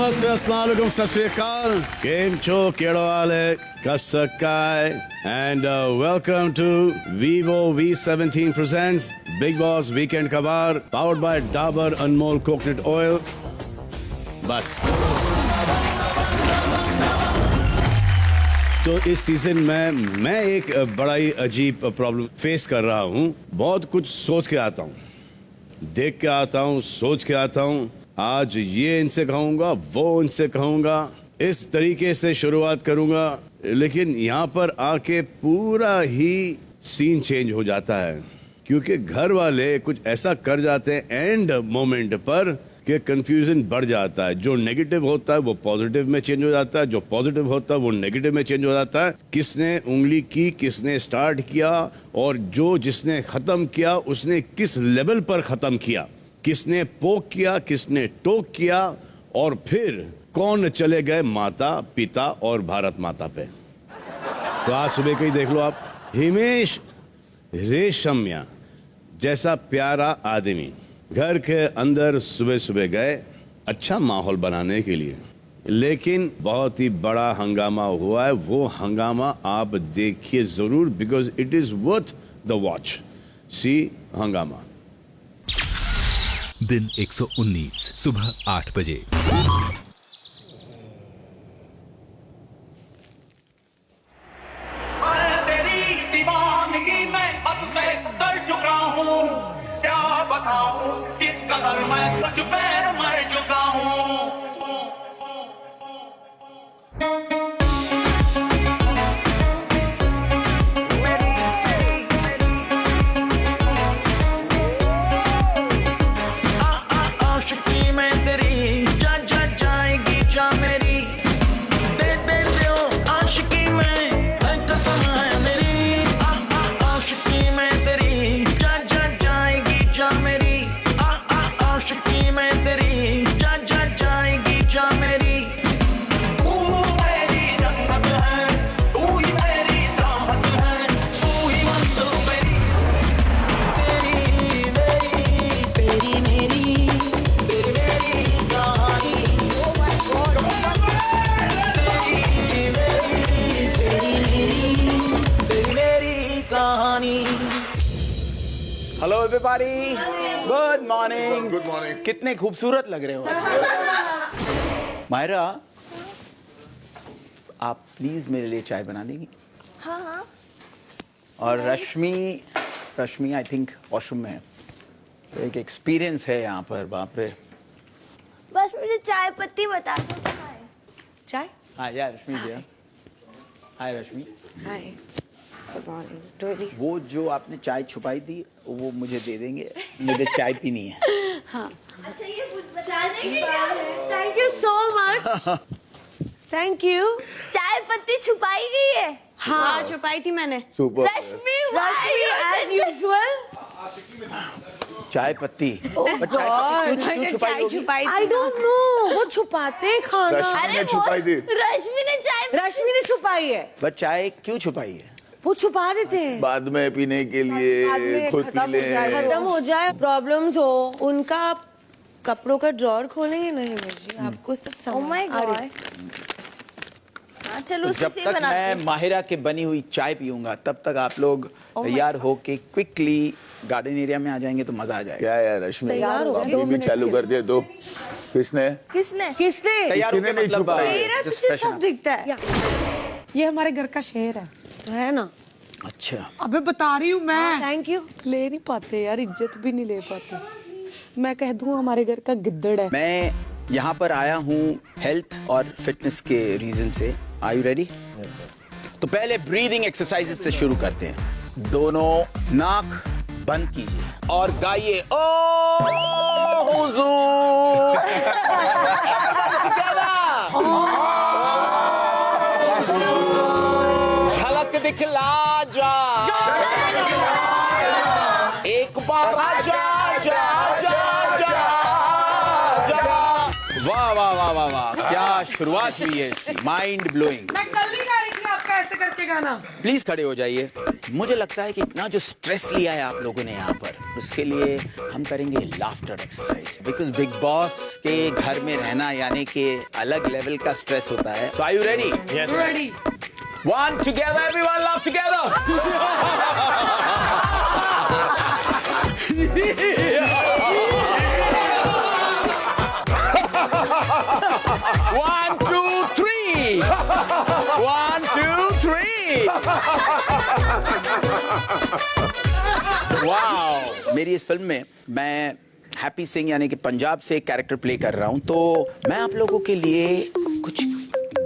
नमस्ते, अस्सलाम वालेकुम, सत श्री अकाल, केम छो, केड़ो हाल है, कसकाय, and welcome to Vivo V17 presents Big Boss Weekend Kabar, powered by Dabur Anmol Coconut Oil. बस तो इस सीजन में मैं एक बड़ा ही अजीब प्रॉब्लम फेस कर रहा हूँ। बहुत कुछ सोच के आता हूँ, देख के आता हूँ, सोच के आता हूँ। आज ये इनसे कहूँगा, वो इनसे कहूँगा, इस तरीके से शुरुआत करूँगा, लेकिन यहाँ पर आके पूरा ही सीन चेंज हो जाता है, क्योंकि घर वाले कुछ ऐसा कर जाते हैं एंड मोमेंट पर कि कंफ्यूजन बढ़ जाता है। जो नेगेटिव होता है वो पॉजिटिव में चेंज हो जाता है, जो पॉजिटिव होता है वो नेगेटिव में चेंज हो जाता है। किसने उंगली की, किसने स्टार्ट किया, और जो जिसने खत्म किया उसने किस लेवल पर खत्म किया, किसने पोक किया, किसने टोक किया, और फिर कौन चले गए माता पिता और भारत माता पे। तो आज सुबह का ही देख लो आप, हिमेश रेशमिया जैसा प्यारा आदमी घर के अंदर सुबह सुबह गए अच्छा माहौल बनाने के लिए, लेकिन बहुत ही बड़ा हंगामा हुआ है। वो हंगामा आप देखिए जरूर, because it is worth the watch. See Hungama. दिन 119 सुबह 8 बजे। किस कदर मैं तुझ पे मर चुका हूँ। आशिकी में तेरी जा जा जाएगी जा मेरी, दे दे दो आशिकी में कसम है मेरी। आशिकी में तेरी जा जा जाएगी जा मेरी, आशिकी में तेरी जा जा जाएगी जा मेरी। तू मेरी जन्नत है, तू ही मेरी चाहत है, तू ही मंजिल मेरी। तेरी मेरी तेरी मेरी तेरी मेरी कहानी। Oh my God, तेरी मेरी तेरी मेरी तेरी मेरी कहानी। Hello everybody, good morning. Good morning. कितने खूबसूरत लग रहे हो मायरा। आप प्लीज मेरे लिए चाय बना देंगी? हाँ हाँ। और रश्मि आई थिंक वॉशरूम में है, तो एक एक्सपीरियंस है यहाँ पर, बाप रे। बस मुझे चाय पत्ती बता दो कहाँ है। चाय? हाँ यार रश्मि जी। हाय रश्मि। हाय, गुड मॉर्निंग डोली। वो जो आपने चाय छुपाई थी वो मुझे दे देंगे, मुझे चाय पीनी है। हाँ। अच्छा ये बता देंगे क्या? Thank you so much. Thank you. चाय पत्ती छुपाई गई है। हाँ, छुपाई थी मैंने। रश्मि एज यूजुअल। चाय पत्ती। Oh क्यों छुपाई होगी? आई डोंट नो, वो छुपाते हैं खाना। अरे छुपाई थी। रश्मि ने छुपाई है। बट चाय क्यों छुपाई है? वो छुपा देते हैं बाद में पीने के लिए, बाद में खुद खत्म पी ले। खत्म हो जाए, प्रॉब्लम्स हो उनका। आप कपड़ों का ड्रॉर खोलेंगे नहीं जी, आपको सब समझ। Oh my God। चलो तो जब तक मैं माहिरा के बनी हुई चाय पीऊंगा तब तक आप लोग तैयार होके क्विकली गार्डन एरिया में आ जाएंगे तो मजा आ जाएगा। क्या यार रश्मि, तैयार हो गए, 2 भी मिनट चालू कर दिया तो किसने? किसने तैयार होके नहीं मतलब छुपाई। मेरा just तुझे freshen सब up। दिखता है। ये हमारे घर का शेर है। तो है ना। अच्छा अबे बता रही हूँ मैं। Thank you. ले नहीं पाते यार, इज्जत भी नहीं ले पाते। मैं कह दूँ हमारे घर का गिद्दड़ है। मैं यहाँ पर आया हूँ हेल्थ और फिटनेस के रीजन से। Are you ready? तो पहले ब्रीदिंग एक्सरसाइजेस से शुरू करते हैं। दोनों नाक बंद कीजिए और गाइए ओ हुजूर। झलक दिखला जा, एक बार जा जा जा जा जा। वाह वाह वाह वाह वाह, क्या शुरुआत हुई है इसकी, माइंड ब्लोइंग। मैं कल नहीं गा रही थी आपका ऐसे करके गाना। प्लीज खड़े हो जाइए। मुझे लगता है कि इतना जो स्ट्रेस लिया है आप लोगों ने यहाँ पर, उसके लिए हम करेंगे laughter exercise, because big boss के घर में रहना यानी कि अलग लेवल का स्ट्रेस होता है. So are you ready? Ready. One together, everyone laugh together. One, two, three. One, two, three. Wow. मेरी इस फिल्म में मैं हैप्पी सिंह यानी कि पंजाब से एक कैरेक्टर प्ले कर रहा हूं, तो मैं आप लोगों के लिए कुछ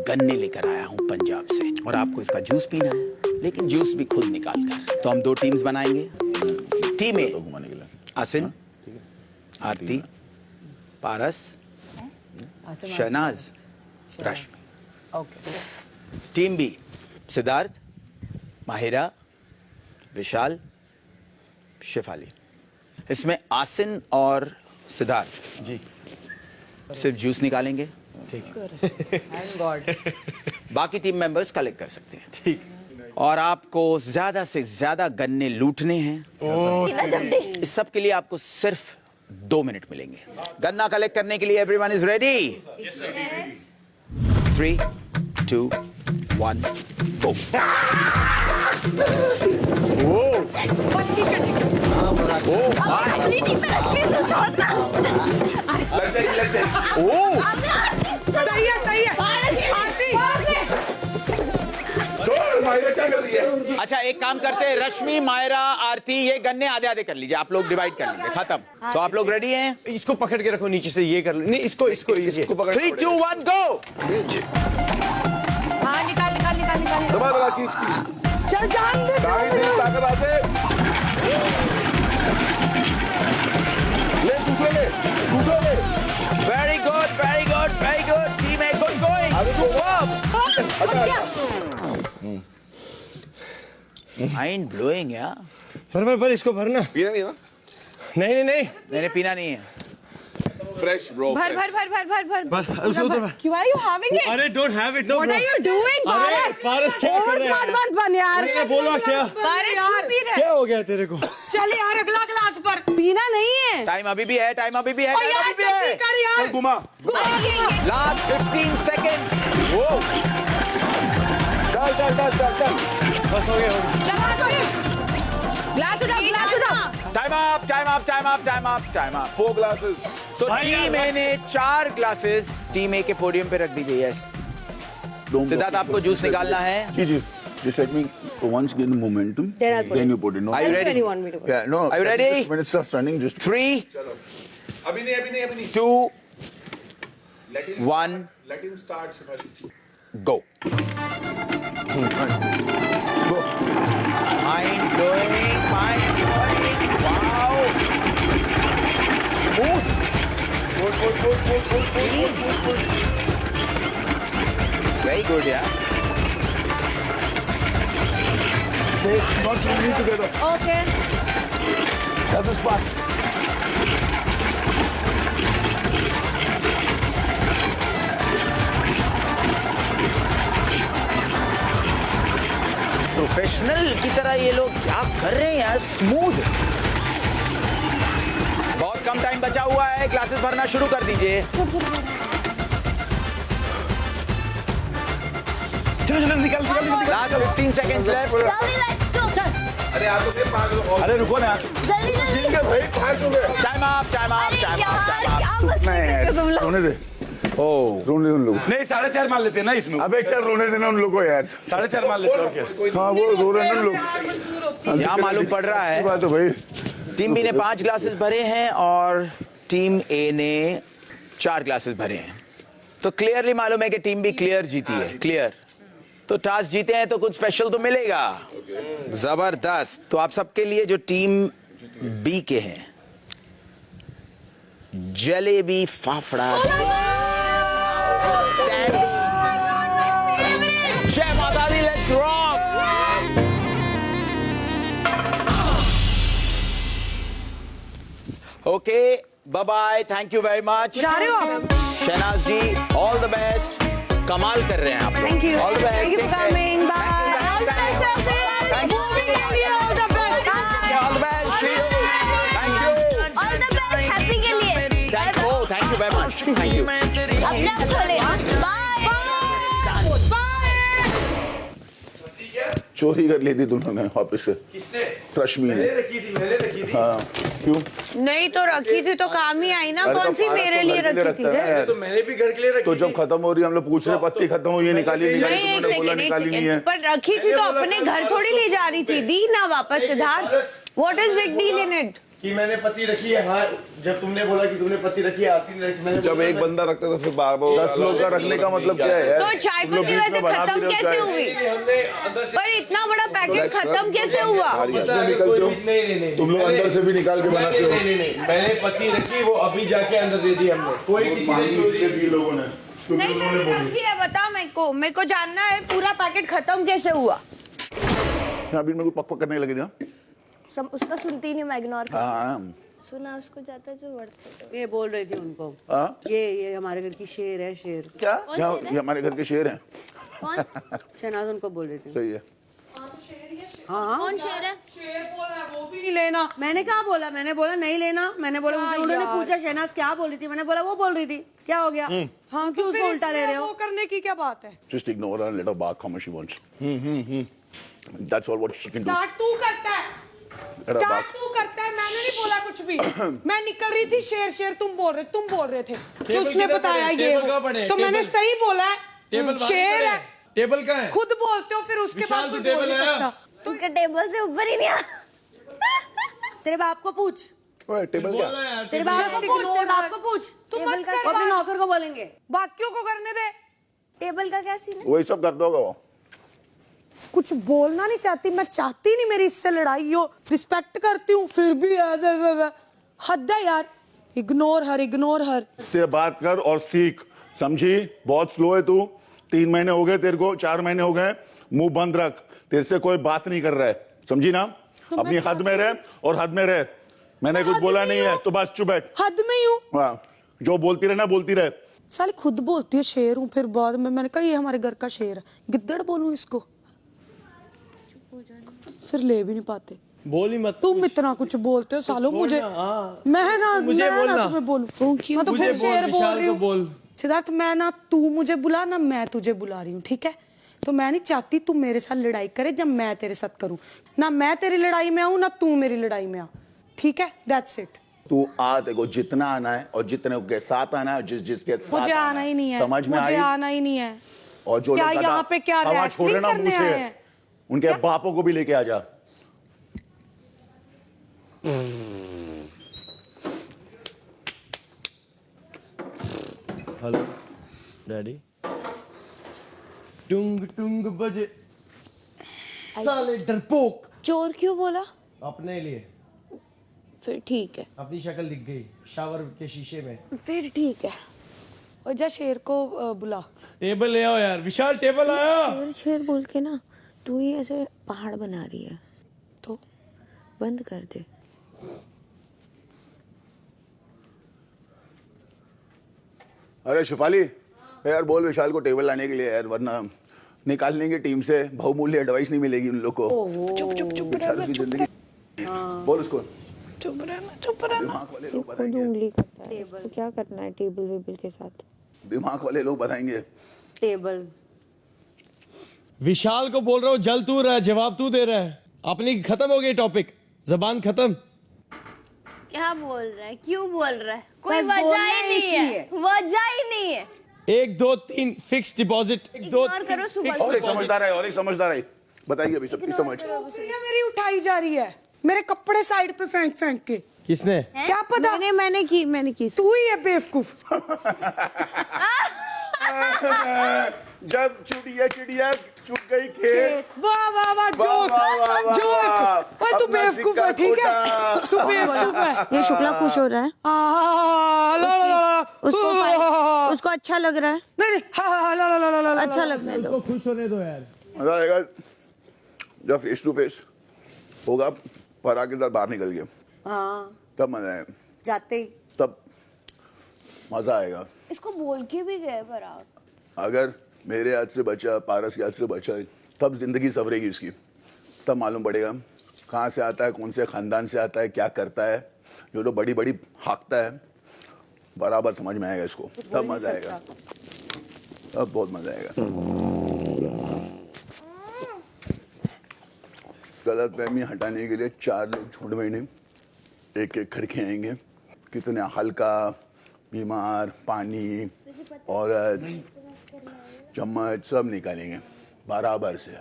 गन्ने लेकर आया हूं पंजाब से, और आपको इसका जूस पीना है, लेकिन जूस भी खुद निकाल कर. तो हम 2 टीम्स बनाएंगे. Team A Asin, Aarti, Paras, Shehnaz, Rashmi. Okay. Team B Siddharth, Mahira, Vishal, Shefali. इसमें आसिन और सिद्धार्थ जी सिर्फ जूस निकालेंगे. Thank God. बाकी टीम मेंबर्स कलेक्ट कर सकते हैं. ठीक. और आपको ज्यादा से ज्यादा गन्ने लूटने हैं. इस सब के लिए आपको सिर्फ 2 मिनट मिलेंगे. गन्ना कलेक्ट करने के लिए एवरीवन इज रेडी? 3, 2, 1 गो. सही है. क्या कर रही है? अच्छा, एक काम करते हैं, रश्मि, मायरा, आरती, ये गन्ने आधे आधे कर लीजिए. आप लोग डिवाइड कर लीजिए. खत्म. तो आप लोग रेडी हैं? इसको पकड़ के रखो नीचे से. ये कर लो. नहीं, इसको पकड़. 3, 2, 1 गो. हाँ, निकाल. दबा खींच. चल जान दे. ताकत आते. ले दूसरे ले. Very good. Team a good going. Mind blowing यार. भर इसको भरना. पीना नहीं ना? नहीं मैंने पीना नहीं है. Fresh bro. भर. क्यों are you having it? अरे don't have it. What are you doing, अरे पारस क्या कर रहे हैं? मत बन यार. मैंने बोला क्या? पारस क्यों पी रहे? क्या हो गया तेरे को? चल यार, अगला ग्लास पर. पीना नहीं है. टाइम अभी भी है. ओ यार, जल्दी कर यार. चल घुमा. Last 15 second. वो चल. बस हो गया. ग्लास उठा. Time up. 4 glasses. So team A ने 4 ग्लासेस टीम ए के पोडियम पे रख दीजिए. यस. सिद्धार्थ, आपको जूस निकालना है. जी. Just let me once get the momentum. Then you put it. No. Are you ready? When you want me to go. Yeah, no. Are you ready? When it starts running, just 3, अभी नहीं. 2, Let 1 him start. go. Mind blowing. Wow. Smooth. Very good, yeah. Not really together. Okay. That's the spot. Professional की तरह ये लोग क्या कर रहे हैं यार. स्मूथ. बहुत कम टाइम बचा हुआ है. ग्लासेस भरना शुरू कर दीजिए. निकल. Last 15 seconds left. अरे आप तो सिर्फ 5 लोग. अरे रुको ना. जल्दी. भाई 5 हो गए. Time up. रोने दे. रोने उन लोग. नहीं 4.5 मान लेते हैं ना इसमें. अबे चल रोने देना उन लोगों को यार. 4.5 मान लेते हो क्या? हाँ वो रो रहे हैं उन लोग. यहाँ मालूम पड़ रहा है. बात है भाई. टीम बी ने 5 ग्लासेस भरे हैं और टीम ए ने 4 ग्लासेस भरे हैं. तो क्लियरली मालूम है कि टीम बी क्लियर जीती है. क्लियर. तो टास्क जीते हैं तो कुछ स्पेशल तो मिलेगा. जबरदस्त. तो आप सबके लिए जो टीम बी के हैं, जलेबी फाफड़ा. जय माता दी. Let's rock. Okay, bye bye. Thank you very much. जा रहे हो आप? Shehnaz ji, all the best. कमाल कर रहे हैं आप लोग. Thank you. All the best. Thank you for coming. Bye. All the best. Moving India, all the best. All the best. See you. की मैं तेरी अपने आप खोले बाय चोरी कर ली थी तुमने ऑफिस से। किससे? रश्मि ने। मैंने रखी थी। हाँ क्यों? नहीं तो रखी थी तो काम ही आई ना। अरे कौन तो सी पारस मेरे तो लिए घर के लिए रखी थी? रखता है यार। तो मैंने भी घर के लिए रखी तो जब थी। खत्म हो रही है हम लोग पूछ रहे पत्ती खत्म हुई है निकाली नहीं एक सेकेंड पर रखी थी तो अपने घर थोड़ी ले जा रही थी। दी ना वापस Siddharth. What is big deal in it? कि मैंने पति रखी है। हाँ, जब तुमने बोला कि तुमने पति रखी है, आरती ने रखी, मैंने जब एक बंदा रखता तो फिर 10 लोग का रखने का मतलब क्या है यार? तो चाय पत्ती वैसे खत्म कैसे हुई? हमने अंदर से पर इतना बड़ा पैकेट खत्म कैसे हुआ? निकलते हो नहीं तुम लोग अंदर से भी निकाल के बनाते हो। नहीं मैंने पति रखी, वो अभी जाके अंदर दे दी हमने। कोई किसी ने चोरी लोगों ने नहीं मैंने रखी है। बता मेरे को जानना है पूरा पैकेट खत्म कैसे हुआ? अभी मेरे को पक करने लगे थे। उसका सुनती नहीं मैं इग्नोर कर हाँ सुना उसको जाता है जो बढ़ते ये बोल रही थी उनको हाँ ये हमारे घर की शेर है शेर। क्या ये हमारे घर के शेर हैं। कौन शहनाज उनको बोल रही थी। सही है। हाँ कौन शेर है? शेर बोला है वो भी नहीं लेना। मैंने कहा बोला मैंने बोला नहीं लेना। मैंने बोला मुझे उन्होंने पूछा शहनाज क्या बोल रही थी मैंने बोला वो बोल रही थी। क्या हो गया? हाँ क्यों उसको उल्टा ले रहे हो? वो करने की क्या बात है? Just ignore her and let her bark how much she wants. That's all what she can do. Start तू करता है। Let her start bark. तू करता है। मैंने नहीं बोला कुछ भी। मैं निकल रही थी शेर शेर तुम बोल रहे थे तो उसने बताया ये तो मैंने सही बोला है। शेर है। टेबल का है। खुद बोलते हो फिर उसके बाद कोई बोल नहीं सकता। उसका टेबल से ऊपर ही नहीं आ तेरे बाप को पूछ। ओए, टेबल क्या? तेरे बाप को पूछ। तेरे बाप को पूछ। तू मत कर वो अपने नौकर को बोलेंगे। बाकियों को करने दे। टेबल का क्या सीन है? वही सब कर दोगे वो। कुछ बोलना नहीं चाहती। मैं चाहती नहीं मेरी इससे लड़ाई हो। रिस्पेक्ट करती हूँ फिर भी हद है यार। इग्नोर हर से बात कर और सीख समझी। बहुत स्लो है तू। 3 महीने हो गए तेरे को 4 महीने हो गए। मुंह बंद रख। तेरे से कोई बात नहीं कर रहा है समझी ना। तो अपनी हद में रह और हद में रह। मैंने कुछ बोला नहीं है तो बस चुप बैठ। हद में ही हूँ। हाँ जो बोलती रहे ना बोलती रहे। साली खुद बोलती है शेर हूँ फिर बाद में मैंने कहा ये हमारे घर का शेर है। गिद्दड़ बोलूं इसको फिर ले भी नहीं पाते। बोल ही मत। तुम इतना कुछ बोलते हो सालों मुझे। मैं ना तुम्हें बोलूं मैं तो फिर शेर बोल रही हूँ। सिद्धार्थ मैं ना तू मुझे बुला ना मैं तुझे बुला रही हूँ ठीक है। तो मैं नहीं चाहती तू मेरे साथ लड़ाई करे जब मैं तेरे साथ करूं। ना मैं तेरी लड़ाई में आऊं ना तू मेरी लड़ाई में आ ठीक है। That's it. तू आ देखो जितना आना है और जितने के साथ आना है जिसके साथ मुझे आना ही नहीं है। समझ में मुझे आई? आना ही नहीं है। और जो क्या लोग यहाँ पे क्या आवाज छोड़ रहे ना रेसलिंग मुंह करने आए से हैं? उनके बापों को भी लेके आ जा। Hello daddy. टुंग टुंग बजे साले डरपोक। चोर क्यों बोला? अपने लिए। फिर ठीक है। अपनी शक्ल दिख गई शावर के शीशे में। फिर ठीक है। और जा शेर को बुला। टेबल ले आओ यार। विशाल टेबल आया। शेर शेर बोल के ना तू ही ऐसे पहाड़ बना रही है तो बंद कर दे। अरे शिफाली यार बोल विशाल को टेबल लाने के लिए यार वरना निकाल लेंगे टीम से। बहुमूल्य एडवाइस नहीं मिलेगी उन लोग को। चुप विशाल की जिंदगी बोल उसको। चुप रहना दिमाग वाले लोग खुद बताएंगे। उंगली करता है। इसको क्या करना है टेबल वेबल के साथ? दिमाग वाले लोग बताएंगे। टेबल विशाल को बोल रहा हूँ जल तू रहा है जवाब तू दे रहा है। अपनी खत्म हो गई टॉपिक। जबान खत्म। क्या बोल रहा है? क्यों बोल रहा है? कोई बस वजह बोलना ही है नहीं है। इसलिए। वजह ही नहीं है। 1 2 3 फिक्स डिपॉजिट। 1 2 इग्नोर करो सुबह और एक समझदार है और एक समझदार है। बताइए अभी सबकी समझ। टोकरियां मेरी उठाई जा रही है। मेरे कपड़े साइड पे फेंक फेंक के। किसने? क्या पता? मैंने की। तू ही है बेवकूफ। जब चिड़िया चुग गई खेत। वाह वाह वाह जोक। ओए तू बेवकूफ है ठीक है। तू बेवकूफ है। ये शुक्ला खुश हो रहा है। उसको अच्छा लग रहा है। नहीं अच्छा लगने दो। खुश होने दो यार। मजा आएगा जब फेस टू फेस होगा। पर आगे साथ बाहर निकल गया हाँ तब मजा आएगा। जाते ही तब मजा आएगा। इसको बोल के भी गए पर आप। अगर मेरे हाथ से बचा पारस के हाथ से बचा तब जिंदगी संवरेगी इसकी। तब मालूम पड़ेगा कहाँ से आता है कौन से खानदान से आता है क्या करता है। जो लोग बड़ी बड़ी हाँकता है बराबर समझ में आएगा इसको, तब मजा आएगा, तब बहुत मजा आएगा। गलतफहमी हटाने के लिए 4 लोग झुंड में एक एक करके आएंगे, कितने हल्का, बीमार, पानी, औरत, चम्मच सब निकालेंगे बराबर से।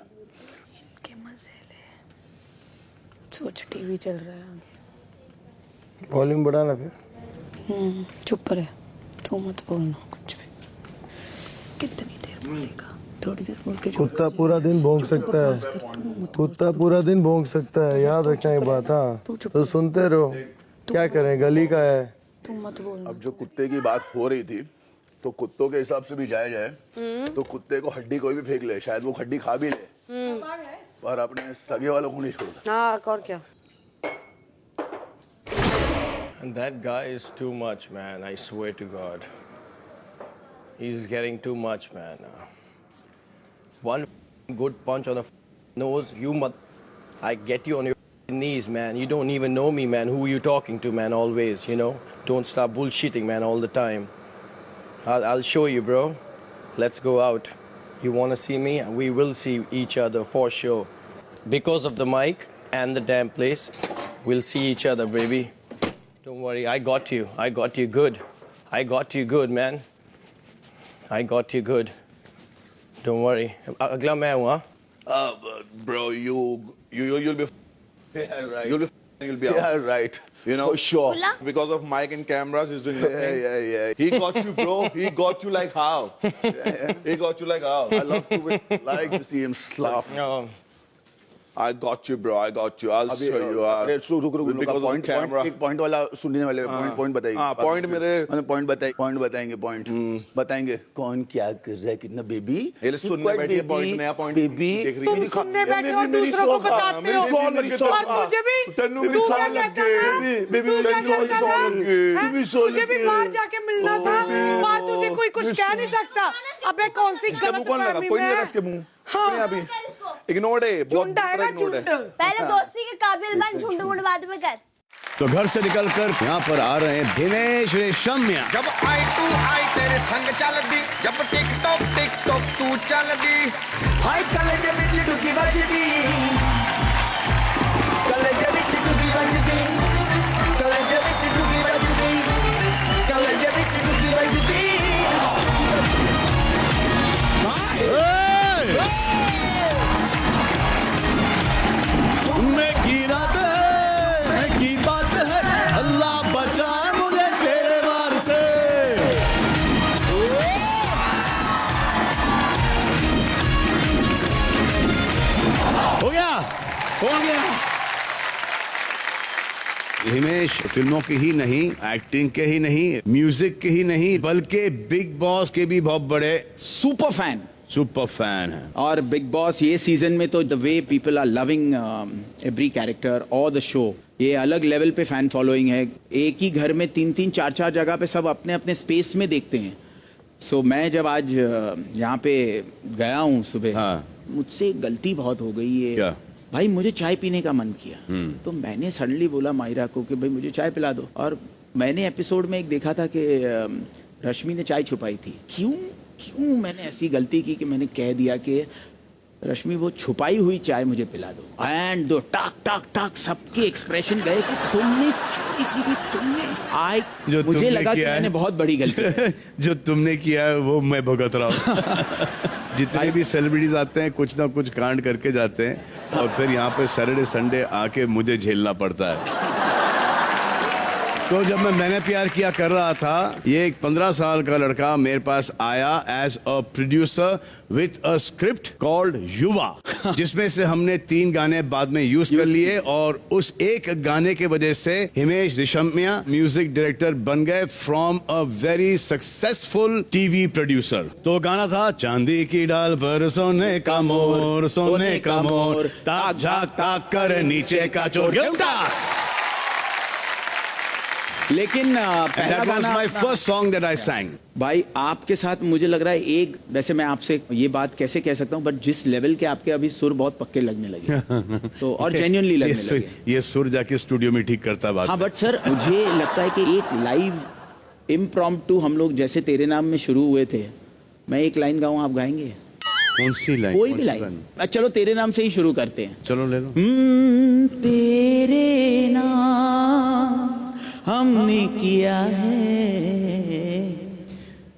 सोच टीवी चल रहा है, वॉल्यूम बढ़ाना फिर। चुप रहे, तू मत बोलना कुछ भी। कितनी देर बोलेगा? थोड़ी देर बोल के कुत्ता पूरा दिन भौंक सकता है, कुत्ता पूरा दिन भौंक सकता है, याद रखना ये बात। हाँ तो सुनते रहो, क्या करें, गली का है। तू मत बोलना। अब जो कुत्ते की बात हो रही थी तो कुत्तों के हिसाब से भी जाया जाए तो कुत्ते को हड्डी कोई भी फेंक ले, शायद वो हड्डी खा भी ले, पर अपने सगे वालों को नहीं छोड़ता। हाँ और क्या। And that guy is too much, man. I swear to God. He's getting too much, man. One good punch on the nose, I get you on your knees, man. You don't even know me, man. Who you talking to, man? Always, you know. Don't stop bullshitting, man, all the time. I'll show you, bro. Let's go out. You want to see me? We will see each other for sure. Because of the mic and the damn place, we'll see each other, baby. Don't worry, I got you. I got you good. I got you good, man. I got you good. Don't worry. Agla main hu, huh? Bro, you'll be Yeah, right. you'll be out. Yeah, right. You know, For sure. Bula? Because of mic and cameras, he's doing nothing. yeah. He got you, bro. He got you like how? He got you like how? I love to like to see him slap. No. I got you, bro. I got you. I'll show you. रुक Because of the camera. एक point वाला सुनने वाले point बताइए। हाँ, point मेरे- point बताएंगे point बताएंगे कौन क्या कर रहा है, कितना बेबी ये ले सुनने बैठी है, point नया point बेबी देख रही तुम है। सुनने बैठे हो, दूसरों को बताते मेरी हो। सॉन्ग लग गई और मुझे भी तेनू तू मेरी क्या सॉन्ग लग कहता था? गई। बेबी, तू क्या तेनू मेरी कहता सॉन्ग था? लग गई। हैं? तुझे भी बाहर जाके मिलना था, बाहर तुझे कोई कुछ कह नहीं सकता। अबे कौन सी इसके मुंह गलत कौन लगा? फहमी कोई नहीं में? लगा इसके मुंह। हाँ। नहीं अभी इग्नोर्ड है, बहुत झुंड है ना, इग्नोर्ड है। झुंड। पहले दोस्ती के काबिल बन, झुंड वुंड बाद में कर। तो घर से निकलकर यहाँ पर आ रहे हैं दिनेश रेशमिया। जब आई टू आई तेरे संग चल दी, जब टिक टॉक तू चल दी, हाय कलेजे विच डुगी बजदी, कलेजे विच डुगी बजदी, कलेजे विच डुगी बजदी, कलेजे विच डुगी बजदी। मैं की रात है, मैं की बात है, अल्लाह बचा मुझे तेरे वार से। हो गया हिमेश फिल्मों के ही नहीं, एक्टिंग के ही नहीं, म्यूजिक के ही नहीं, बल्कि बिग बॉस के भी बहुत बड़े सुपर फैन हैं। और बिग बॉस ये सीजन में तो the way people are loving every character और द शो, ये अलग लेवल पे फैन फॉलोइंग है। एक ही घर में 3-3 4-4 जगह पे सब अपने अपने स्पेस में देखते हैं। सो मैं जब आज यहाँ पे गया हूँ सुबह, हाँ। मुझसे गलती बहुत हो गई है। क्या? भाई मुझे चाय पीने का मन किया, तो मैंने सडनली बोला मायरा को कि भाई मुझे चाय पिला दो। और मैंने एपिसोड में एक देखा था कि रश्मि ने चाय छुपाई थी। क्यों मैंने ऐसी गलती की कि मैंने कह दिया कि रश्मि वो छुपाई हुई चाय मुझे पिला दो। एंड दो टाक सबके एक्सप्रेशन गए कि तुमने चोरी की थी, तुमने मुझे लगा कि मैंने बहुत बड़ी गलती जो तुमने किया है वो मैं भुगत रहा हूँ। जितने भी सेलिब्रिटीज आते हैं कुछ ना कुछ कांड करके जाते हैं और फिर यहाँ पे सैटरडे संडे आके मुझे झेलना पड़ता है। तो जब मैंने प्यार किया कर रहा था, ये एक 15 साल का लड़का मेरे पास आया as a producer with a script called Yuva, जिसमें से हमने 3 गाने बाद में यूज कर लिए और उस एक गाने के वजह से हिमेश रेशमिया म्यूजिक डायरेक्टर बन गए from a very successful TV producer. तो गाना था चांदी की डाल पर सोने का मोर, सोने का मोर, ताक झाक ताक कर नीचे का चोर। लेकिन पहला That was गाना my first song that I sang. भाई आपके साथ मुझे लग रहा है एक, वैसे मैं आपसे ये बात कैसे कह सकता हूँ, बट जिस लेवल के आपके अभी सुर बहुत पक्के लगने लगे तो और जेन्युइनली लगने लगे। ये सुर जाके स्टूडियो में ठीक करता बात। हाँ बट सर मुझे लगता है कि एक लाइव इम्प्रॉम्प्टू हम लोग जैसे तेरे नाम में शुरू हुए थे, मैं एक लाइन गाऊं, आप गाएंगे? कौन सी लाइन? कोई भी लाइन। चलो तेरे नाम से ही शुरू करते हैं। चलो ले लो। तेरे नाम हमने किया है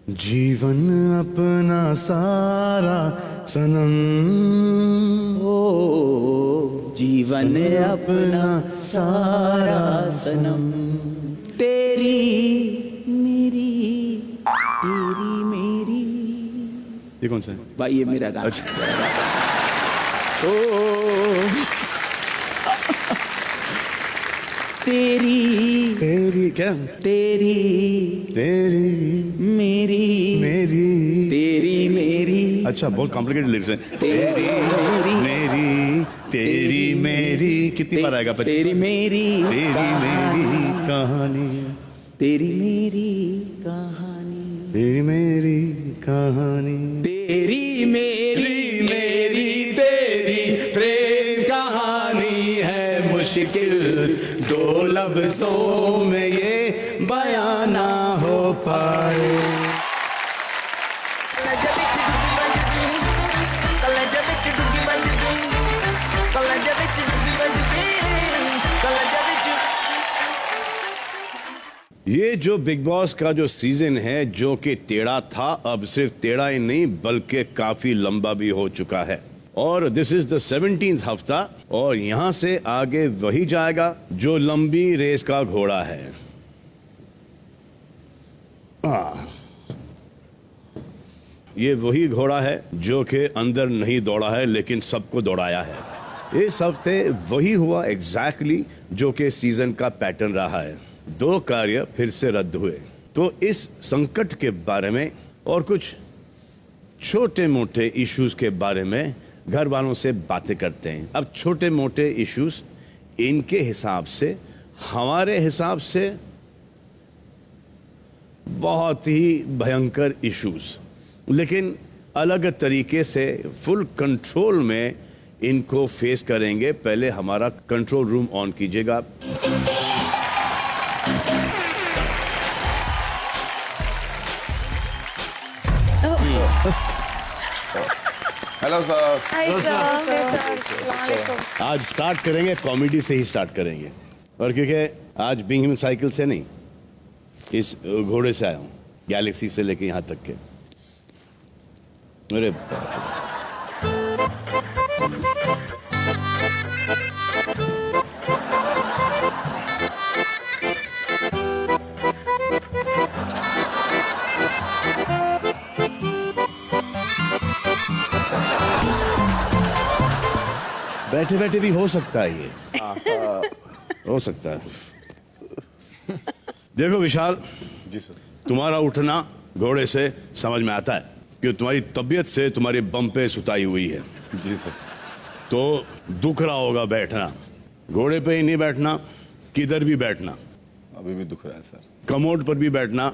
जीवन अपना सारा सनम, ओ जीवन अपना सारा सनम, तेरी मेरी ये कौन सा है? भाई ये मेरा गाना। अच्छा। तेरी क्या? तेरी मेरी तेरी मेरी। अच्छा, बहुत कॉम्प्लिकेटेड लिरिक्स हैं। तेरी मेरी तेरी मेरी कितनी बार आएगा? तेरी मेरी कहानी, तेरी मेरी कहानी, तेरी मेरी कहानी, तेरी मेरी तेरी प्रेम कहानी है मुश्किल, दो लफ्जों में ये बयां ना हो पाए। ये जो बिग बॉस का जो सीजन है, जो कि टेढ़ा था, अब सिर्फ टेढ़ा ही नहीं बल्कि काफी लंबा भी हो चुका है। और दिस इज द 17th हफ्ता, और यहां से आगे वही जाएगा जो लंबी रेस का घोड़ा है। ये वही घोड़ा है जो कि अंदर नहीं दौड़ा है लेकिन सबको दौड़ाया है। इस हफ्ते वही हुआ एग्जैक्टली जो कि सीजन का पैटर्न रहा है। 2 कार्य फिर से रद्द हुए। तो इस संकट के बारे में और कुछ छोटे मोटे इश्यूज के बारे में घर वालों से बातें करते हैं। अब छोटे मोटे इश्यूज इनके हिसाब से, हमारे हिसाब से बहुत ही भयंकर इश्यूज, लेकिन अलग तरीके से फुल कंट्रोल में इनको फेस करेंगे। पहले हमारा कंट्रोल रूम ऑन कीजिएगा। Hello sir. आज स्टार्ट करेंगे कॉमेडी से ही स्टार्ट करेंगे, और क्योंकि आज बिंग साइकिल से नहीं, इस घोड़े से आया हूँ, गैलेक्सी से लेके यहाँ तक के। अरे बैठे बैठे भी हो सकता है, ये हो सकता है। देखो विशाल जी सर, तुम्हारा उठना घोड़े से समझ में आता है कि तुम्हारी तबीयत से तुम्हारी बम पे सुताई हुई है। जी सर। तो दुख रहा होगा बैठना, घोड़े पे ही नहीं बैठना, किधर भी बैठना, अभी भी दुख रहा है सर। कमोड पर भी बैठना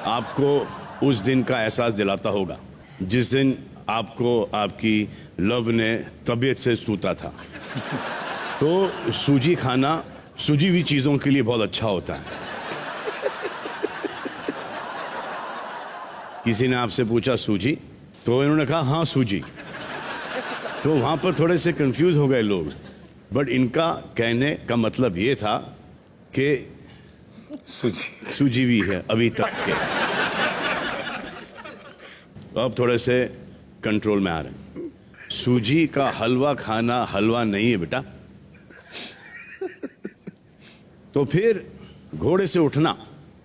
आपको उस दिन का एहसास दिलाता होगा जिस दिन आपको आपकी लव ने तबीयत से सूता था। तो सूजी खाना सूजी हुई चीजों के लिए बहुत अच्छा होता है। किसी ने आपसे पूछा सूजी, तो इन्होंने कहा हाँ सूजी। तो वहां पर थोड़े से कंफ्यूज हो गए लोग, बट इनका कहने का मतलब ये था कि सूजी भी है अभी तक के। अब थोड़े से कंट्रोल में आ रहे हैं। सूजी का हलवा खाना हलवा नहीं है बेटा। तो फिर घोड़े से उठना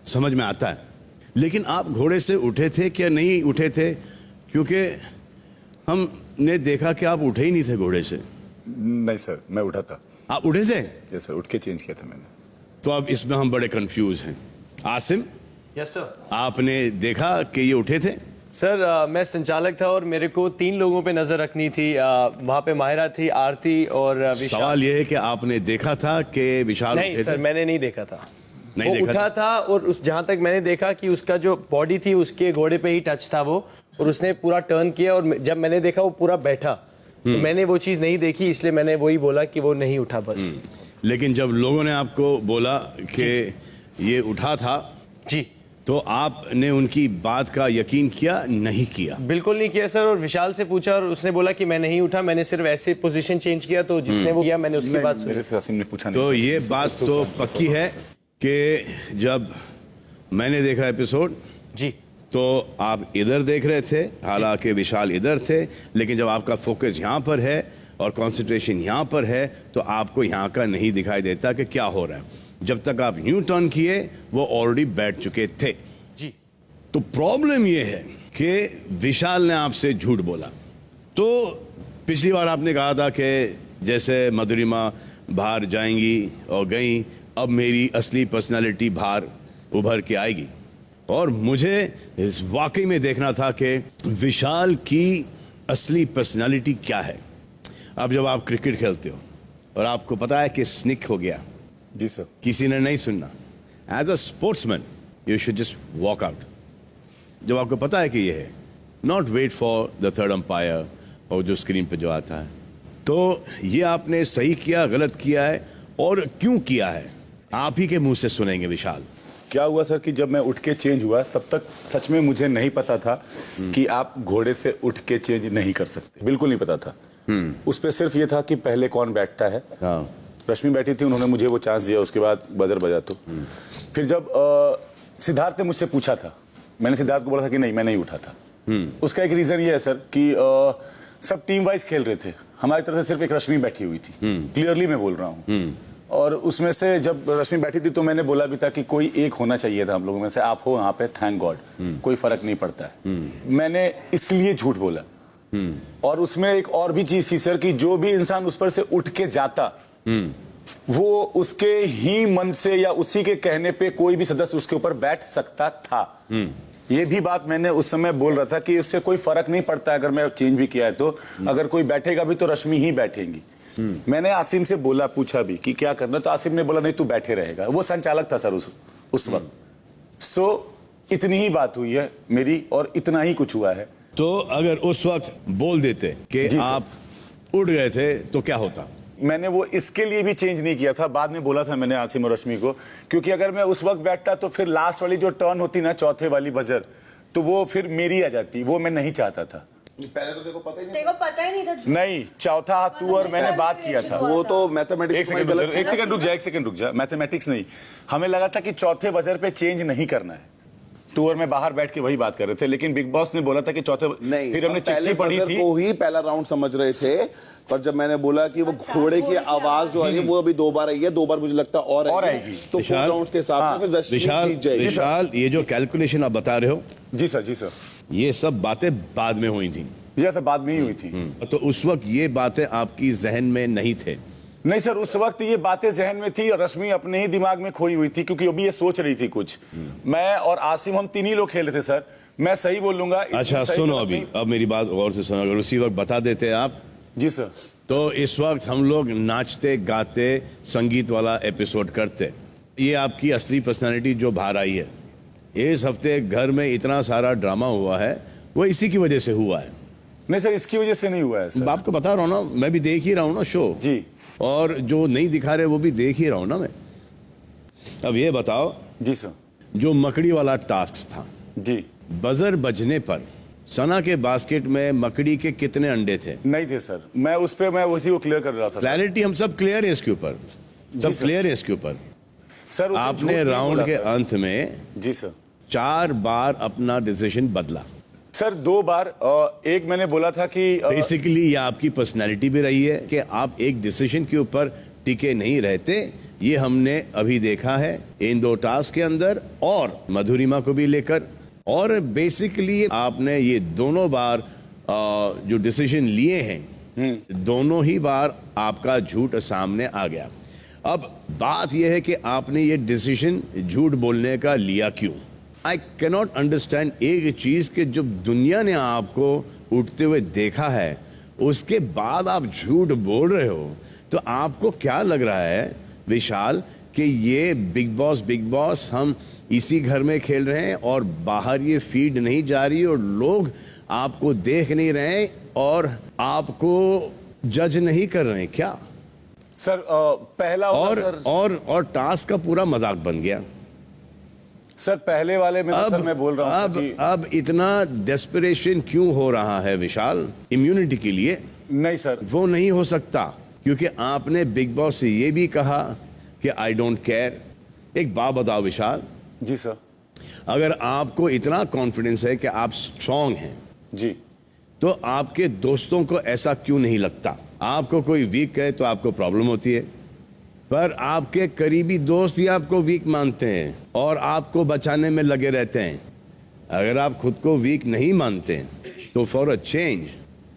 समझ में आता है, लेकिन आप घोड़े से उठे थे क्या नहीं उठे थे? क्योंकि हमने देखा कि आप उठे ही नहीं थे घोड़े से। नहीं सर, मैं उठा था। आप उठे थे? यस सर, उठ के चेंज किया था मैंने। तो अब इसमें हम बड़े कंफ्यूज हैं। आसिम, यस सर, आपने देखा कि ये उठे थे? सर मैं संचालक था और मेरे को 3 लोगों पे नजर रखनी थी। वहाँ पे माहिरा थी, आरती और विशाल। सवाल ये है कि आपने देखा था कि विशाल नहीं उठे सर, थे? मैंने नहीं देखा था। नहीं वो देखा उठा था और उस जहाँ तक मैंने देखा कि उसका जो बॉडी थी उसके घोड़े पे ही टच था वो, और उसने पूरा टर्न किया और जब मैंने देखा वो पूरा बैठा, तो मैंने वो चीज़ नहीं देखी, इसलिए मैंने वही बोला कि वो नहीं उठा बस। लेकिन जब लोगों ने आपको बोला कि ये उठा था जी, तो आपने उनकी बात का यकीन किया नहीं किया? बिल्कुल नहीं किया सर, और विशाल से पूछा और उसने बोला कि मैं नहीं उठा, मैंने सिर्फ ऐसे पोजीशन चेंज किया, तो जिसने वो किया मैंने उसकी बात सुनी। मेरे से आसिम ने पूछा तो नहीं। ये बात तो पक्की है कि जब मैंने देखा एपिसोड जी, तो आप इधर देख रहे थे, हालांकि विशाल इधर थे, लेकिन जब आपका फोकस यहाँ पर है और कंसंट्रेशन यहाँ पर है तो आपको यहाँ का नहीं दिखाई देता कि क्या हो रहा है। जब तक आप यूं टर्न किए वो ऑलरेडी बैठ चुके थे जी। तो प्रॉब्लम ये है कि विशाल ने आपसे झूठ बोला। तो पिछली बार आपने कहा था कि जैसे मधुरिमा बाहर जाएंगी और गई, अब मेरी असली पर्सनालिटी बाहर उभर के आएगी, और मुझे इस वाकई में देखना था कि विशाल की असली पर्सनालिटी क्या है। अब जब आप क्रिकेट खेलते हो और आपको पता है कि स्निक हो गया, जी सर, किसी ने नहीं सुनना, as a sportsman you should just walk out. जब आपको पता है कि ये है, not wait for the third umpire और जो स्क्रीन पे जो आता है। तो ये आपने सही किया, गलत किया है, और क्यों किया है, आप ही के मुंह से सुनेंगे विशाल। क्या हुआ सर कि जब मैं उठ के चेंज हुआ तब तक सच में मुझे नहीं पता था कि आप घोड़े से उठ के चेंज नहीं कर सकते, बिल्कुल नहीं पता था। उस पर सिर्फ ये था कि पहले कौन बैठता है। हाँ। रश्मि बैठी थी, उन्होंने मुझे वो चांस दिया, उसके बाद बजर बजा। तो फिर जब सिद्धार्थ ने मुझसे पूछा था, मैंने सिद्धार्थ को बोला था कि नहीं, मैं नहीं उठा था। उसका एक रीजन ये है सर कि सब टीम वाइज खेल रहे थे, हमारी तरफ से सिर्फ एक रश्मि बैठी हुई थी, क्लियरली मैं बोल रहा हूँ। और उसमें से जब रश्मि बैठी थी तो मैंने बोला भी था कि कोई एक होना चाहिए था हम लोगों में से, आप हो यहाँ पे, थैंक गॉड, कोई फर्क नहीं पड़ता है। मैंने इसलिए झूठ बोला। और उसमें एक और भी चीज थी सर कि जो भी इंसान उस पर से उठ के जाता, वो उसके ही मन से या उसी के कहने पे कोई भी सदस्य उसके ऊपर बैठ सकता था। ये भी बात मैंने उस समय बोल रहा था कि उससे कोई फर्क नहीं पड़ता अगर मैं चेंज भी किया है तो, अगर कोई बैठेगा भी तो रश्मि ही बैठेंगी। मैंने आसिम से बोला, पूछा भी कि क्या करना, तो आसिम ने बोला नहीं तू बैठे रहेगा। वो संचालक था सर उस वक्त। सो इतनी ही बात हुई है मेरी, और इतना ही कुछ हुआ है। तो अगर उस वक्त बोल देते कि आप उड़ गए थे तो क्या होता? मैंने वो इसके लिए भी चेंज नहीं किया था, बाद में बोला था मैंने आसिम और रश्मि को, क्योंकि अगर मैं उस वक्त बैठता तो फिर लास्ट वाली जो टर्न होती ना, चौथे वाली बजर, तो वो फिर मेरी आ जाती, वो मैं नहीं चाहता था। पहले तो देखो पता ही नहीं, देखो पता ही नहीं था। नहीं, चौथा हाथ तू और मैंने बात किया था। वो तो मैथमेटिक्स। एक सेकंड रुक जा, मैथमेटिक्स नहीं, हमें लगा था कि चौथे बजर पे चेंज नहीं करना है। तू और मैं बाहर बैठ के वही बात कर रहे थे, लेकिन बिग बॉस ने बोला था कि चौथे नहीं, फिर हमने चिट्ठी पढ़ी थी को ही पहला राउंड समझ रहे थे, पर जब मैंने बोला कि वो घोड़े की आवाज जो है वो अभी 2 बार आई है, 2 बार मुझे लगता है और आएगी, तो 4 राउंड्स के हिसाब से विशाल, ये जो कैलकुलेशन आप बता रहे हो, जी सर, जी सर, ये सब बातें बाद में हुई थी। ये सब बाद में ही हुई थी। तो उस वक्त ये बातें आपकी जहन में नहीं थे? नहीं सर, उस वक्त ये बातें जहन में थी और रश्मि अपने ही दिमाग में खोई हुई थी, क्योंकि अभी ये सोच रही थी कुछ। मैं और आसिम हम 3 ही लोग खेल रहे थे सर, मैं सही बोलूंगा। अच्छा सुनो, अभी अब मेरी बात गौर से सुनो, अगर उसी वक्त बता देते आप। जी सर। तो इस वक्त हम लोग नाचते गाते संगीत वाला एपिसोड करते। ये आपकी असली पर्सनालिटी जो बाहर आई है, इस हफ्ते घर में इतना सारा ड्रामा हुआ है, वो इसी की वजह से हुआ है। नहीं सर, इसकी वजह से नहीं हुआ है सर। आपको बता रहा हूँ ना, मैं भी देख ही रहा हूँ ना शो जी, और जो नहीं दिखा रहे वो भी देख ही रहा हूँ ना मैं। अब ये बताओ। जी सर। जो मकड़ी वाला टास्क था जी, बजर बजने पर सना के बास्केट में मकड़ी के कितने अंडे थे? नहीं थे सर, मैं उस पे मैं उसी को क्लियर कर रहा था। क्लैरिटी हम सब क्लियर है इसके ऊपर, सब क्लियर है इसके ऊपर सर। आपने राउंड के अंत में जी सर 4 बार अपना डिसीजन बदला सर। 2 बार, एक मैंने बोला था कि बेसिकली ये आपकी पर्सनैलिटी भी रही है कि आप एक डिसीजन के ऊपर टिके नहीं रहते। ये हमने अभी देखा है इन 2 टास्क के अंदर, और मधुरिमा को भी लेकर। और बेसिकली आपने ये दोनों बार जो डिसीजन लिए हैं, दोनों ही बार आपका झूठ सामने आ गया। अब बात यह है कि आपने ये डिसीजन झूठ बोलने का लिया क्यों? आई कैनॉट अंडरस्टैंड एक चीज कि जब दुनिया ने आपको उठते हुए देखा है, उसके बाद आप झूठ बोल रहे हो, तो आपको क्या लग रहा है विशाल कि ये बिग बॉस हम इसी घर में खेल रहे हैं और बाहर ये फीड नहीं जा रही और लोग आपको देख नहीं रहे और आपको जज नहीं कर रहे हैं क्या? सर पहला और टास्क का पूरा मजाक बन गया। सर पहले वाले में तो सर मैं बोल रहा हूँ कि अब इतना डेस्परेशन क्यों हो रहा है विशाल इम्यूनिटी के लिए? नहीं सर, वो नहीं हो सकता, क्योंकि आपने बिग बॉस से ये भी कहा कि आई डोंट केयर। एक बात बताओ विशाल, जी सर, अगर आपको इतना कॉन्फिडेंस है कि आप स्ट्रांग हैं जी, तो आपके दोस्तों को ऐसा क्यों नहीं लगता? आपको कोई वीक कहे तो आपको प्रॉब्लम होती है, पर आपके करीबी दोस्त ही आपको वीक मानते हैं और आपको बचाने में लगे रहते हैं। अगर आप खुद को वीक नहीं मानते तो फॉर अ चेंज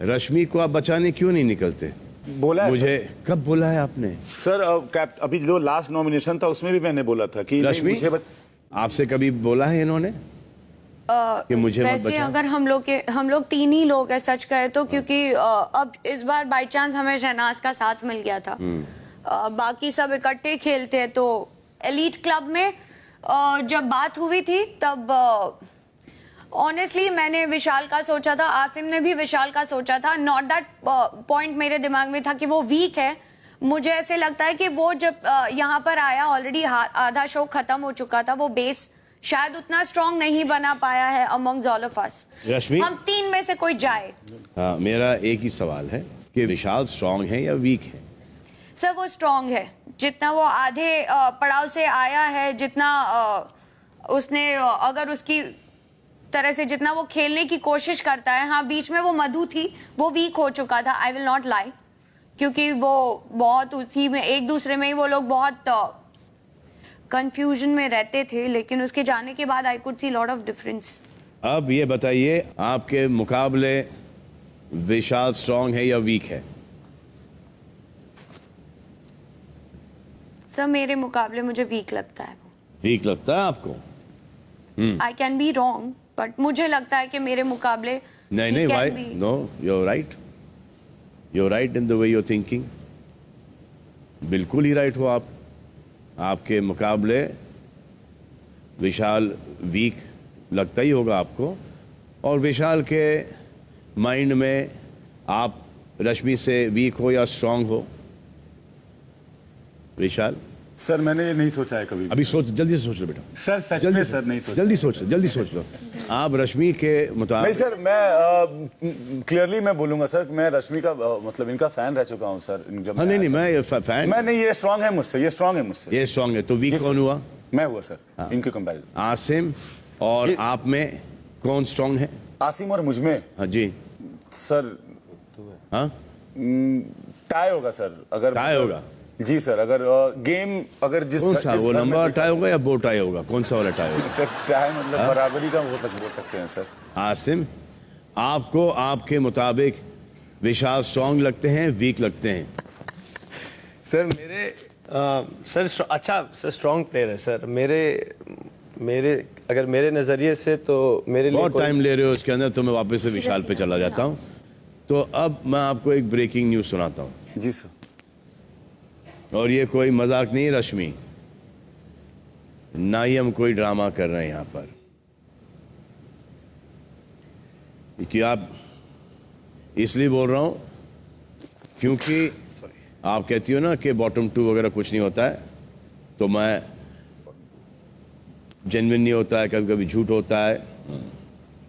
रश्मि को आप बचाने क्यों नहीं निकलते? बोला है मुझे कब बोला है आपने? सर अभी जो लास्ट नॉमिनेशन था उसमें भी मैंने बोला था कि रश्मि आपसे कभी बोला है इन्होंने कि मुझे मत वैसे बचा? अगर हम लोग 3 ही लोग हैं सच कहे तो, क्योंकि अब इस बार बाय चांस हमें शहनाज का साथ मिल गया था। बाकी सब इकट्ठे खेलते हैं, तो एलीट क्लब में जब बात हुई थी तब ऑनेस्टली मैंने विशाल का सोचा था, आसिम ने भी विशाल का सोचा था। नॉट दैट पॉइंट मेरे दिमाग में था कि वो वीक है। मुझे ऐसे लगता है कि वो जब यहाँ पर आया ऑलरेडी आधा शो खत्म हो चुका था, वो बेस शायद उतना स्ट्रांग नहीं बना पाया है अमंग्स ऑल ऑफ अस। रश्मि, हम 3 में से कोई जाए। हाँ, मेरा एक ही सवाल है कि विशाल स्ट्रांग है या वीक है? सर वो स्ट्रांग है, जितना वो आधे पड़ाव से आया है, जितना उसने अगर उसकी तरह से जितना वो खेलने की कोशिश करता है। हाँ, बीच में वो मधु थी, वो वीक हो चुका था, आई विल नॉट लाई, क्योंकि वो बहुत उसी में एक दूसरे में ही वो लोग बहुत कंफ्यूजन में रहते थे, लेकिन उसके जाने के बाद I could see lot of difference. अब ये बताइए, आपके मुकाबले विशाल स्ट्रांग है या वीक है? सर मेरे मुकाबले मुझे वीक लगता है। वीक लगता है आपको? I can be wrong, but मुझे लगता है कि मेरे मुकाबले नहीं, why? No, you're right. You're right in the way you're thinking. बिल्कुल ही राइट हो आप। आपके मुकाबले विशाल वीक लगता ही होगा आपको, और विशाल के माइंड में आप रश्मि से वीक हो या स्ट्रांग हो? विशाल सर मैंने ये नहीं सोचा है कभी। अभी सोच, जल्दी से सोच लो बेटा। सर सच में सर नहीं सोचा। जल्दी सोच लो। आप रश्मि के मुताबिक? नहीं सर, मैं क्लियरली मैं बोलूंगा सर, मैं रश्मि का मतलब इनका फैन रह चुका हूँ सर। जब हाँ, नहीं मैं फैन, मैं नहीं, ये स्ट्रांग है मुझसे, ये स्ट्रांग है तो वीक कौन हुआ? मैं हुआ सर, इनके कंपैरिजन। आसिम और आप में कौन स्ट्रांग है? आसिम और मुझ में? हाँ जी सर, हाँ टाई होगा सर। अगर टाई होगा? जी सर, अगर गेम अगर जिस कौन सा, वो लंबा टाई होगा या बो टाई होगा? कौन सा वाला टाई होगा? टाई मतलब बराबरी का बोल सकते हैं सर। आसिम, आपको आपके मुताबिक विशाल स्ट्रांग लगते हैं, वीक लगते हैं? सर मेरे सर अच्छा सर स्ट्रांग प्लेयर है सर। मेरे अगर मेरे नज़रिए से तो मेरे लिए बहुत टाइम ले रहे हो इसके अंदर, तो मैं वापस से विशाल पे चला जाता हूँ। तो अब मैं आपको एक ब्रेकिंग न्यूज़ सुनाता हूँ। जी सर। और ये कोई मजाक नहीं रश्मि, ना ही हम कोई ड्रामा कर रहे हैं यहाँ पर, कि आप इसलिए बोल रहा हूँ क्योंकि आप कहती हो ना कि बॉटम 2 वगैरह कुछ नहीं होता है, तो मैं जेन्युइन नहीं होता है, कभी कभी झूठ होता है।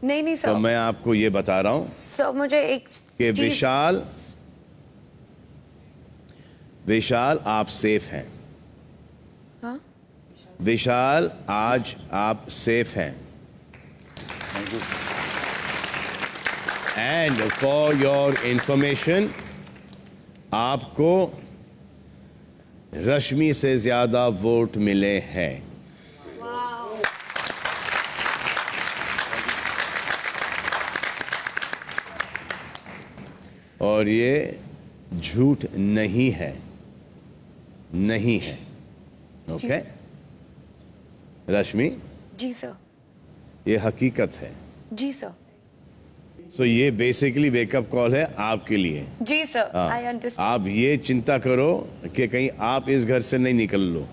नहीं सर, तो मैं आपको ये बता रहा हूँ सर मुझे एक कि विशाल आप सेफ हैं। हाँ? विशाल आज आप सेफ हैं। एंड फॉर योर इंफॉर्मेशन, आपको रश्मि से ज्यादा वोट मिले हैं। और ये झूठ नहीं है, नहीं है। ओके रश्मि? जी सर। ये हकीकत है। जी सर। सो ये बेसिकली वेकअप कॉल है आपके लिए। जी सर, आई अंडरस्टैंड। आप ये चिंता करो कि कहीं आप इस घर से नहीं निकल लो।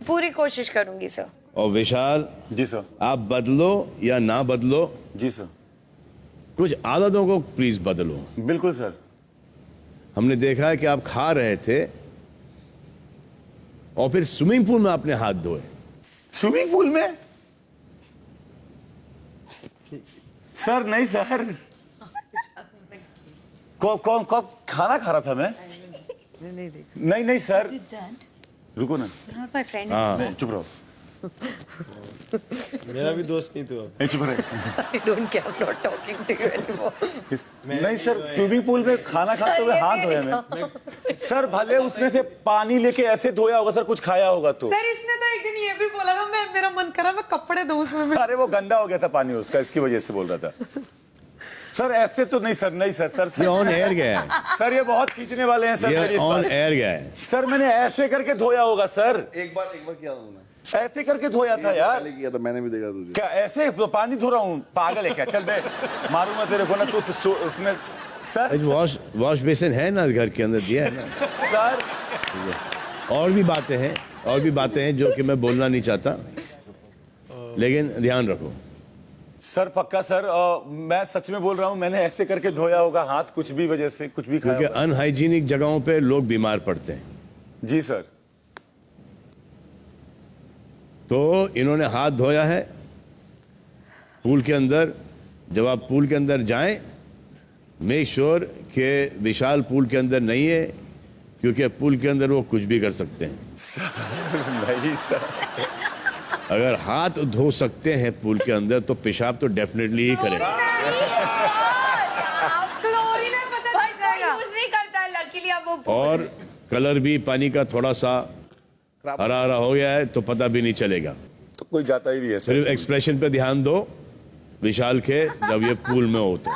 पूरी कोशिश करूंगी सर। और विशाल? जी सर। आप बदलो या ना बदलो, जी सर, कुछ आदतों को प्लीज बदलो। बिल्कुल सर। हमने देखा है कि आप खा रहे थे और फिर स्विमिंग पूल में आपने हाथ धोए। स्विमिंग पूल में? सर नहीं सर, कौन कब खाना खा रहा था मैं? नहीं नहीं सर, रुको ना। My friend. नहीं, चुप रहो। मेरा भी दोस्त नहीं तू अब। नहीं, चुप रहे। I don't care, I am not talking to you anymore. नहीं सर, स्विमिंग पूल में खाना खाते हुए हाथ धोया मैं। सर भले उसमें से पानी लेके ऐसे धोया होगा सर, कुछ खाया होगा तो। सर इसने तो एक दिन ये भी बोला था, मेरा मन करा मैं कपड़े धोऊं उसमें। अरे वो गंदा हो गया था पानी उसका, इसकी वजह से बोल रहा था। सर ऐसे तो नहीं सर, नहीं सर। ये ऑन एयर गया है सर, ये बहुत खींचने वाले हैं सर। ये ऑन एयर गया है सर, मैंने ऐसे करके धोया होगा सर। एक बार किया था ऐसे करके धोया था यार। किया था मैंने भी देखा तुझे। क्या ऐसे तो पानी धो रहा हूँ? पागल है क्या? चल बे, मारूंगा तेरे को ना तू उसमें। सर वॉश बेसिन है ना घर के अंदर, दिया है ना सर। और भी बातें हैं जो कि मैं बोलना नहीं चाहता, लेकिन ध्यान रखो सर। पक्का सर, मैं सच में बोल रहा हूँ, मैंने ऐसे करके धोया होगा हाथ, कुछ भी वजह से कुछ भी खाया क्योंकि अनहाइजीनिक जगहों पे लोग बीमार पड़ते हैं। जी सर। तो इन्होंने हाथ धोया है पूल के अंदर। जब आप पूल के अंदर जाएं, मेक श्योर कि विशाल पूल के अंदर नहीं है, क्योंकि पूल के अंदर वो कुछ भी कर सकते हैं। नहीं सर। अगर हाथ धो सकते हैं पूल के अंदर तो पेशाब तो डेफिनेटली ही करेगा। और कलर भी पानी का थोड़ा सा हरा हरा हो गया है तो पता भी नहीं चलेगा। तो कोई जाता ही नहीं है सर। सिर्फ एक्सप्रेशन पे ध्यान दो विशाल के, जब ये पूल में हो तो।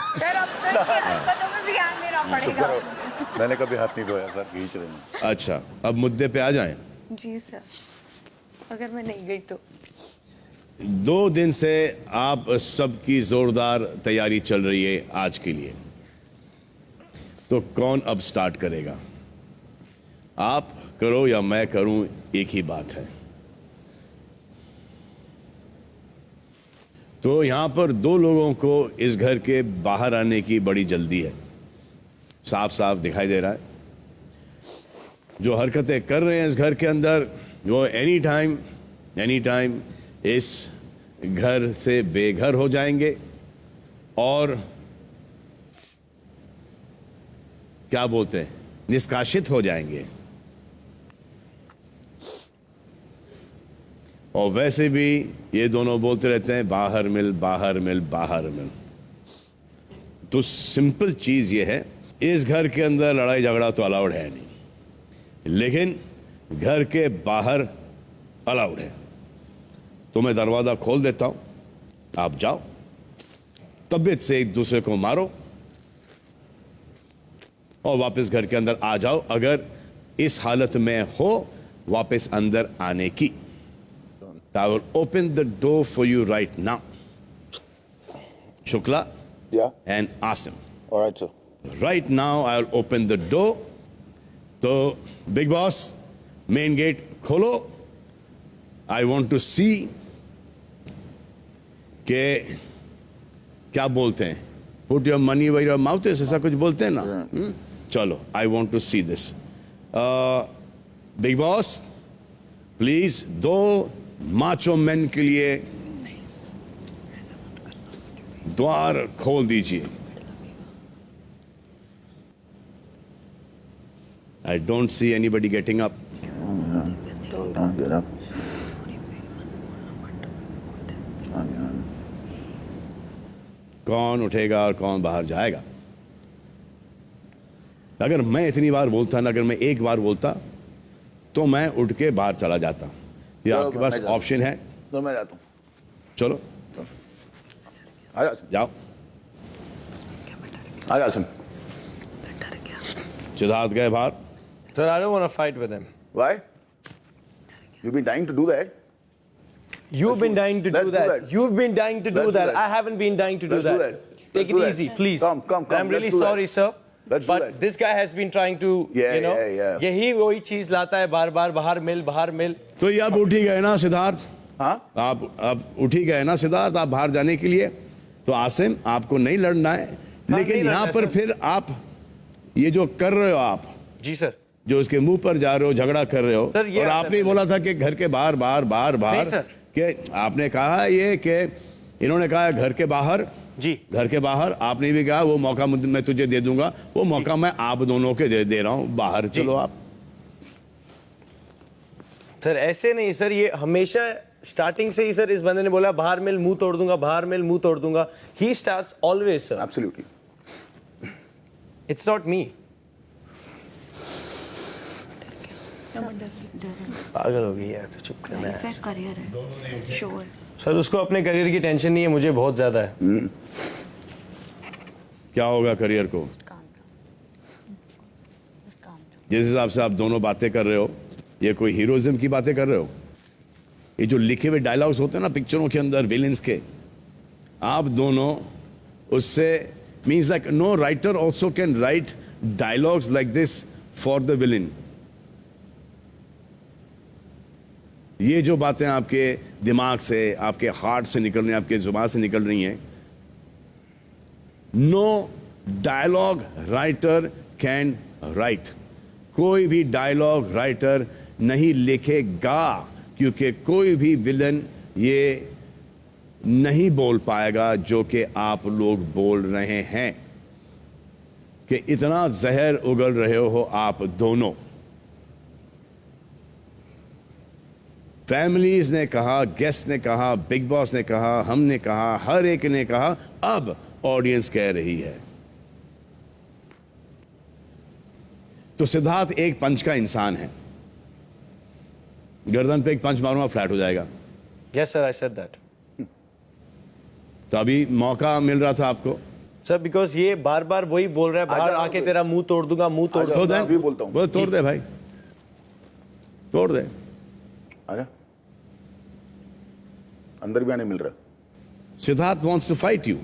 मैंने कभी हाथ नहीं धोया सर, खींच रहे हैं। अच्छा, अब मुद्दे पे आ जाएं। जी सर, अगर मैं नहीं गई तो। 2 दिन से आप सबकी जोरदार तैयारी चल रही है आज के लिए, तो कौन अब स्टार्ट करेगा? आप करो या मैं करूं, एक ही बात है। तो यहां पर 2 लोगों को इस घर के बाहर आने की बड़ी जल्दी है, साफ साफ दिखाई दे रहा है। जो हरकतें कर रहे हैं इस घर के अंदर, वो एनी टाइम इस घर से बेघर हो जाएंगे और क्या बोलते हैं, निष्कासित हो जाएंगे। और वैसे भी ये दोनों बोलते रहते हैं बाहर मिल, बाहर मिल, बाहर मिल। तो सिंपल चीज ये है, इस घर के अंदर लड़ाई झगड़ा तो अलाउड है नहीं, लेकिन घर के बाहर अलाउड है। तो मैं दरवाजा खोल देता हूं, आप जाओ, तबीयत से एक दूसरे को मारो और वापस घर के अंदर आ जाओ, अगर इस हालत में हो वापस अंदर आने की। I will open the door for you right now. Shukla? Yeah. And Asim. All right, sir. Right now, I'll open the door. So, Big Boss, main gate kholo. I want to see के क्या बोलते हैं, put your money where your mouth is, ऐसा कुछ बोलते हैं ना? चलो, I want to see this. Big Boss, please, 2 macho man के लिए द्वार खोल दीजिए। I don't see anybody getting up. Don't get up. कौन उठेगा और कौन बाहर जाएगा? अगर मैं इतनी बार बोलता ना, अगर मैं एक बार बोलता तो मैं उठ के बाहर चला जाता। ये आपके पास ऑप्शन है, तो मैं जाता हूँ। चलो जाओ। आजा सुन। सिद्धार्थ गए बाहर। Sir, I don't want to fight with him. Why? You've been dying to do that. You've been dying to do that. You've been dying to do that. I haven't been dying to do that. Take it easy, please. Come. I'm really sorry, sir. But this guy has been trying to, you know, यही वही चीज लाता है बार बार, बाहर मिल। तो ये आप उठ ही गए ना सिद्धार्थ? हाँ? आप उठ ही गए ना सिद्धार्थ, आप बाहर जाने के लिए। तो आसिम, आपको नहीं लड़ना है, लेकिन यहाँ पर फिर आप ये जो कर रहे हो आप, जी सर, जो उसके मुंह पर जा रहे हो, झगड़ा कर रहे हो। और आपने बोला था कि घर के बाहर कि आपने कहा ये कि इन्होंने कहा है घर के बाहर, जी घर के बाहर। आपने भी कहा वो मौका मैं तुझे दे दूंगा, वो मौका मैं आप दोनों के दे रहा हूं, बाहर चलो आप। सर ऐसे नहीं सर, ये हमेशा स्टार्टिंग से ही सर इस बंदे ने बोला बाहर मिल मुंह तोड़ दूंगा, बाहर मिल मुंह तोड़ दूंगा। He starts always sir. Absolutely. It's not me. पागल हो गई यार, तो चुप करना है। करियर है, शो है। सर उसको अपने करियर की टेंशन नहीं है, मुझे बहुत ज्यादा है। क्या होगा करियर को? जिस हिसाब से आप दोनों बातें कर रहे हो, ये कोई हीरोइज्म की बातें कर रहे हो? ये जो लिखे हुए डायलॉग्स होते हैं ना पिक्चरों के अंदर विलेंस के, आप दोनों उससे means like no writer also can write dialogues like this for the villain. ये जो बातें आपके दिमाग से, आपके हार्ट से निकल रही हैं, आपके जुबान से निकल रही हैं, no dialogue writer can write. कोई भी डायलॉग राइटर नहीं लिखेगा, क्योंकि कोई भी विलन ये नहीं बोल पाएगा जो कि आप लोग बोल रहे हैं, कि इतना जहर उगल रहे हो आप दोनों। फैमिलीज ने कहा, गेस्ट ने कहा, बिग बॉस ने कहा, हमने कहा, हर एक ने कहा, अब ऑडियंस कह रही है। तो सिद्धार्थ एक पंच का इंसान है, गर्दन पे एक पंच मारूंगा फ्लैट हो जाएगा। Yes sir, I said that. तो अभी मौका मिल रहा था आपको सर, बिकॉज ये बार बार वही बोल रहा है, बाहर आके तेरा मुंह तोड़ दूंगा, मुंह तोड़ दूंगा। भी बोलता हूं, वो तोड़ दे भाई, तोड़ दे। अरे अंदर भी आने मिल रहा। Siddharth wants to fight you.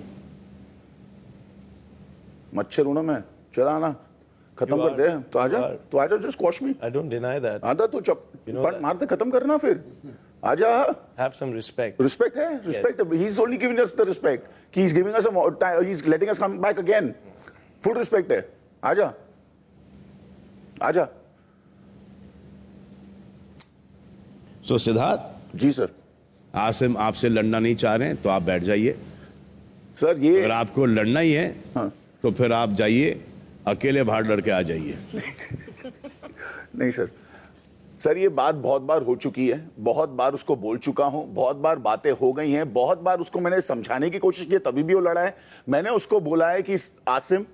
मच्छर हूं ना मैं, चला ना, खत्म कर दे। तो आजा, तो आजा, just squash me. I don't deny that. आजा तो चप मार दे, खत्म करना फिर। आजा। Have some respect. रिस्पेक्ट है, respect. He is only giving us the respect, he is giving us time, he is letting us come back again. Full respect है। आजा, आजा। So Siddharth ji sir. आसिम आपसे लड़ना नहीं चाह रहे हैं तो आप बैठ जाइए सर। ये अगर आपको लड़ना ही है हाँ। तो फिर आप जाइए, अकेले बाहर लड़के आ जाइए। नहीं सर, सर ये बात बहुत बार हो चुकी है, बहुत बार उसको बोल चुका हूं, बहुत बार बातें हो गई हैं, बहुत बार उसको मैंने समझाने की कोशिश की, तभी भी वो लड़ा है। मैंने उसको बोला है कि आसिम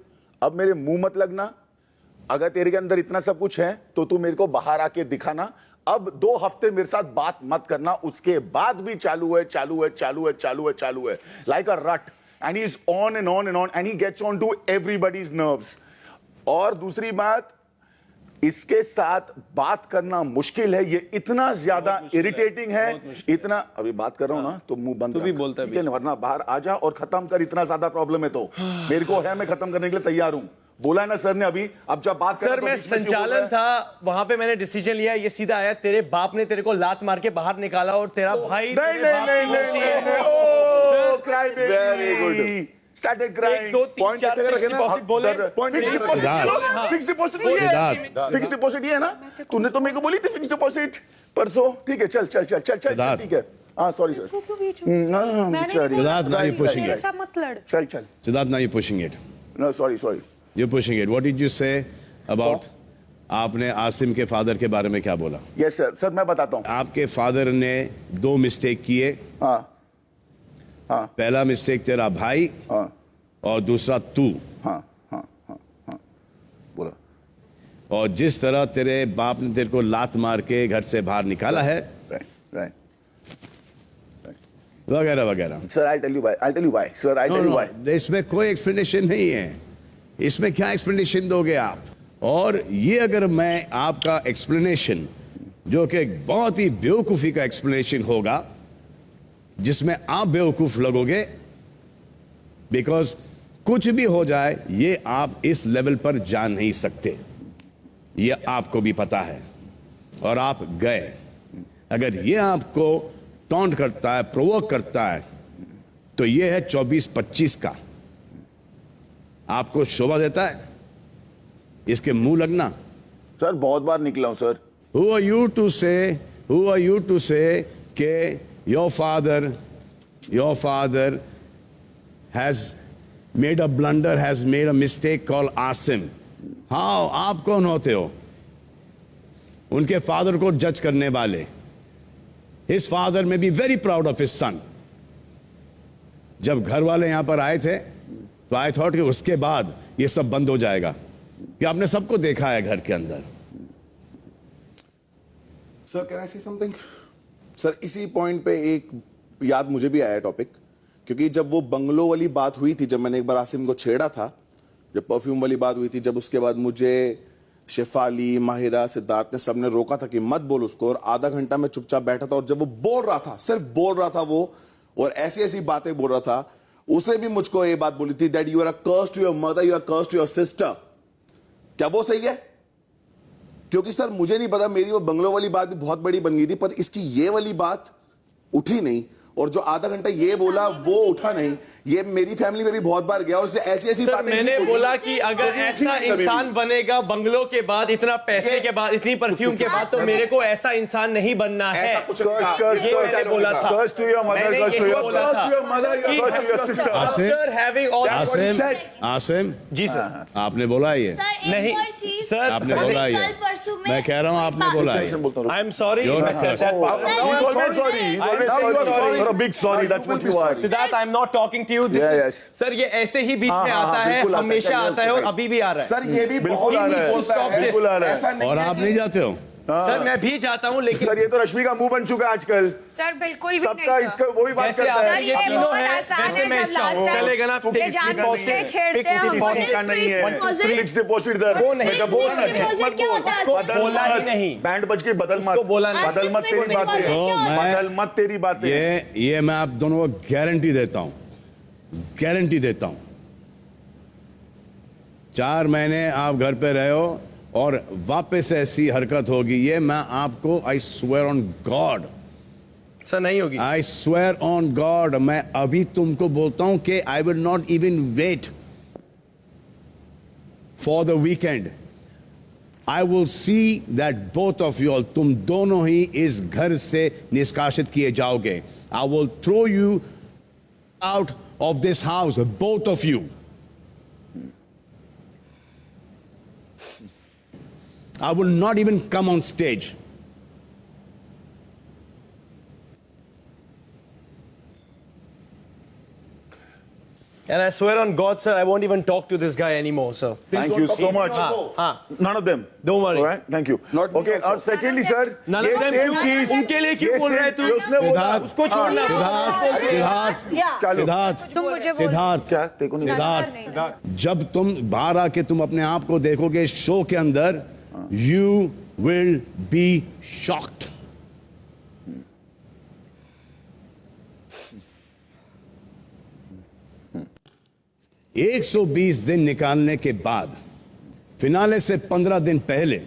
अब मेरे मुंह मत लगना, अगर तेरे के अंदर इतना सब कुछ है तो तू मेरे को बाहर आके दिखाना। अब 2 हफ्ते मेरे साथ बात मत करना। उसके बाद भी चालू है, चालू है, चालू है, चालू है, चालू है, like a rut. And he is on and on and on and he gets on to everybody's nerves. और दूसरी बात, इसके साथ बात करना मुश्किल है, ये इतना ज्यादा इरिटेटिंग है, इतना। अभी बात कर रहा हूं ना तो मुंह बंद, तू भी बोलता है, वरना बाहर आ जा और खत्म कर। इतना ज्यादा प्रॉब्लम है तो मेरे को है, मैं खत्म करने के लिए तैयार हूं। बोला है ना सर ने अभी। अब जब बात सर मैं संचालन था वहां पे, मैंने डिसीजन लिया, ये सीधा आया, तेरे बाप ने तेरे को लात मार के बाहर निकाला और तेरा भाई very good started crying. Point बोले फिक्स डिपॉजिट ये है ना, तूने तो मेरे को बोली थी फिक्स डिपॉजिट परसों। ठीक है, चल चल चल चल चल, ठीक है। हाँ सॉरी सर। सिद्धार्थ ना यू पुशिंग इट, मत लड़। चल चल सिद्धार्थ ना you pushing it, no sorry sorry, you pushing it. What did you say about, आपने आसिम के फादर के बारे में क्या बोला? Yes sir. सर मैं बताता हूँ, आपके फादर ने 2 मिस्टेक किए। हाँ हाँ, पहला मिस्टेक तेरा भाई, हाँ और दूसरा तू। हाँ हाँ हाँ हाँ, बोला। और जिस तरह तेरे बाप ने तेरे को लात मार के घर से बाहर निकाला है, राइट, वगैरह वगैरह। Sir I tell you why, sir I tell you why. इसमें कोई एक्सप्लेनेशन नहीं है, इसमें क्या एक्सप्लेनेशन दोगे आप? और ये अगर मैं आपका एक्सप्लेनेशन, जो कि बहुत ही बेवकूफी का एक्सप्लेनेशन होगा, जिसमें आप बेवकूफ लगोगे, बिकॉज कुछ भी हो जाए ये आप इस लेवल पर जा नहीं सकते, ये आपको भी पता है, और आप गए। अगर ये आपको टॉन्ट करता है, प्रोवोक करता है, तो ये है 24-25 का, आपको शोभा देता है इसके मुंह लगना? सर बहुत बार निकला हूं sir. Who are you to say के your father Your father has made a blunder, has made a mistake called Asim. How? आप कौन होते हो उनके फादर को जज करने वाले? His father may be very proud of his son. जब घर वाले यहां पर आए थे तो आई थॉट कि उसके बाद ये सब बंद हो जाएगा, कि आपने सबको देखा है घर के अंदर. सर कैन आई से समथिंग? सर इसी पॉइंट पे एक याद मुझे भी आया टॉपिक, क्योंकि जब वो बंगलो वाली बात हुई थी, जब मैंने एक बार आसिम को छेड़ा था, जब परफ्यूम वाली बात हुई थी, जब उसके बाद मुझे शेफाली, माहिरा, सिद्धार्थ ने सबने रोका था कि मत बोल उसको, और आधा घंटा मैं चुपचाप बैठा था, और जब वो बोल रहा था, सिर्फ बोल रहा था वो, और ऐसी ऐसी बातें बोल रहा था, उसने भी मुझको ये बात बोली थी that you are a curse to your mother, you are curse to your sister. क्या वो सही है? क्योंकि सर मुझे नहीं पता, मेरी वो बंगलो वाली बात भी बहुत बड़ी बन गई थी, पर इसकी ये वाली बात उठी नहीं, और जो आधा घंटा ये बोला वो उठा नहीं. ये मेरी फैमिली में भी बहुत बार गया, और उससे ऐसी ऐसी बातें मैंने बोला कि अगर ऐसा इंसान बनेगा बंगलो के बाद, इतना पैसे के बाद, इतनी परफ्यूम के बाद, तो मेरे को ऐसा इंसान नहीं बनना है. ये मैंने बोला था. आसिम जी सर, आपने बोला ये? नहीं सर, आपने बोला ये? मैं कह रहा हूँ आपने बोला है. I am sorry. Siddharth, I am not talking to you. Sir ये ऐसे ही बीच में आता है, हमेशा आता है, और अभी भी आ रहा है. सर ये भी बहुत बोलता है, और आप नहीं जाते हो? सर मैं भी जाता हूँ, लेकिन सर ये तो रश्मि का मुंह बन चुका है आजकल. सर बिल्कुल भी सबका नहीं. इसका वही बात जैसे करता आप है. ये तीनों हैं, वैसे मैं इसका हूँ. चलेगा ना? ये जानबूझ के छेड़ते हैं हमको. नहीं है फिक्स डिपॉजिट इधर. वो नहीं, बोला ही नहीं. बैंड बज के बदल मत, बदल मत तेरी बातें, बदल मत तेरी बातें. ये मैं आप दोनों को गारंटी देता हूं, गारंटी देता हूं. 4 महीने आप घर पे रहे हो और वापस ऐसी हरकत होगी, ये मैं आपको I swear on God. Sir नहीं होगी. I swear on God. मैं अभी तुमको बोलता हूं कि I will not even wait for the weekend. I will see that both of you all, तुम दोनों ही इस घर से निष्कासित किए जाओगे. I will throw you out of this house, both of you. I will not even come on stage. And I swear on God, sir, I won't even talk to this guy anymore, sir. Thank you so much. None of them. Don't worry. All right? Thank you. Okay. और secondly, sir, None of them क्यों? उनके लिए क्यों बोल रहा है तू? उसने बोला उसको छोड़ना. सिद्धार्थ, जब तुम बाहर आके तुम अपने आप को देखोगे शो के अंदर, you will be shocked. Hmm. 120 दिन निकालने के बाद, फिनाले से 15 दिन पहले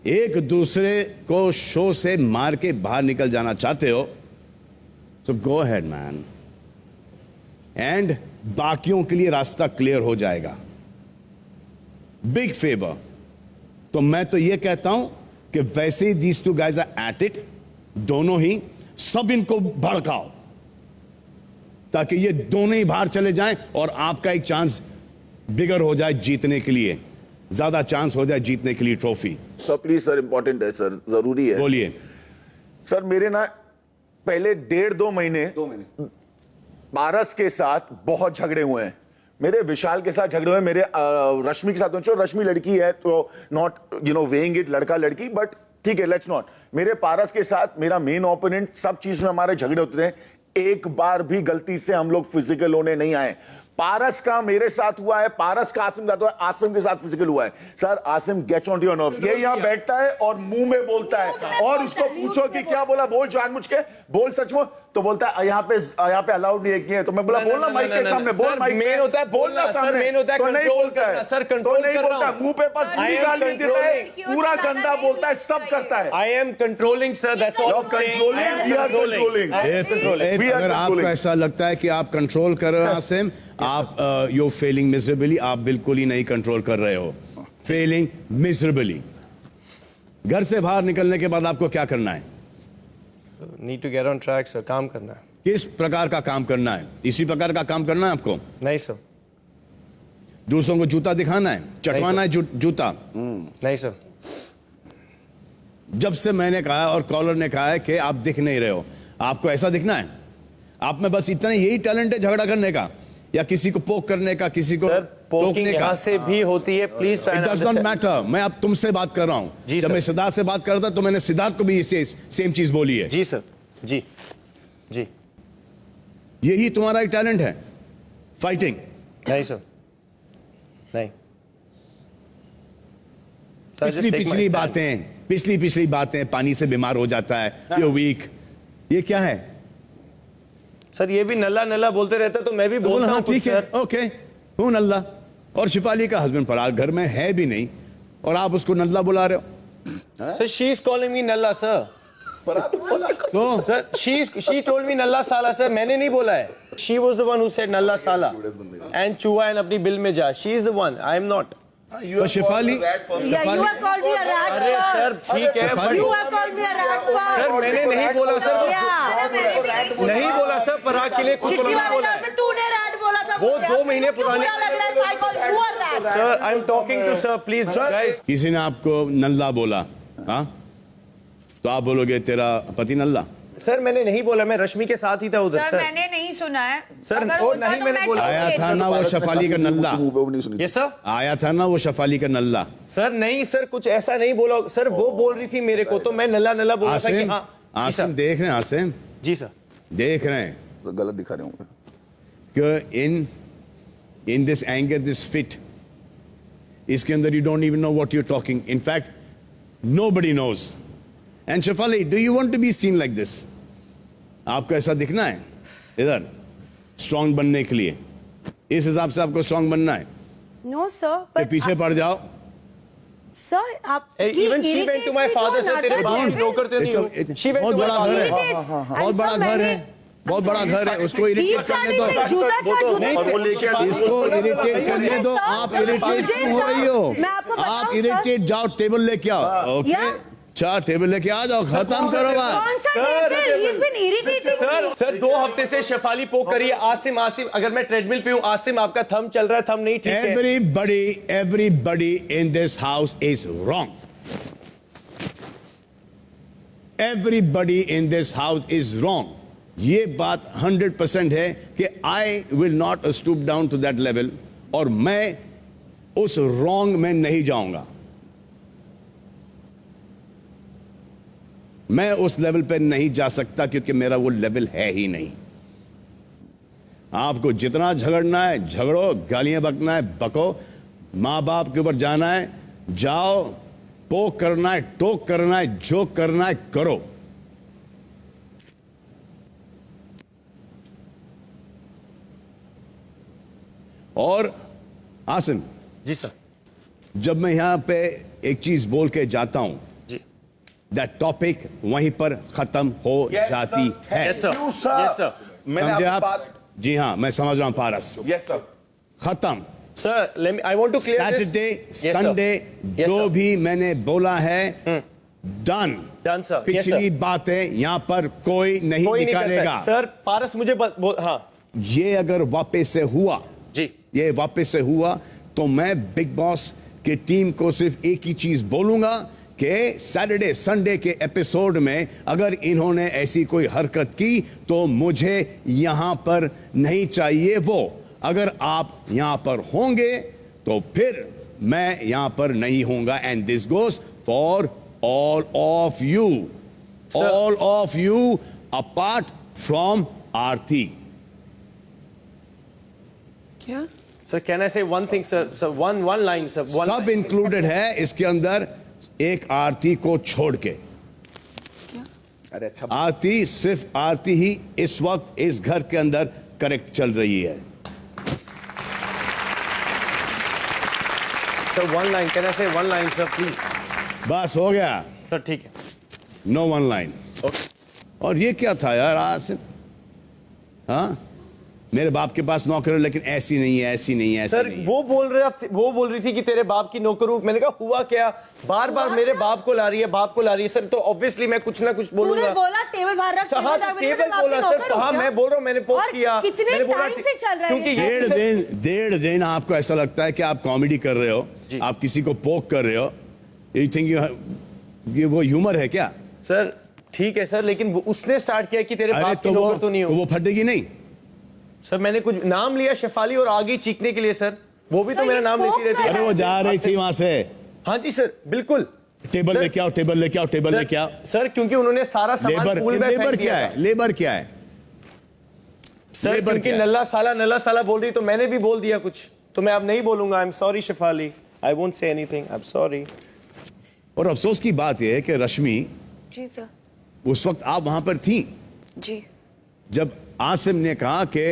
एक दूसरे को शो से मार के बाहर निकल जाना चाहते हो, so go ahead man. And बाकियों के लिए रास्ता क्लियर हो जाएगा. Big favour. तो मैं तो ये कहता हूं कि वैसे ही these two guys are at it, दोनों ही, सब इनको भड़काओ ताकि ये दोनों ही बाहर चले जाएं और आपका एक चांस बिगर हो जाए जीतने के लिए, ज्यादा चांस हो जाए जीतने के लिए trophy. Sir please sir, important है सर, जरूरी है. बोलिए सर. मेरे ना पहले 1.5-2 महीने पारस के साथ बहुत झगड़े हुए हैं. मेरे विशाल के साथ झगड़े हुए, मेरे रश्मि के साथ. रश्मि लड़की है तो नॉट वेइंग इट, लड़का लड़की, बट ठीक है, लेट्स नॉट. मेरे पारस के साथ मेरा मेन ओपोनेंट, सब चीज में हमारे झगड़े होते थे. एक बार भी गलती से हम लोग फिजिकल होने नहीं आए. पारस का मेरे साथ हुआ है, पारस का आसिम के साथ हुआ है, आसिम के साथ फिजिकल हुआ है. Sir Asim gets on to your nerves. ये यहाँ बैठता है और मुंह में बोलता है, और उसको पूछो कि क्या बोला, बोल जानबूझ के बोल, सच में तो बोलता है यहाँ पे अलाउड नहीं है. तो मैं बोला बोलना माइक के सामने, बोल माइक मेन होता है बोलना सर, मेन होता है तो नहीं बोलता है सर, कंट्रोल नहीं बोलता है, मुंह पे पूरी गाल नहीं देता है, पूरा गंदा बोलता है, सब करता है. I am controlling sir, that's all. Controlling. अगर आपको ऐसा लगता है कि आप कंट्रोल कर रहे हो आसिम, आप यू फेलिंग मिजरेबली. आप बिल्कुल ही नहीं कंट्रोल कर रहे हो, फेलिंग मिजरेबली. घर से बाहर निकलने के बाद आपको क्या करना है? Need to get on track sir, काम करना है. किस प्रकार का काम करना है? इसी प्रकार का काम करना है आपको? नहीं सर। दूसरों को जूता दिखाना है, चटवाना है जूता? नहीं सर। जब से मैंने कहा और कॉलर ने कहा है कि आप दिख नहीं रहे हो, आपको ऐसा दिखना है? आप में बस इतना यही टैलेंट है झगड़ा करने का, या किसी को पोक करने का, किसी को पोकिंग यहाँ से भी होती है, please. It does not matter. मैं अब तुमसे बात कर रहा हूँ। जब मैं सिद्धार्थ से बात कर रहा था तो मैंने सिद्धार्थ को भी इसे सेम चीज बोली है। जी सर। जी जी। यही तुम्हारा एक टैलेंट है, फाइटिंग? नहीं सर, नहीं। पिछली बातें, पानी से बीमार हो जाता है, यू वीक, ये क्या है? सर ये भी नल्ला नल्ला बोलते रहते तो मैं भी बोलता हूँ। ठीक है, ओके, हूँ नल्ला। और शिफाली का हस्बैंड फरार घर में है भी नहीं और आप उसको नल्ला बुला रहे हो? Sir she is calling me नल्ला सर। तो सर शी टोल्ड मी नल्ला साला सर, मैंने नहीं बोला है। She was the one who said नल्ला साला एंड चूहा एंड अपनी बिल में जा। She is the one, I am not. Shefali, Yeah, you have called me a rat first. Sir ठीक है, You have called me a rat first. Sir मैंने नहीं बोला सर। Yeah. नहीं बोला सर, पराग के लिए कुछ चिट्ठी नहीं वाले बोला। नाम पे तूने rat बोला था। वो मुझे। 2 महीने क्यों पुराने। बुरा लग रहा है? I called you a rat. Sir I am talking to sir, please guys. किसी ने आपको नल्ला बोला, हाँ, तो आप बोलोगे तेरा पति नल्ला? सर मैंने नहीं बोला, मैं रश्मि के साथ ही था उधर। सर मैंने नहीं सुना है। सर, अगर वो होता नहीं तो मैंने मैं बोला। ठीक आया है। था ना वो शफाली का नल्ला? ये सर आया था ना वो शफाली का नल्ला? सर नहीं सर, कुछ ऐसा नहीं बोला सर। वो बोल रही थी मेरे को, तो मैं नल्ला नल्ला बोल रहा था कि हाँ। आसिम देख रहे हैं? आसिम जी सर देख रहे हैं? तो गलत दिखा रहे होंगे कि in this anger, this fit, इसके अंदर you don't even know what you talking. In fact nobody knows. And Shefali, do you want to be seen like this? आपको ऐसा दिखना है इधर स्ट्रांग बनने के लिए? इस हिसाब से आपको स्ट्रांग बनना है? No sir. कि पीछे पड़ जाओ? Sir, आप even she went to my father sir, तेरे बाप की नौकर तो नहीं हो। शी वेंट बहुत टू माय बड़ा घर है, फादर। बहुत बड़ा घर है, बहुत बड़ा घर है। उसको इरिटेट करने दो, इसको इरिटेट करने दो। आप इरिटेट क्यों हो रही हो? आप इरिटेट जाओ, टेबल लेके आओ। ओके, चार टेबल लेके आ जाओ, खत्म करो बात। सर 2 हफ्ते से शेफाली पोक करिए। आसिम अगर मैं ट्रेडमिल पे हूँ, आसिम आपका थंब चल रहा है, थंब नहीं ठीक है। Everybody in this house is wrong. Everybody in this house is wrong. ये बात 100% है कि I will not stoop down to that level, और मैं उस wrong में नहीं जाऊंगा। मैं उस लेवल पे नहीं जा सकता क्योंकि मेरा वो लेवल है ही नहीं। आपको जितना झगड़ना है झगड़ो, गालियां बकना है बको, माँ बाप के ऊपर जाना है जाओ, पोक करना है टोक करना है, जो करना है करो। और आसिम जी सर, जब मैं यहां पे एक चीज बोल के जाता हूं, दैट टॉपिक वहीं पर खत्म हो जाती है। Yes sir, yes sir. समझे आप? जी हाँ, मैं समझ रहा हूं पारस। Yes sir. खत्म। Sir I want to clear Saturday Sunday जो भी मैंने बोला है, डन सर। पिछली बातें यहां पर कोई नहीं निकालेगा। सर पारस मुझे हाँ, ये अगर वापस से हुआ, जी ये वापस से हुआ तो मैं बिग बॉस की टीम को सिर्फ एक ही चीज बोलूंगा कि सैटरडे संडे के एपिसोड में अगर इन्होंने ऐसी कोई हरकत की तो मुझे यहां पर नहीं चाहिए वो। अगर आप यहां पर होंगे तो फिर मैं यहां पर नहीं होऊंगा। And this goes for all of you, all of you apart from Aarti. क्या sir, can I say one thing sir? One line sir. सब इंक्लूडेड है इसके अंदर, एक आरती को छोड़ के। क्या? अरे अच्छा, आरती, सिर्फ आरती ही इस वक्त इस घर के अंदर करेक्ट चल रही है। Sir one line, can I say one line sir please? बस हो गया सर, ठीक है। No one line. और ये क्या था यार आसिम? हाँ, मेरे बाप के पास नौकर है, लेकिन ऐसी नहीं है, ऐसी नहीं है, ऐसी सर नहीं है। वो बोल रही थी कि तेरे बाप की नौकर हूं। मैंने कहा हुआ क्या, बार बार मेरे बाप को ला रही है, बाप को ला रही है सर, तो ऑब्वियसली मैं कुछ ना कुछ बोलूंगा। तूने बोला टेबल बाहर रख, हाँ टेबल बोला सर, हाँ मैं बोल रहा हूँ, मैंने पोस्ट किया। कितने टाइम से चल रहा है? डेढ़ दिन आपको ऐसा लगता है कि आप कॉमेडी कर रहे हो, आप किसी को पोक कर रहे हो, यू थिंक ये वो ह्यूमर है क्या? सर ठीक है सर, लेकिन उसने स्टार्ट किया कि तेरे बाप की नौकर तो नहीं हो। वो फटेगी नहीं सर, मैंने कुछ नाम लिया शेफाली और आगे चीखने के लिए सर, वो भी तो मेरा नाम लेती रहती है। अरे वो जा रही थी वहां से। हाँ जी सर, बिल्कुल। टेबल लेके आओ, टेबल लेके आओ, टेबल लेके आओ सर, क्योंकि उन्होंने सारा सामान पूल में फेंक दिया था। लेबर क्या है सर? क्योंकि नल्ला साला बोल रही, तो मैंने भी बोल दिया कुछ, तो मैं अब नहीं बोलूंगा। I am sorry Shefali, I won't say anything, I am sorry. और अफसोस की बात यह है कि रश्मि, जी सर, उस वक्त आप वहां पर थी जी, जब आसिम ने कहा कि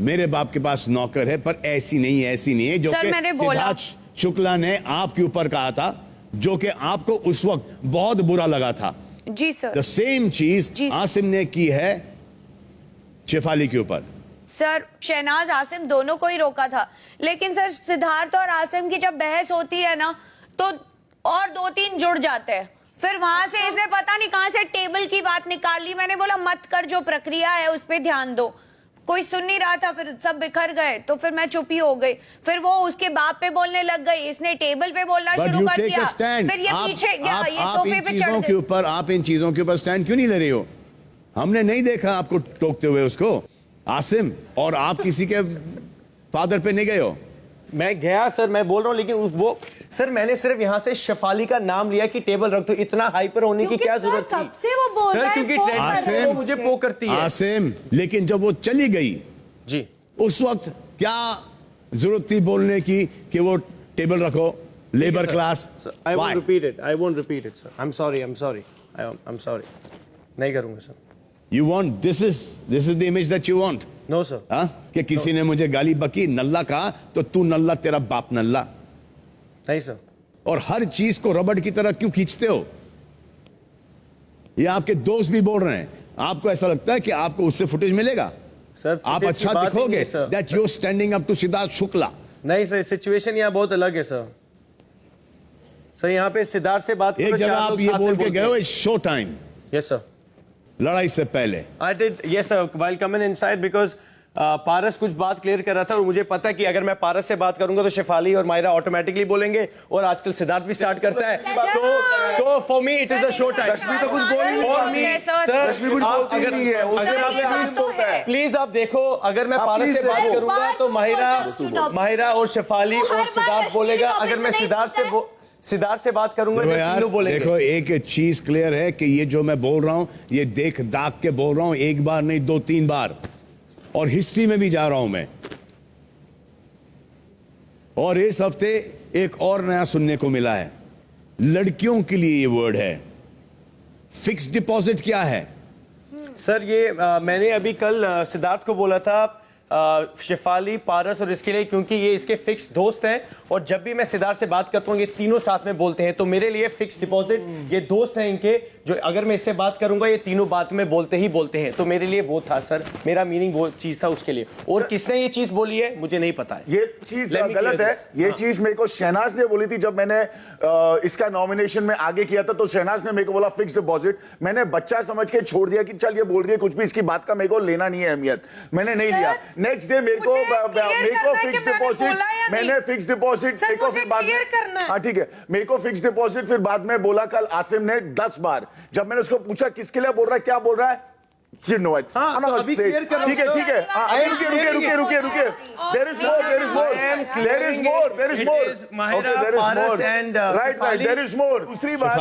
मेरे बाप के पास नौकर है, पर ऐसी नहीं है, ऐसी नहीं है, जो कि सिद्धार्थ शुक्ला ने आपके ऊपर कहा था, जो कि आपको उस वक्त बहुत बुरा लगा था। जी सर। द सेम चीज आसिम ने की है शेफाली के ऊपर। सर शहनाज आसिम दोनों को ही रोका था, लेकिन सर सिद्धार्थ और आसिम की जब बहस होती है ना, तो और 2-3 जुड़ जाते हैं। फिर वहां से इसने पता नहीं कहां से टेबल की बात निकाल ली। मैंने बोला मत कर, जो प्रक्रिया है उस पर ध्यान दो। कोई सुन नहीं रहा था, फिर सब बिखर गए, तो फिर मैं चुप ही हो गई। फिर वो उसके बाप पे बोलने लग गई, इसने टेबल पे बोलना शुरू कर दिया, फिर ये पीछे गया, ये सोफे पे चढ़ गई। आप इन चीजों के ऊपर स्टैंड क्यों नहीं ले रही हो? हमने नहीं देखा आपको टोकते हुए उसको, आसिम, और आप किसी के फादर पे नहीं गए हो। मैं गया सर, मैं बोल रहा हूँ, लेकिन वो सर मैंने सिर्फ यहाँ से शेफाली का नाम लिया कि टेबल रख दो। इतना हाइपर होने की क्या जरूरत थी? से वो बोल रहा है, क्योंकि ट्रेंड वो मुझे पो करती है। आसिम, लेकिन जब वो चली गई जी, उस वक्त क्या जरूरत थी बोलने की कि वो टेबल रखो, labour class? I won't repeat it, I won't repeat it sir, I am sorry, I am sorry, I am sorry, नहीं करूंगा sir. You want this is the image that you want? No sir. हाँ? कि किसी ने मुझे गाली बकी, नल्ला कहा, तो तू नल्ला, तेरा बाप नल्ला। नहीं सर। और हर चीज को रबड़ की तरह क्यों खींचते हो? ये आपके दोस्त भी बोल रहे हैं। आपको ऐसा लगता है कि आपको उससे फुटेज मिलेगा? सर आप अच्छा दिखोगे that you're standing up to Siddharth Shukla. नहीं सर, सिचुएशन यहाँ बहुत अलग है सर। सर यहाँ पे सिद्धार्थ से बात एक जगह आप ये बोल के गए हो, it's show time. Yes sir, लड़ाई से पहले। I did, yes sir, while coming inside because पारस कुछ बात क्लियर कर रहा था, और मुझे पता है कि अगर मैं पारस से बात करूंगा तो शेफाली और मायरा ऑटोमेटिकली बोलेंगे, और आजकल सिद्धार्थ भी स्टार्ट करता है, तो for me it is a show time. Rashmi तो कुछ बोल नहीं रही है सर, रश्मि कुछ बोलती ही नहीं है, उसके बाद में आसिम बोलता है। प्लीज आप देखो, अगर मैं पारस से बात करूंगा तो माहिरा और शेफाली और सिद्धार्थ बोलेगा, अगर मैं सिद्धार्थ से बात करूंगा तो तीनों बोलेंगे। देखो एक चीज क्लियर है कि ये जो मैं बोल रहा हूं, ये देख दाग के बोल रहा हूं, एक बार नहीं 2-3 बार, और हिस्ट्री में भी जा रहा हूं मैं। और इस हफ्ते एक और नया सुनने को मिला है, लड़कियों के लिए ये वर्ड है, फिक्स्ड डिपॉजिट। क्या है सर? ये मैंने अभी कल सिद्धार्थ को बोला था, शेफाली, पारस और इसके लिए, क्योंकि ये इसके फिक्स दोस्त हैं, और जब भी मैं सिद्धार्थ से बात करता हूँ ये तीनों साथ में बोलते हैं, तो मेरे लिए फिक्स डिपॉजिट ये दोस्त हैं इनके, जो अगर मैं इससे बात करूंगा ये तीनों बात में बोलते ही बोलते हैं, तो मेरे लिए वो था सर, मेरा मीनिंग वो चीज था उसके लिए। और किसने ये चीज बोली है मुझे नहीं पता है, ये चीज गलत है। ये चीज मेरे को शहनाज ने बोली थी जब मैंने इसका नॉमिनेशन में आगे किया था, तो शहनाज ने मेरे को बोला फिक्स डिपॉजिट। मैंने बच्चा समझ के छोड़ दिया कि चल ये बोल रही है कुछ भी, इसकी बात का मेरे को लेना नहीं है अहमियत, मैंने नहीं लिया। नेक्स्ट डे मेरे को फिक्स डिपॉजिट, मैंने फिक्स डिपॉजिट, हाँ ठीक है, मेरे को फिक्स डिपॉजिट फिर बाद में बोला कल आसिम ने 10 बार। जब मैंने उसको पूछा किसके लिए बोल रहा है, क्या बोल रहा है, ठीक है ठीक है, रुकिए, there is more। दूसरी बात,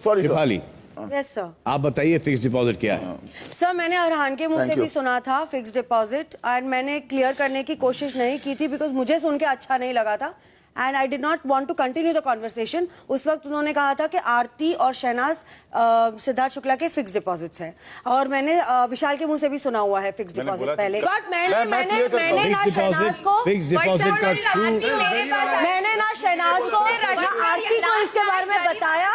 सॉरी Yes, sir. आप बताइए फिक्स डिपॉजिट क्या है? सर मैंने अरहान के मुंह से भी सुना था फिक्स डिपॉजिट, एंड मैंने क्लियर करने की कोशिश नहीं की थी बिकॉज मुझे सुन के अच्छा नहीं लगा था, and I did not want to continue the conversation. उस वक्त उन्होंने कहा था कि आरती और शहनाज सिद्धार्थ शुक्ला के फिक्स डिपॉजिट्स हैं, और मैंने विशाल के मुंह से भी सुना हुआ है फिक्स डिपॉजिट पहले, बट मैंने ना शहनाज को ना आरती को इसके बारे में बताया।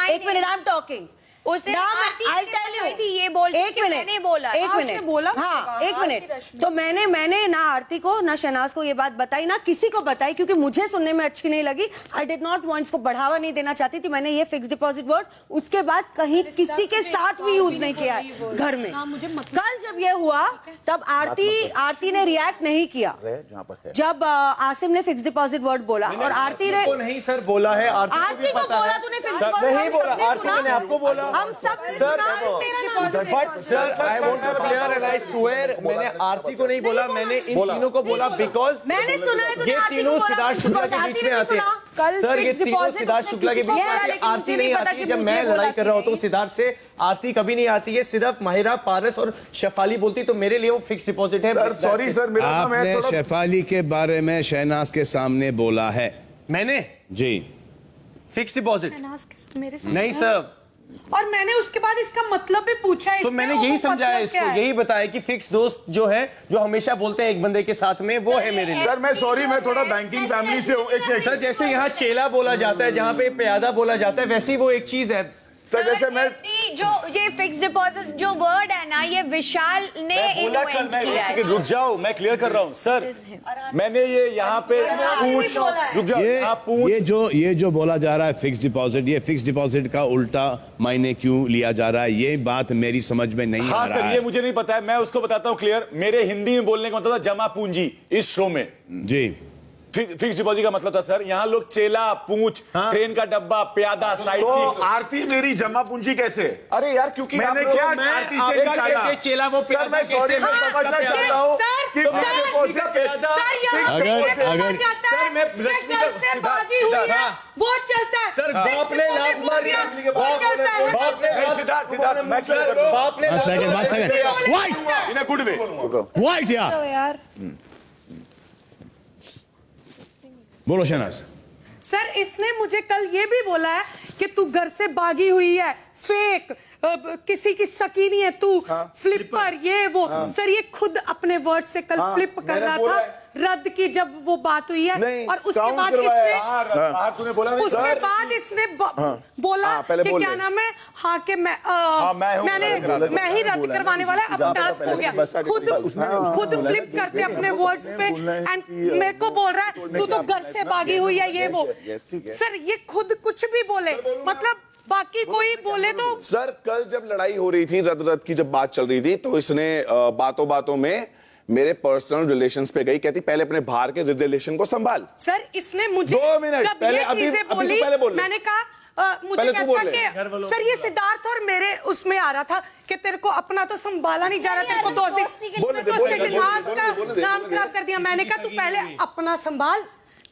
एक minute, I am talking. I'll tell आई थी ये बोल एक मिनट मैंने बोला एक मिनट बोला हाँ एक मिनट तो मैंने ना आरती को ना शहनाज को ये बात बताई ना किसी को बताई क्योंकि मुझे सुनने में अच्छी नहीं लगी। आई डिड नॉट वांट, इसको बढ़ावा नहीं देना चाहती थी। मैंने ये फिक्स डिपॉजिट वर्ड उसके बाद कहीं किसी के साथ भी यूज नहीं किया है घर में। कल जब ये हुआ तब आरती ने रिएक्ट नहीं किया जब आसिम ने फिक्स डिपॉजिट वर्ड बोला और आरती ने नहीं सर बोला है आरती को बोला तूने फिक्स डिपॉजिट नहीं बोला, आरती ने आपको बोला। हम सब ने सुना। But sir I want to clear and I swear मैंने आरती को नहीं बोला, मैंने इन तीनों को बोला बिकॉज मैंने सुना है तूने ये आरती को तीनों बोला, सिद्धार्थ शुक्ला के बीच में आते हैं। कल सर ये fixed तीनों deposit सिद्धार्थ शुक्ला के बीच में आते हैं। आरती नहीं आती जब मैं लड़ाई कर रहा होता हूँ सिद्धार्थ से, आरती कभी नहीं आती है, सिर्फ माहिरा, पारस और शेफाली बोलती, तो मेरे लिए वो फिक्स डिपॉजिट है। सॉरी सर, मेरा नाम है आपने शेफाली के बारे में शहनाज के सामने बोला है। मैंने जी फिक्स डिपॉजिट मेरे नहीं सर, और मैंने उसके बाद इसका मतलब भी पूछा तो मैंने यही समझाया इसको, यही बताया कि फिक्स दोस्त जो है जो हमेशा बोलते हैं एक बंदे के साथ में, वो है मेरे लिए। सर मैं सॉरी, मैं थोड़ा बैंकिंग फैमिली से हूँ। एक सर जैसे यहाँ चेला बोला जाता है, जहाँ पे प्यादा बोला जाता है, वैसे ही वो एक चीज है। सर जैसे मैं जो ये फिक्स डिपॉजिट जो वर्ड है ना, ये विशाल ने इन्वेंट किया है। रुक जाओ, मैं क्लियर कर रहा हूँ सर। मैंने ये यहाँ पे पूछ, रुक जाओ, ये जो बोला जा रहा है फिक्स डिपॉजिट, ये फिक्स डिपॉजिट का उल्टा मायने क्यों लिया जा रहा है, ये बात मेरी समझ में नहीं आ रहा है। सर ये मुझे नहीं पता है, मैं उसको बताता हूँ क्लियर। मेरे हिंदी में बोलने का मतलब था जमा पूंजी इस शो में। जी फिक्स डिपॉजिट का मतलब था सर, यहाँ लोग चेला, पूंछ, ट्रेन का डब्बा, प्यादा, साइकिल। तो आरती मेरी जमा पूंजी कैसे? अरे यार क्योंकि मैंने क्या आरती से निकाला? चेला वो सर मैं सॉरी, मैं समझना चाहता हूँ कि वो चलता है सर, बाप ने लात मारी, बाप ने इन अ गुड वे। वाइट यार बोलो शहनाज। सर इसने मुझे कल ये भी बोला है कि तू घर से भागी हुई है, फेक, किसी की सकी नहीं है तू, फ्लिपर, ये वो। सर ये खुद अपने वर्ड से कल फ्लिप कर रहा था रद्द की जब वो बात हुई है, और उसके बाद तूने बोला नहीं, उसके बाद इसने बोला कि क्या नाम है, हाँ कि मैं ही रद्द करवाने वाला है, अब टास्क हो गया। खुद फ्लिप करते अपने वर्ड्स पे एंड मेरे को बोल रहा है तू तो घर से भागी हुई है, ये वो। सर ये खुद कुछ भी बोले, मतलब बाकी कोई बोले तो। सर कल जब लड़ाई हो रही थी, रद्द की जब बात चल रही थी, तो इसने बातों बातों में मेरे पर्सनल रिलेशंस पे गई, कहती पहले अपने बाहर के रिलेशन को संभाल। सर इसने मुझे 2 मिनट जब पहले, ये अभी चीजें तो बोली, पहले बोल, मैंने कहा मुझे कहता कि सर ये सिद्धार्थ और मेरे उसमें आ रहा था कि तेरे को अपना तो संभाला नहीं जा रहा, तेरे को दोस्ती का नाम खराब कर दिया। मैंने कहा तू पहले अपना संभाल,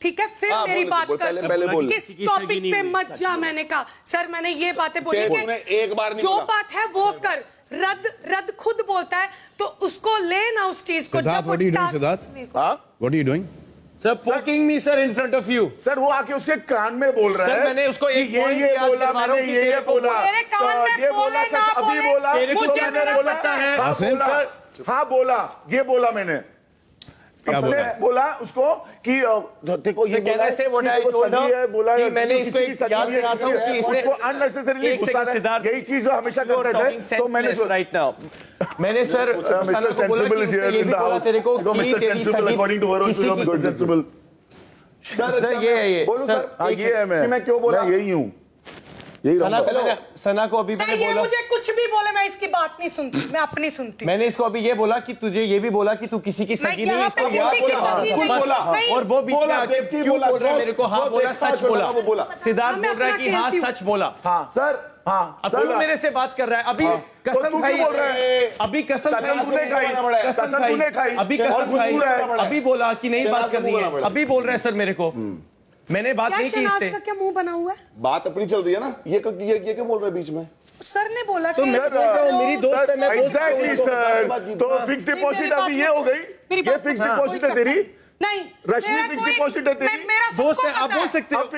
ठीक है, फिर मेरी बात कर, किस टॉपिक पे मत जा। मैंने कहा सर मैंने ये बातें बोली कि एक बार जो बात है वो कर, रद्द खुद बोलता है तो उसको ले ना उस चीज को। Siddharth, what are you doing, Siddharth? What are you doing? Sir poking me sir in front of you। Sir वो आके उसके कान में बोल रहा है। सर मैंने उसको एक ये बोला, मैंने ये बोला, मेरे कान में ये बोला, बोले ना अभी बोले, बोला, मुझे मेरा पता है। हाँ बोला, ये बोला मैंने। इसने बोला उसको कि देखो ये बोला कि मैंने इसको याद दिलाता हूं कि इसने अननेसेसरीली गुस्सा है, यही चीज हमेशा करते थे। तो मैंने राइट नाउ मैंने sir mister sensible is here in the house, mister sensible according to her also mister sensible. Sir ये है, ये बोलो सर, ये है मैं क्यों बोला, यही हूं, यही सना को अभी सर ये मुझे कुछ भी बोले मैं इसकी बात नहीं सुनती, मैं अपनी सुनती। मैंने इसको अभी ये बोला कि तुझे ये भी बोला कि तू किसी की सगी नहीं है, इसको बोला और वो बीच में आके क्यों बोल रहा है मेरे को, हाँ बोला, सच बोला। सिद्धार्थ बोल रहा है कि हाँ सच बोला। हाँ सर, हाँ अब तू मेरे से बात कर रहा है, अभी कसम खाई, अभी कसम खाई, अभी कसम खाई, अभी बोला कि नहीं बात करनी है, अभी बोल रहा है सर मेरे को, मैंने बात नहीं की इससे। क्या मुंह बना हुआ है, बात अपनी चल रही है ना, ये क्यों बोल रहे हैं बीच में? सर ने बोला तो मेरी दोस्त है, मैं एग्जैक्टली सर। तो फिक्स डिपॉजिट अभी ये हो गई, ये फिक्स डिपॉजिट है तेरी, नहीं रश्मि फिक्स डिपॉजिट है तेरी, दोस्त है, आप बोल सकते हो, आप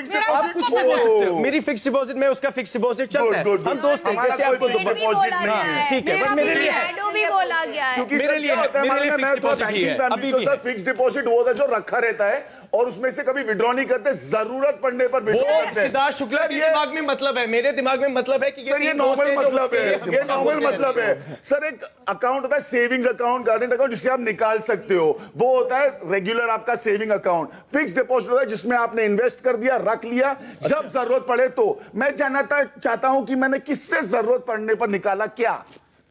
कुछ भी बोल सकते हो। मेरी फिक्स डिपॉजिट में उसका फिक्स डिपॉजिट चलता है, हम दोस्त हैं, जैसे आपको डिपॉजिट नहीं है, ठीक है, बट मेरे लिए भी बोला गया है, क्योंकि मेरे लिए फिक्स डिपॉजिट ही है, अभी भी सर फिक्स डिपॉजिट वो होता है जो रखा रहता है और उसमें से कभी विड्रॉ नहीं करते, जरूरत पड़ने पर विड्रॉ करते हैं। सिद्धार्थ शुक्ला के दिमाग में मतलब है, मेरे दिमाग में मतलब है कि सर ये नॉर्मल मतलब है, ये नॉर्मल मतलब है सर। एक अकाउंट होता है सेविंग्स अकाउंट, करंट अकाउंट, जिससे आप निकाल सकते हो, वो होता है रेगुलर आपका सेविंग अकाउंट। फिक्स डिपॉजिट होता है जिसमें आपने इन्वेस्ट कर दिया, रख लिया, जब जरूरत पड़े तो। मैं जानना चाहता हूं कि मैंने किससे जरूरत पड़ने पर निकाला क्या?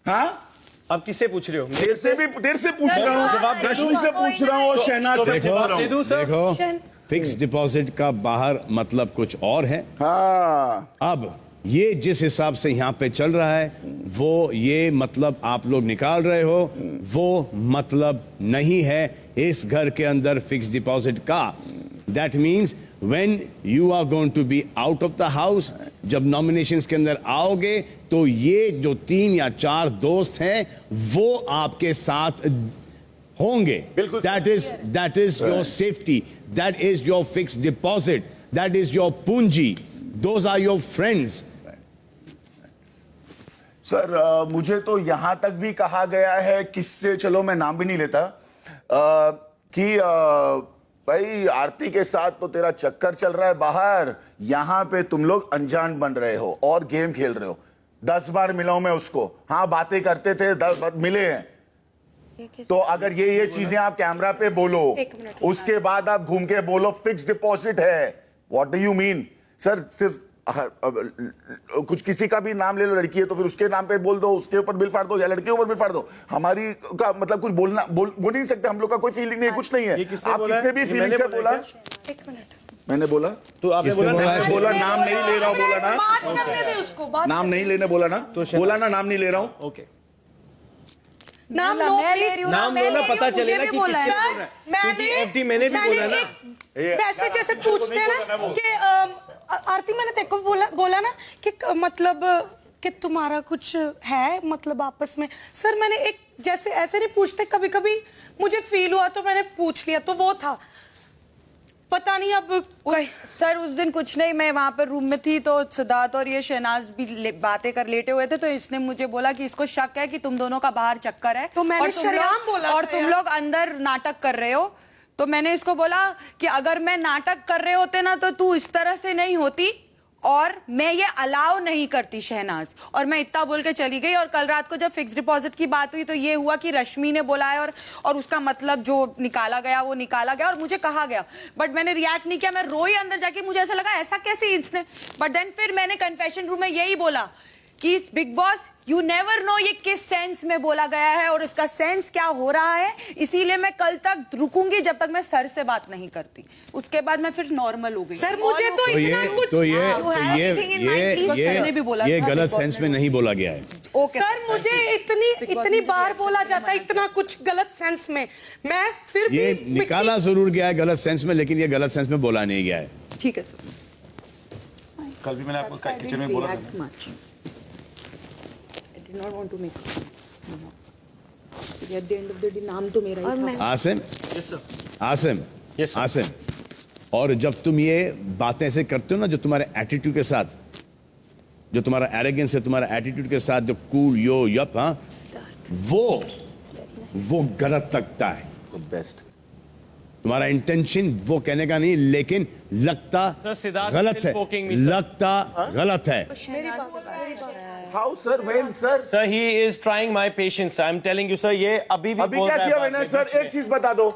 हाँ, आप किससे पूछ रहे हो? देर से पूछ रहा हूँ, जवाब रश्मि से पूछ रहा हूँ और शहनाज से जवाब दे दूं सर। देखो, फिक्स डिपॉजिट का बाहर मतलब कुछ और है। हाँ, अब ये जिस हिसाब से यहाँ पे चल रहा है, वो ये मतलब आप लोग निकाल रहे हो, वो मतलब नहीं है इस घर के अंदर फिक्स डिपॉजिट का। That means when you are going to be out of the house, जब नॉमिनेशंस के अंदर आओगे तो ये जो 3 या 4 दोस्त हैं वो आपके साथ होंगे। that is your safety, that is your fixed deposit, that is your पूंजी, those are your friends। Sir मुझे तो यहां तक भी कहा गया है किससे, चलो मैं नाम भी नहीं लेता, कि भाई आरती के साथ तो तेरा चक्कर चल रहा है बाहर, यहां पे तुम लोग अनजान बन रहे हो और गेम खेल रहे हो। 10 बार मिला हूं मैं उसको, हाँ बातें करते थे, 10 बार मिले हैं। तो अगर ये चीजें आप कैमरा पे बोलो, उसके बाद आप घूम के बोलो फिक्स डिपॉजिट है, what do you mean? Sir सिर्फ कुछ किसी का भी नाम ले लो, लड़की है तो फिर उसके नाम पे बोल दो, उसके ऊपर बिल फाड़ दो, या लड़के के ऊपर बिल फाड़ दो। हमारी का मतलब कुछ बोल नहीं सकते, हम लोग का कोई फीलिंग नहीं है, कुछ नहीं है। आप किसने भी फीलिंग से बोला? एक मिनट, मैंने बोला तो आपने बोला नाम नहीं ले रहा हूं, बोला ना नाम नहीं लेने, बोला ना, बोला ना नाम नहीं ले रहा हूं। ओके, नाम लो, नाम लो ना, पता चलेगा कि किसने बोला है। क्योंकि एफडी मैंने भी बोला ना, वैसे जैसे पूछते हैं ना कि आरती मैंने तेरे को बोला ना कि मतलब कि तुम्हारा कुछ है मतलब आपस में। सर मैंने एक जैसे ऐसे नहीं पूछते, कभी कभी मुझे फील हुआ तो मैंने पूछ लिया, तो वो था, पता नहीं अब। सर उस दिन कुछ नहीं, मैं वहां पर रूम में थी तो सिद्धार्थ और ये शहनाज भी बातें कर लेटे हुए थे, तो इसने मुझे बोला कि इसको शक है कि तुम दोनों का बाहर चक्कर है, तो मैंने शरेआम बोला और तुम लोग अंदर नाटक कर रहे हो। तो मैंने इसको बोला कि अगर मैं नाटक कर रहे होते ना तो तू इस तरह से नहीं होती, और मैं ये अलाउ नहीं करती शहनाज। और मैं इतना बोल के चली गई। और कल रात को जब फिक्स डिपॉजिट की बात हुई तो ये हुआ कि रश्मि ने बोला है और उसका मतलब जो निकाला गया वो निकाला गया और मुझे कहा गया, बट मैंने रिएक्ट नहीं किया, मैं रोई अंदर जाके। मुझे ऐसा लगा ऐसा कैसे इसने, बट देन फिर मैंने कन्फेशन रूम में यही बोला कि big boss you never know ये किस सेंस में बोला गया है और इसका सेंस क्या हो रहा है, इसीलिए मैं कल तक रुकूंगी जब तक मैं सर से बात नहीं करती। उसके बाद मैं फिर नॉर्मल हो गई। सर मुझे तो इतना कुछ ये गलत सेंस में नहीं बोला गया है। सर मुझे इतनी बार बोला जाता है इतना कुछ गलत सेंस में, मैं फिर ये निकाला जरूर गया है गलत सेंस में, लेकिन ये गलत सेंस में बोला नहीं गया है। ठीक है सर, कल भी मैंने आपको किचन में बोला था। did not want to make at the end of the day नाम तो मेरा ही था। आसिम, आसिम, आसिम, और जब तुम ये बातें ऐसे करते हो ना, जो तुम्हारे एटीट्यूड के साथ, जो तुम्हारा एरोगेंस है, तुम्हारा एटीट्यूड के साथ जो कूल यो यप, हाँ, वो गलत लगता है। बेस्ट तुम्हारा इंटेंशन वो कहने का नहीं, लेकिन लगता गलत है, लगता गलत है। How sir? When sir? Sir, he is trying my patience. I'm telling you, sir. ये अभी क्या किया मैंने सर? एक चीज बता दो,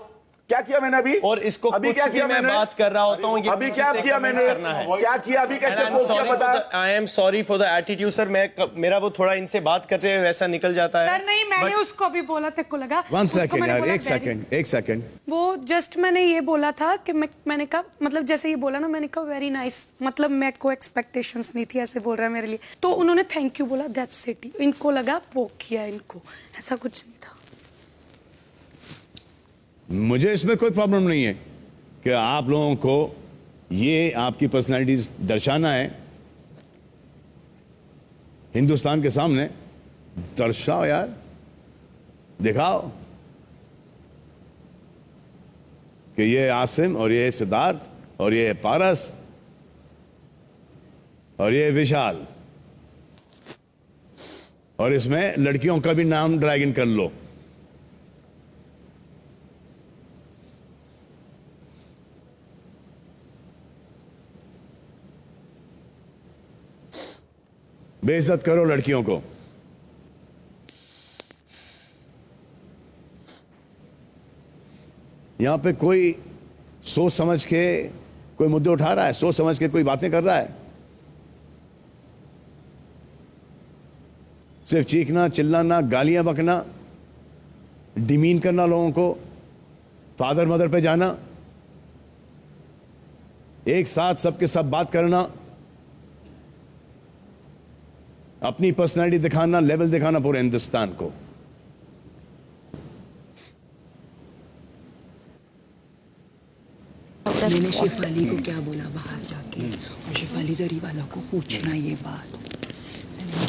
क्या किया मैंने अभी? और इसको अभी क्या किया? मैं बात कर रहा होता हूँ। अभी क्या किया मैंने? क्या किया अभी? कैसे बता? I am sorry for the attitude, sir. मेरा वो थोड़ा इनसे बात करते हुए वैसा निकल जाता है। सर नहीं, मैंने उसको भी बोला, तेरे को लगा। One second यार, एक सेकंड। वो जस्ट मैंने ये बोला था कि मैंने कहा, मतलब जैसे ये बोला ना, मैंने कहा वेरी नाइस, मतलब मैं को एक्सपेक्टेशंस नहीं थी, ऐसे बोल रहा है मेरे लिए, तो उन्होंने थैंक यू बोला, दैट्स इट। इनको लगा वो किया, इनको ऐसा कुछ नहीं था। मुझे इसमें कोई प्रॉब्लम नहीं है कि आप लोगों को ये आपकी पर्सनालिटीज दर्शाना है हिंदुस्तान के सामने, दर्शाओ यार, दिखाओ कि ये आसिम और ये सिद्धार्थ और ये पारस और ये विशाल, और इसमें लड़कियों का भी नाम ड्रैग इन कर लो। बेइज्जत करो लड़कियों को। यहां पे कोई सोच समझ के कोई मुद्दे उठा रहा है, सोच समझ के कोई बातें कर रहा है? सिर्फ चीखना, चिल्लाना, गालियां बकना, डिमीन करना लोगों को, फादर मदर पे जाना, एक साथ सबके सब बात करना, अपनी पर्सनैलिटी दिखाना, लेवल दिखाना पूरे हिंदुस्तान को। मैंने शिफाली को क्या बोला बाहर जाके, और शिफाली जरीवाला को पूछना ये बात।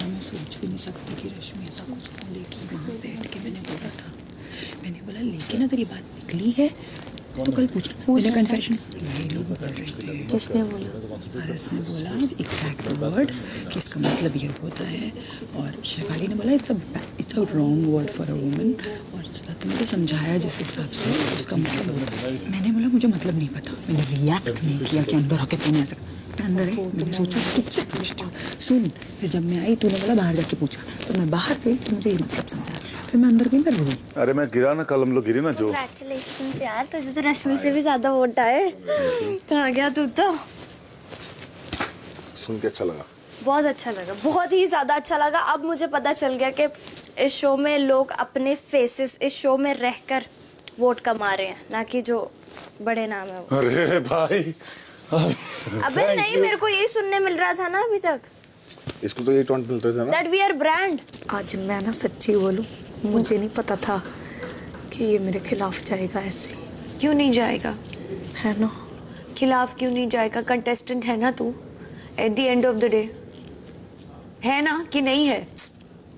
मैं सोच भी नहीं सकती कि रश्मि ऐसा कुछ बोलेगी। वहाँ बैठ के मैंने बोला था, मैंने बोला लेकिन अगर ये बात निकली है तो कल पूछना। कन्फेशन किसने बोला? पारस ने बोला एग्जैक्ट वर्ड कि इसका मतलब ये होता है, और शेफाली ने बोला it's a wrong word for a woman, और तो मुझे समझाया जिस हिसाब से उसका मतलब होता है। मैंने बोला मुझे मतलब नहीं पता, मैंने रिएक्ट नहीं किया कि अंदर आके तूने ऐसा। मैं अंदर आई, मैंने सोचा तुझसे पूछती हूँ, सुन। फिर जब मैं आई तूने बोला बाहर जाके पूछा, तो मैं बाहर गई तो मुझे ये मतलब समझा। फिर मैं अंदर गई, मैं रोई। अरे मैं गिरा ना, कल हम लोग गिरे ना जो। Congratulations यार, तुझे तो रश्मि से भी ज्यादा वोट आए। कहाँ गया तू तो? सुन के अच्छा लगा, बहुत अच्छा लगा, बहुत ही ज्यादा अच्छा लगा। अब मुझे पता चल गया कि इस शो में लोग अपने फेसेस इस शो में रहकर वोट कमा रहे हैं, ना कि जो बड़े नाम है वो। अरे भाई अबे नहीं, मेरे को यही सुनने मिल रहा था ना अभी तक। इसको तो ये टॉन्ट मिलता था ना। That we are brand। आज मैं ना सच्ची बोलूं, मुझे नहीं पता था कि ये मेरे खिलाफ जाएगा ऐसे। क्यों नहीं जाएगा? है ना? खिलाफ क्यों नहीं जाएगा? कंटेस्टेंट है ना तू, at the end of the day. है ना कि नहीं है?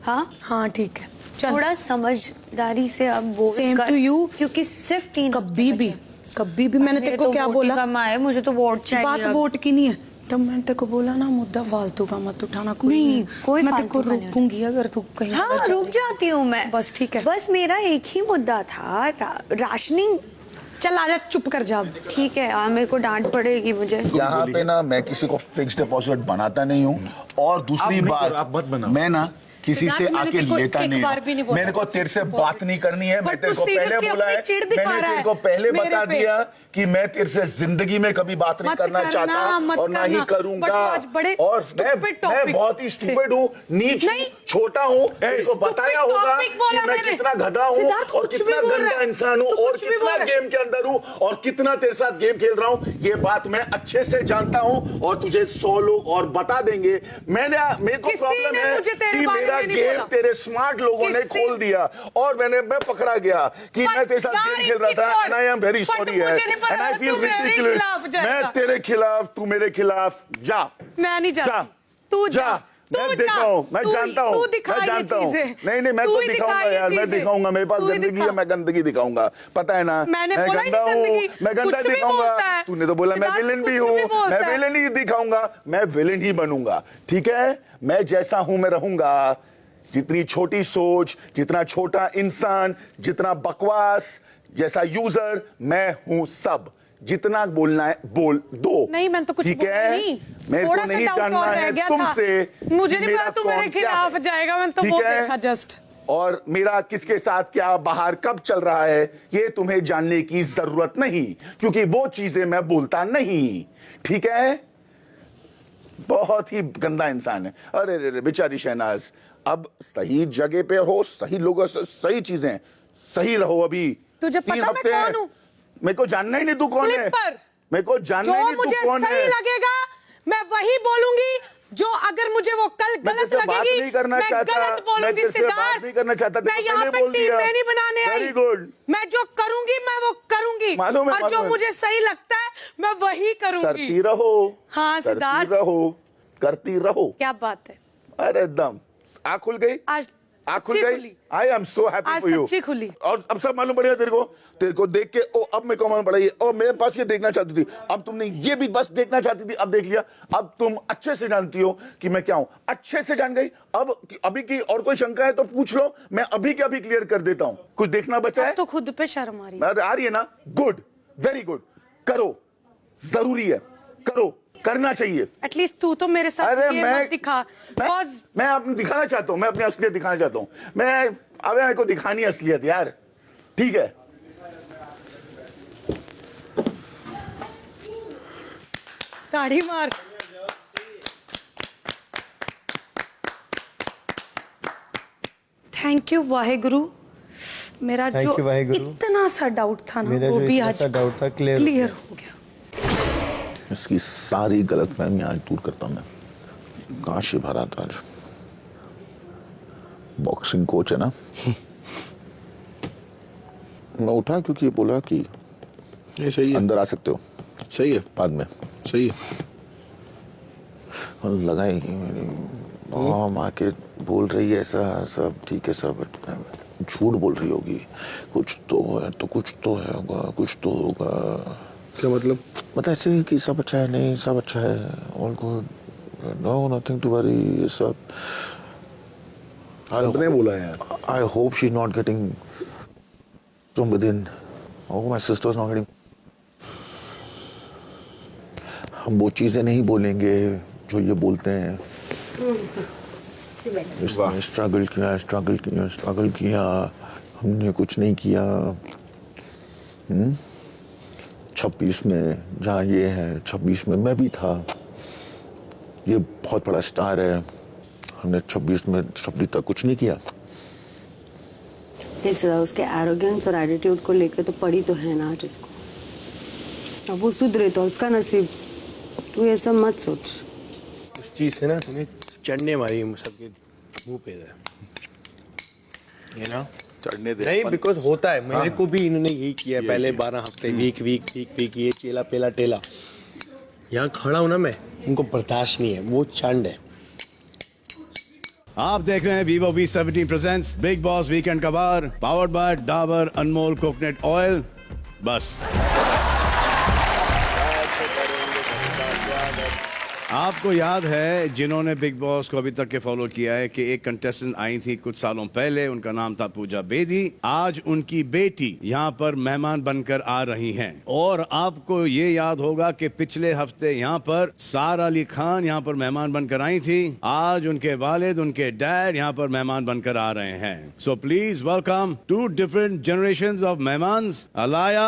हाँ हाँ ठीक है, थोड़ा समझदारी से अब वोट Same कर, to you। क्योंकि सिर्फ 3 कभी भी मैंने तेरे को क्या बोला? है, मुझे तो वोट चाहिए। बात वोट की नहीं है, तब मैंने तेरे को बोला ना मुद्दा फालतू का मत उठाना। कोई नहीं, कोई मैं तेरे को फालतू का नहीं रोकूंगी अगर तू कहीं। हाँ रुक जाती हूँ मैं, बस ठीक है। बस मेरा एक ही मुद्दा था, राशनिंग। चल आजा, चुप कर जा। ठीक है, मेरे को डांट पड़ेगी मुझे। यहाँ पे ना मैं किसी को फिक्स डिपॉजिट बनाता नहीं हूँ, और दूसरी बात मैं ना किसी से आके लेता नहीं हूँ। मेरे को तेरे से बात नहीं करनी है। मैं तेरे को पहले बोला है, मैंने तेरे को पहले बता दिया कि मैं तेरे से जिंदगी में कभी बात नहीं करना चाहता और ना ही करूंगा। और मैं बहुत ही स्टूपिड हूँ, नीच, छोटा हूँ। इसको बताया होगा कि मैं कितना गधा हूँ और कितना गंदा इंसान हूँ और कितना गेम के अंदर हूँ और कितना तेरे साथ गेम खेल रहा हूँ। ये बात मैं अच्छे से जानता हूँ और तुझे 100 लोग और बता देंगे। मेरे को प्रॉब्लम है कि मेरा गेम तेरे स्मार्ट लोगों ने खोल दिया और मैं पकड़ा गया कि मैं तेरे साथ गेम खेल रहा था। And I am very sorry है, एंड आई फील रिडिकुलस। मैं तेरे खिलाफ, तू मेरे खिलाफ। जा, मैं नहीं जा, तू जा। मैं देखा हूँ, मैं जानता हूँ, मैं जानता हूँ। नहीं मैं तो दिखाऊंगा यार, मैं दिखाऊंगा। मेरे पास गंदगी है, मैं गंदगी दिखाऊंगा, पता है ना। मैं गंदा हूँ, मैं गंदा दिखाऊंगा। तूने तो बोला मैं विलेन भी हूँ, मैं विलेन ही दिखाऊंगा, मैं विलेन ही बनूंगा। ठीक है, मैं जैसा हूं मैं रहूंगा। जितनी छोटी सोच, जितना छोटा इंसान, जितना बकवास, जैसा यूजर मैं हूं सब। जितना बोलना है बोल दो। नहीं मैं तो कुछ ठीक है, मेरे को नहीं जानना है तुमसे। मुझे नहीं पता तू मेरे खिलाफ जाएगा, मैं तो वो देखा जस्ट। और मेरा किसके साथ क्या बाहर कब चल रहा है ये तुम्हें जानने की जरूरत नहीं, क्योंकि वो चीजें मैं बोलता नहीं। ठीक है, बहुत ही गंदा इंसान है। अरे रे बेचारी शहनाज, अब सही जगह पे हो, सही लोगों से सही चीजें, सही रहो। अभी तुझे पता मैं कौन हूं? मेरे को जानना ही नहीं तू कौन है। मेरे को जानना ही नहीं तू कौन है। सही लगेगा मैं वही बोलूंगी, जो अगर मुझे वो कल गलत लगेगी नहीं करना मैं चाहता, गलत बोलूंगी। बात नहीं करना चाहता, मैं यहाँ पे टीम नहीं बनाने आई। Very good. मैं जो करूंगी मैं वो करूंगी, मालूम है, और जो मुझे सही लगता है मैं वही करूंगी। करती रहो। हाँ सिद्धार्थ, करती रहो। क्या बात है। अरे एकदम आँख खुल गई, आज आँख खुल गई। I am so happy for you. खुली। और अब सब मालूम पड़ेगा तेरे को देख के। ओ अब मेरे को मालूम पड़ा, ये ओ मेरे पास ये देखना चाहती थी, अब तुमने ये भी बस देखना चाहती थी, अब देख लिया। अब तुम अच्छे से जानती हो कि मैं क्या हूं, अच्छे से जान गई। अब अभी की और कोई शंका है तो पूछ लो, मैं अभी के अभी क्लियर कर देता हूं। कुछ देखना बचा है तो खुद पे शर्म आ रही है ना? Good, very good. करो, जरूरी है, करो। करना चाहिए। एटलीस्ट तू तो मेरे साथ अरे ये मत दिखा। मैं अपनी दिखाना चाहता हूँ, मैं अपनी असलियत दिखाना चाहता हूँ। अबे मेरे को दिखानी है असलियत यार, ठीक है। ताड़ी मार। थैंक यू वाहेगुरु, मेरा जो इतना सा डाउट था ना वो भी आज डाउट था क्लियर हो गया। इसकी सारी गलतफहमियां आज दूर करता हूं मैं। काशी भरा था, बॉक्सिंग कोच है ना। मैं उठा क्योंकि ये बोला कि ये सही है, अंदर आ सकते हो। सही है, बाद में सही है। और लगा ही माँ के बोल रही है ऐसा सब ठीक है सब, झूठ बोल रही होगी। कुछ तो है तो कुछ तो है होगा, कुछ तो होगा। क्या मतलब? ऐसे ही कि सब अच्छा है, नहीं सब अच्छा है, all good, no nothing to worry, सब। सबने बोला यार। I hope she is not getting from with in. Oh my sister is not getting. हम वो चीजें नहीं बोलेंगे जो ये बोलते हैं। इसने स्ट्रगल किया, हमने कुछ नहीं किया। 26 में जहाँ ये है, 26 में मैं भी था। ये बहुत बड़ा स्टार है, हमने 26 में 26 तक कुछ नहीं किया। देख सदा उसके एरोगेंस और एटीट्यूड को लेकर तो पड़ी तो है ना आज इसको। अब वो सुधरे तो उसका नसीब, तू ये सब मत सोच। उस चीज से ना तुम्हें चढ़ने मारी सबके मुंह पे है, you know? चढ़ने दे नहीं, बिकॉज होता है। मेरे को भी इन्होंने यही किया पहले 12 हफ्ते, वीक ये चेला पेला टेला। यहाँ खड़ा हूं ना मैं, उनको बर्दाश्त नहीं है, वो चंड है। आप देख रहे हैं Vivo V70 presents Bigg Boss weekend कबार, powered by Dabur Anmol coconut oil. बस आपको याद है, जिन्होंने बिग बॉस को अभी तक के फॉलो किया है, कि एक कंटेस्टेंट आई थी कुछ सालों पहले, उनका नाम था पूजा बेदी। आज उनकी बेटी यहाँ पर मेहमान बनकर आ रही हैं। और आपको ये याद होगा कि पिछले हफ्ते यहाँ पर सारा अली खान यहाँ पर मेहमान बनकर आई थी। आज उनके वालिद, उनके डैड यहाँ पर मेहमान बनकर आ रहे हैं। So please welcome 2 different generations of मेहमान, Alaya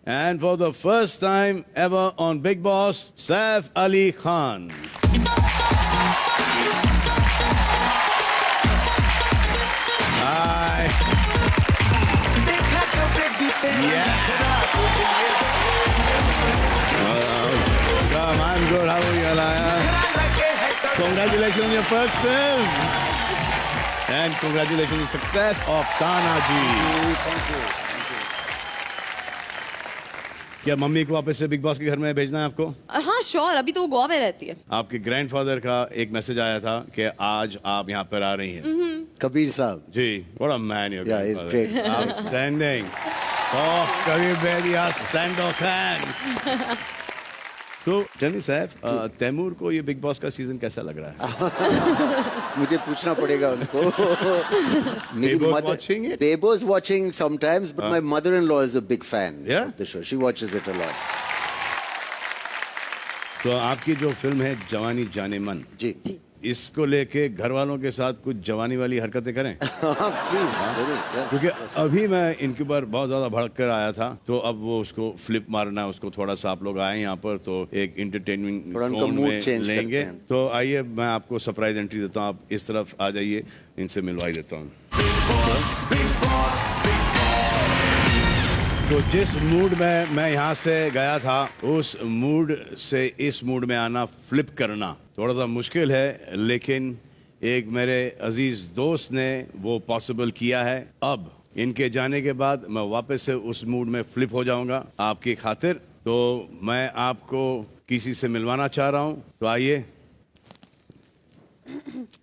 and for the first time ever on Big Boss, Saif Ali Khan. Hi. Yeah. Come, I'm good. How are you, Alaya? Congratulations on your first film. And congratulations on the success of Tanaji. Thank you. क्या mummy को वापस से big boss के घर में भेजना है आपको? हाँ श्योर, अभी तो वो गोवा में रहती है। आपके ग्रैंडफादर का एक मैसेज आया था कि आज आप यहाँ पर आ रही हैं। कबीर साहब जी, what a man your Yeah, he's grandfather. great. Outstanding. Oh, Kabir बेदिया सैंडोकैन। तो जनी सैफ, तैमूर को ये बिग बॉस का सीजन कैसा लग रहा है? मुझे पूछना पड़ेगा उनको। watching it? Bebo's watching sometimes, but my mother-in-law is a big fan Yeah? of the show. She watches it a lot. तो आपकी जो फिल्म है जवानी जाने मन, जी, इसको लेके घर वालों के साथ कुछ जवानी वाली हरकतें करें? प्लीज। क्योंकि अभी मैं इनके ऊपर बहुत ज्यादा भड़क कर आया था, तो अब वो उसको फ्लिप मारना है, उसको थोड़ा सा आप लोग आए यहाँ पर तो एक इंटरटेनमेंट में लेंगे। तो आइए मैं आपको सरप्राइज एंट्री देता हूँ, आप इस तरफ आ जाइए, इनसे मिलवाई देता हूँ। तो जिस मूड में मैं यहाँ से गया था, उस मूड से इस मूड में आना, फ्लिप करना थोड़ा सा मुश्किल है, लेकिन एक मेरे अजीज दोस्त ने वो पॉसिबल किया है। अब इनके जाने के बाद मैं वापस से उस मूड में फ्लिप हो जाऊंगा आपकी खातिर। तो मैं आपको किसी से मिलवाना चाह रहा हूँ, तो आइए।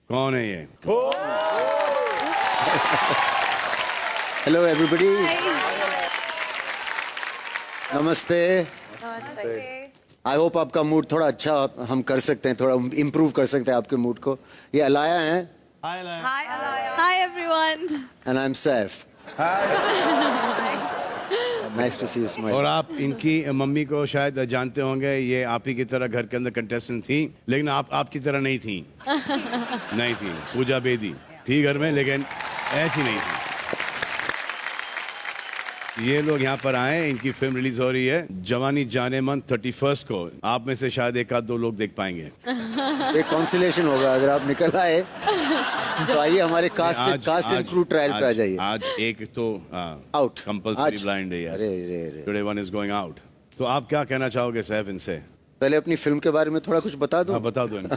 कौन है ये? हेलो एवरीबॉडी, नमस्ते। आई होप आपका मूड थोड़ा अच्छा हम कर सकते हैं, थोड़ा इम्प्रूव कर सकते हैं आपके मूड को। ये अलाया हैं। Hi everyone. And I am Saif. Nice to see you smile. और आप इनकी मम्मी को शायद जानते होंगे, ये आप ही की तरह घर के अंदर कंटेस्टेंट थी, लेकिन आप आपकी तरह नहीं थी। नहीं थी, पूजा बेदी थी घर में, लेकिन ऐसी नहीं थी। ये लोग यहाँ पर आए, इनकी फिल्म रिलीज हो रही है जवानी जाने मन 31 को। आप में से शायद एक आध दो लोग देख पाएंगे। एक कॉन्सुलेशन होगा अगर आप निकल आए तो आइए हमारे कास्ट एंड क्रू ट्रायल पे आ जाइए। आज एक तो आउट कंपल्सरी ब्लाइंड है। Today one is going out. तो आप क्या कहना चाहोगे सैफ इनसे? पहले अपनी फिल्म के बारे में थोड़ा कुछ बता दो। हाँ, बता दो इनको।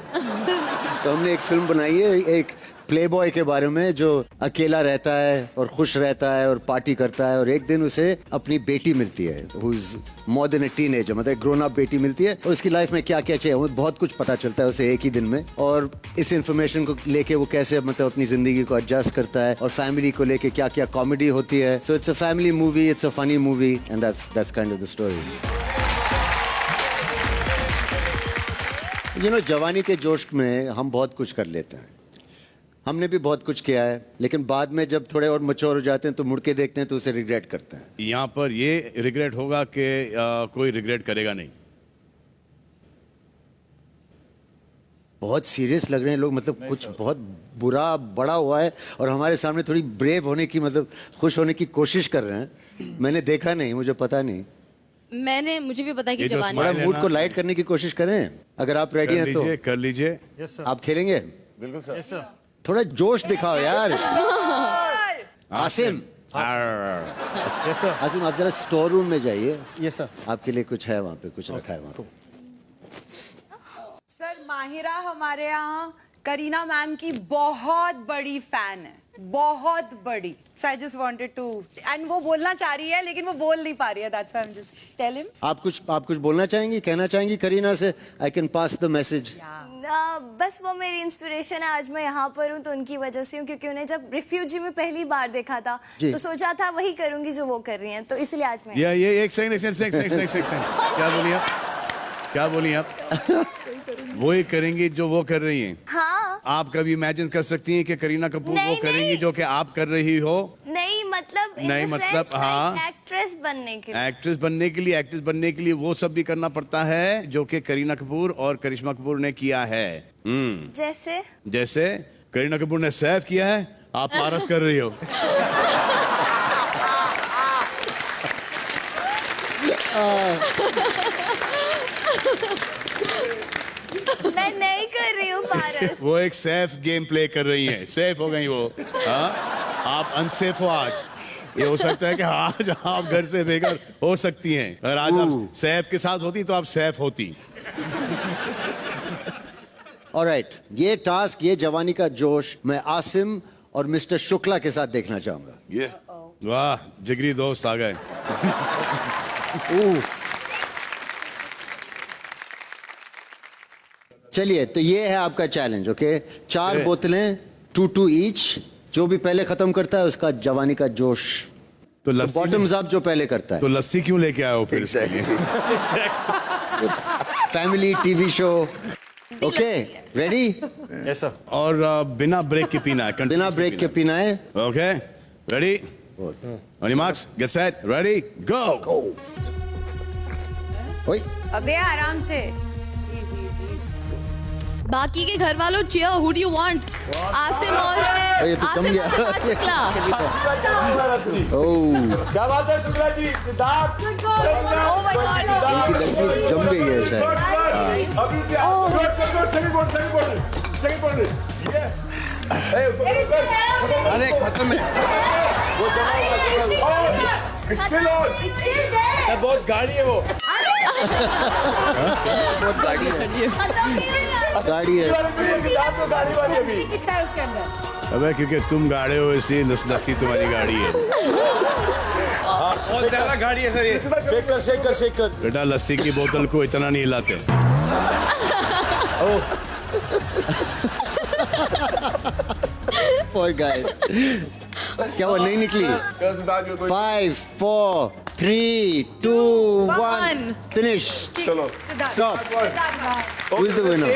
तो हमने एक फिल्म बनाई है एक प्लेबॉय के बारे में जो अकेला रहता है और खुश रहता है और पार्टी करता है, और एक दिन उसे अपनी बेटी मिलती है who is more than a teenager, मतलब ग्रोन अप बेटी मिलती है, और उसकी लाइफ में क्या क्या चाहिए वो बहुत कुछ पता चलता है उसे एक ही दिन में। और इस इन्फॉर्मेशन को लेके वो कैसे मतलब अपनी जिंदगी को एडजस्ट करता है, और फैमिली को लेके क्या क्या कॉमेडी होती है। So it's a family movie, it's a funny movie, and that's kind of the story. You know, जवानी के जोश में हम बहुत कुछ कर लेते हैं। हमने भी बहुत कुछ किया है, लेकिन बाद में जब थोड़े और मैच्योर हो जाते हैं तो मुड़ के देखते हैं तो उसे रिग्रेट करते हैं। यहाँ पर ये रिग्रेट होगा कि कोई रिग्रेट करेगा नहीं। बहुत सीरियस लग रहे हैं लोग, मतलब कुछ बहुत बुरा बड़ा हुआ है और हमारे सामने थोड़ी ब्रेव होने की, मतलब खुश होने की कोशिश कर रहे हैं। मैंने देखा नहीं, मुझे पता नहीं। मुझे भी पता है कि जवानी। थोड़ा मूड को लाइट करने की कोशिश करें, अगर आप रेडी हैं तो कर लीजिए। आप खेलेंगे? बिल्कुल सर। थोड़ा जोश दिखाओ यार। आसिम, आसिम आप जरा स्टोर रूम में जाइए। Yes sir. आपके लिए कुछ है वहाँ पे, कुछ रखा है वहाँ पे। सर माहिरा हमारे यहाँ करीना मैम की बहुत बड़ी फैन है, बहुत बड़ी। So I just wanted to, and वो बोलना चाह रही है लेकिन वो बोल नहीं पा रही है। That's why I'm just tell him. आप कुछ बोलना चाहेंगी, कहना चाहेंगी करीना से? I can pass the message. बस वो मेरी इंस्पिरेशन है। आज मैं यहाँ पर हूँ तो उनकी वजह से हूँ, क्योंकि उन्हें जब रिफ्यूजी में पहली बार देखा था तो सोचा था वही करूंगी जो वो कर रही हैं, तो इसलिए आज मैं ये एक सेकंड क्या बोली आप? वो ही करेंगी जो वो कर रही हैं। हाँ, आप कभी इमेजिन कर सकती हैं कि करीना कपूर वो करेंगी जो कि आप कर रही हो? नहीं मतलब हाँ, एक्ट्रेस बनने के लिए वो सब भी करना पड़ता है जो कि करीना कपूर और करिश्मा कपूर ने किया है। जैसे करीना कपूर ने सैफ किया है, आप पारस कर रही हो। मैं नहीं कर रही हूँ पारस। वो एक सेफ गेम प्ले कर रही हैं, सेफ हो गई वो। हाँ, आप अनसेफ हो आज। ये हो सकता है कि आज आप घर से बेघर हो सकती हैं। अगर आज आप सैफ के साथ होती तो आप सेफ होती। ऑलराइट, ये टास्क, ये जवानी का जोश मैं आसिम और मिस्टर शुक्ला के साथ देखना चाहूंगा। वाह, जिगरी दोस्त आ गए। चलिए, तो ये है आपका चैलेंज। ओके, 4 बोतलें 2 ईच। जो भी पहले खत्म करता है उसका जवानी का जोश। तो लस्सी बॉटम्स अप जो पहले करता है। तो लस्सी क्यों लेके आए हो फिर? Family TV show. Okay, ready? Yes sir. और बिना ब्रेक के पीना है। बिना ब्रेक के पीना है। Okay, ready? On your marks, get set, ready, go. ओए, अबे आराम से। बाकी के घर वालों cheer, who do you want? Asim और शुक्ला। क्या बात है Shukla ji? Siddharth, Oh my God. इनकी लस्सी जम गई है शायद। अभी क्या? सेकंड बोल। अरे खत्म है। वो स्टिल ऑन। बहुत गाड़ी है वो। बहुत गाड़ी है। गाड़ी है। गाड़ी वाली अभी। कितना है उसके अंदर? अबे क्योंकि तुम गाड़े हो इसलिए लस्सी तुम्हारी गाड़ी है। बहुत ज्यादा गाड़ी है सर ये। शेक कर। बेटा, लस्सी की बोतल को इतना नहीं हिलाते। Poor guys. क्या वो नहीं निकली? 5, 4, 3, 2, 1, finish. चलो, Stop. Who is the winner?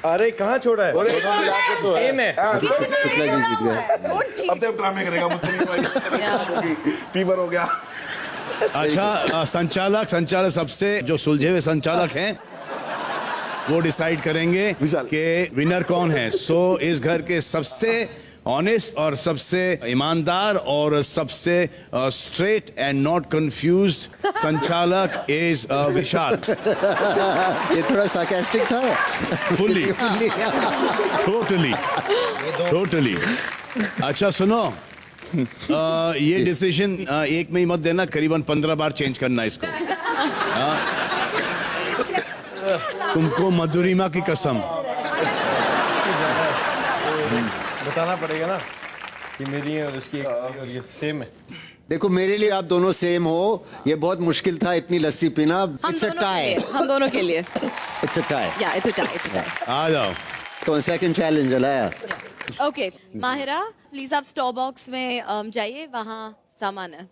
अरे कहाँ छोड़ा है? सेम है। शुक्ला जी जीत गए। अब तो ड्रामे करेगा मुझसे नहीं होगा। फीवर हो गया। अच्छा, संचालक सबसे जो सुलझे हुए संचालक हैं वो डिसाइड करेंगे कि विनर कौन है। सो इस घर के सबसे ऑनेस्ट और सबसे ईमानदार और सबसे स्ट्रेट एंड नॉट कंफ्यूज्ड संचालक इज विशाल। ये थोड़ा sarcastic था। Fully totally. अच्छा सुनो, ये डिसीजन एक में ही मत देना, करीबन 15 बार चेंज करना इसको। तुमको मधुरिमा की कसम। बताना पड़ेगा ना कि मेरी और इसकी और ये सेम है। देखो मेरे लिए आप दोनों सेम हो, ये बहुत मुश्किल था इतनी लस्सी पीना। It's a tie. हम दोनों के लिए इट्स अ टाई। या इट्स अ टाई। आ जाओ। तो सेकंड चैलेंज लाया। ओके माहिरा, प्लीज आप स्टॉप बॉक्स में जाइए, वहाँ सामान है।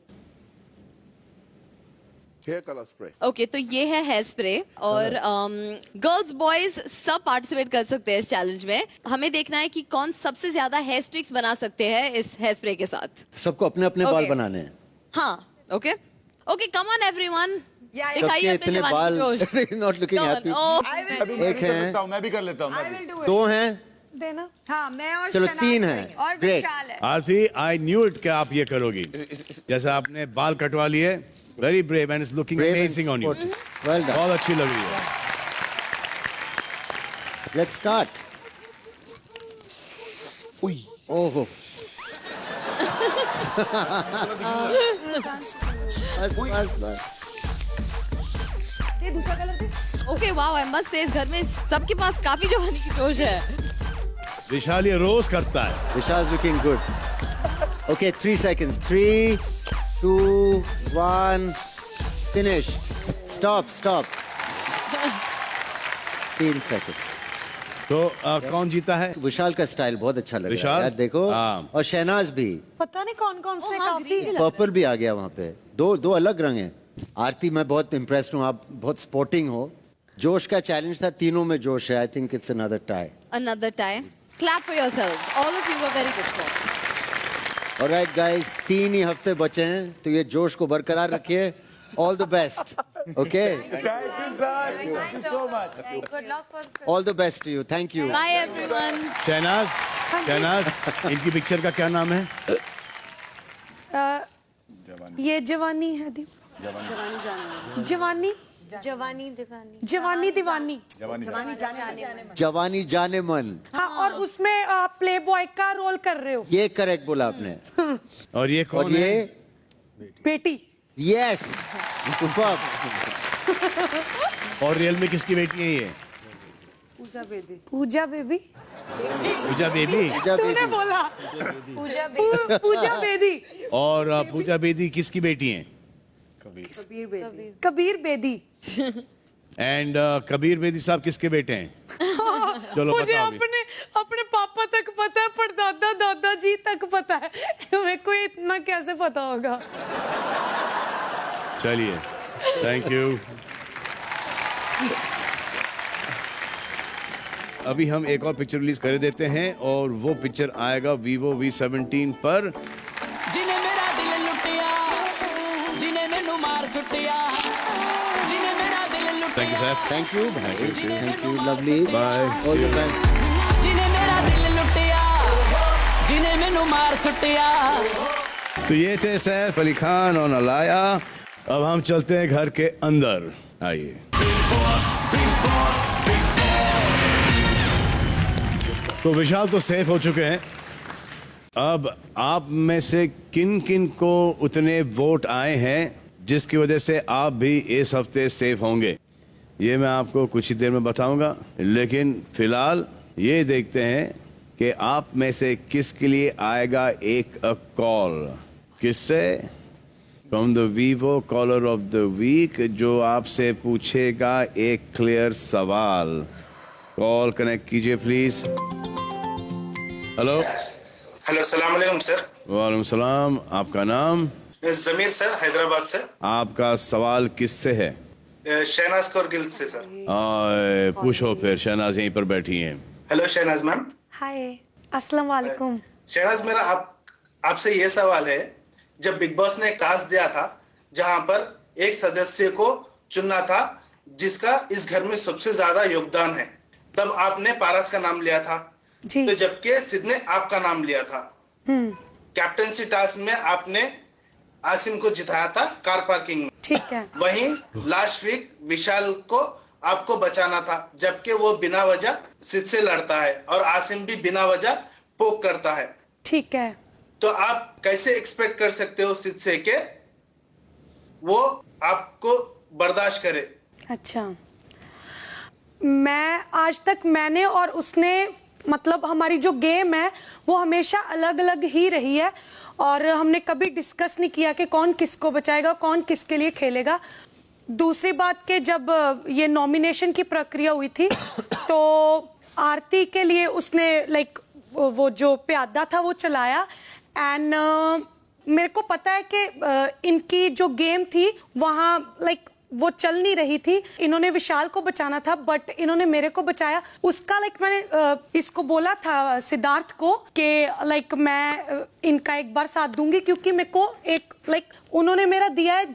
Hair colour spray. ओके तो ये है हेयर स्प्रे और गर्ल्स बॉयज सब पार्टिसिपेट कर सकते हैं इस चैलेंज में। हमें देखना है कि कौन सबसे ज्यादा हेयर स्ट्रिक्स बना सकते हैं इस हेयर स्प्रे के साथ। सबको अपने अपने बाल बनाने हैं। हाँ ओके कम ऑन एवरीवन, सबके इतने बाल। Not looking happy. एक है, मैं भी कर लेता हूँ। 2 हैं देना। हाँ मैं और चलो शनाज 3 हैं। हैं। और ग्रेट। विशाल है। आरती, आई न्यू इट कि आप ये करोगी। जैसे आपने बाल कटवा लिए, very brave and it's looking amazing on you. Well done. बहुत अच्छी लग रही है। Let's start. ओहो। बस। ये दूसरा कलर पे। Okay wow, I must say इस घर में सबके पास काफी जवानी की जोश है। विशाल ये रोज करता है। Vishal looking good. Okay 3 seconds। 3, 2, 1 finished। Stop 3 seconds। तो कौन जीता है? विशाल का स्टाइल बहुत अच्छा लग रहा है विशाल? यार, देखो। और शहनाज भी। पता नहीं कौन कौन से काफी। पर्पल भी आ गया वहाँ पे। दो अलग रंग हैं। आरती मैं बहुत इम्प्रेस्ड हूँ, आप बहुत स्पोर्टिंग हो। जोश का चैलेंज था, तीनों में जोश है। I think it's another tie. Another tie. Clap for yourselves. All of you were very good sports. Alright guys, 3 ही हफ्ते बचे हैं, तो ये जोश को बरकरार रखिए। All the best. Okay, thank you sir, thank you so much. Good luck for all the best to you. Thank you. Bye everyone. Shehnaaz, इनकी पिक्चर का क्या नाम है? ये जवानी है जवानी दीवानी। जवानी जाने मन। हाँ, और उसमें प्ले बॉय का रोल कर रहे हो। ये करेक्ट बोला आपने। और ये कौन और ये है? बेटी। Yes, super. और रियल में किसकी बेटी है ये? पूजा बेबी। पूजा बेबी? तूने बोला पूजा बेदी। और पूजा बेदी किसकी बेटी है? कबीर बेदी। एंड कबीर बेदी साहब किसके बेटे हैं? चलो मुझे बताओ अभी। अपने पापा तक पता है, पर दादाजी तक पता है। मेरे को इतना कैसे पता होगा? चलिए, थैंक यू। अभी हम एक और पिक्चर रिलीज कर देते हैं और वो पिक्चर आएगा Vivo V17 पर। जिन्हें मेरा दिल लुटिया, जिन्हें मैनू मार सुटिया, जिन्हें मेरा दिल लुटिया। Thank you sir. Thank you भाई, thank you, lovely. Bye. All the best. जिन्हें मेरा दिल लुटिया, जिन्हें मैनू मार सुटिया। तो ये थे सैफ अली खान और नलाया। अब हम चलते हैं घर के अंदर, आइए। तो विशाल तो सेफ हो चुके हैं। अब आप में से किन किन को उतने वोट आए हैं जिसकी वजह से आप भी इस हफ्ते सेफ होंगे, ये मैं आपको कुछ ही देर में बताऊंगा। लेकिन फिलहाल ये देखते हैं कि आप में से किसके लिए आएगा एक कॉल। किससे? From the Vivo caller of the week, जो आपसे पूछेगा एक क्लियर सवाल। कॉल कनेक्ट कीजिए प्लीज। हेलो। हेलो, अस्सलाम वालेकुम सर। वालेकुम सलाम। आपका नाम? जमीर सर, हैदराबाद से। आपका सवाल किससे है? शहनाज कौर गिल्ड से सर। पूछो फिर, शहनाज यहीं पर बैठी हैं। Hello Shehnaaz ma'am. हाय, अस्सलाम वालेकुम। शहनाज, मेरा आपसे ये सवाल है, जब बिग बॉस ने टास्क दिया था जहां पर एक सदस्य को चुनना था जिसका इस घर में सबसे ज्यादा योगदान है, तब आपने पारस का नाम लिया था जी। तो जबकि सिद्ध ने आपका नाम लिया था। कैप्टनसी टास्क में आपने आसिम को जिताया था कार पार्किंग में, ठीक है। वहीं लास्ट वीक विशाल को आपको बचाना था, जबकि वो बिना वजह सिद्ध से लड़ता है और आसिम भी बिना वजह पोक करता है, ठीक है। तो आप कैसे एक्सपेक्ट कर सकते हो सिद्ध से कि वो आपको बर्दाश्त करे? अच्छा, मैं आज तक मैंने और उसने मतलब हमारी जो गेम है वो हमेशा अलग अलग ही रही है और हमने कभी डिस्कस नहीं किया कि कौन किसको बचाएगा, कौन किसके लिए खेलेगा। दूसरी बात कि जब ये नॉमिनेशन की प्रक्रिया हुई थी तो आरती के लिए उसने लाइक वो जो प्यादा था वो चलाया एंड मेरे को पता है कि इनकी जो गेम थी वहाँ लाइक वो चल नहीं रही थी। इन्होंने विशाल को बचाना था बट इन्होंने मेरे को बचाया। उसका लाइक मैंने इसको बोला था सिद्धार्थ को कि लाइक मैं इनका एक बार साथ दूंगी क्योंकि मेरे को एक लाइक उन्होंने मेरा दिया है,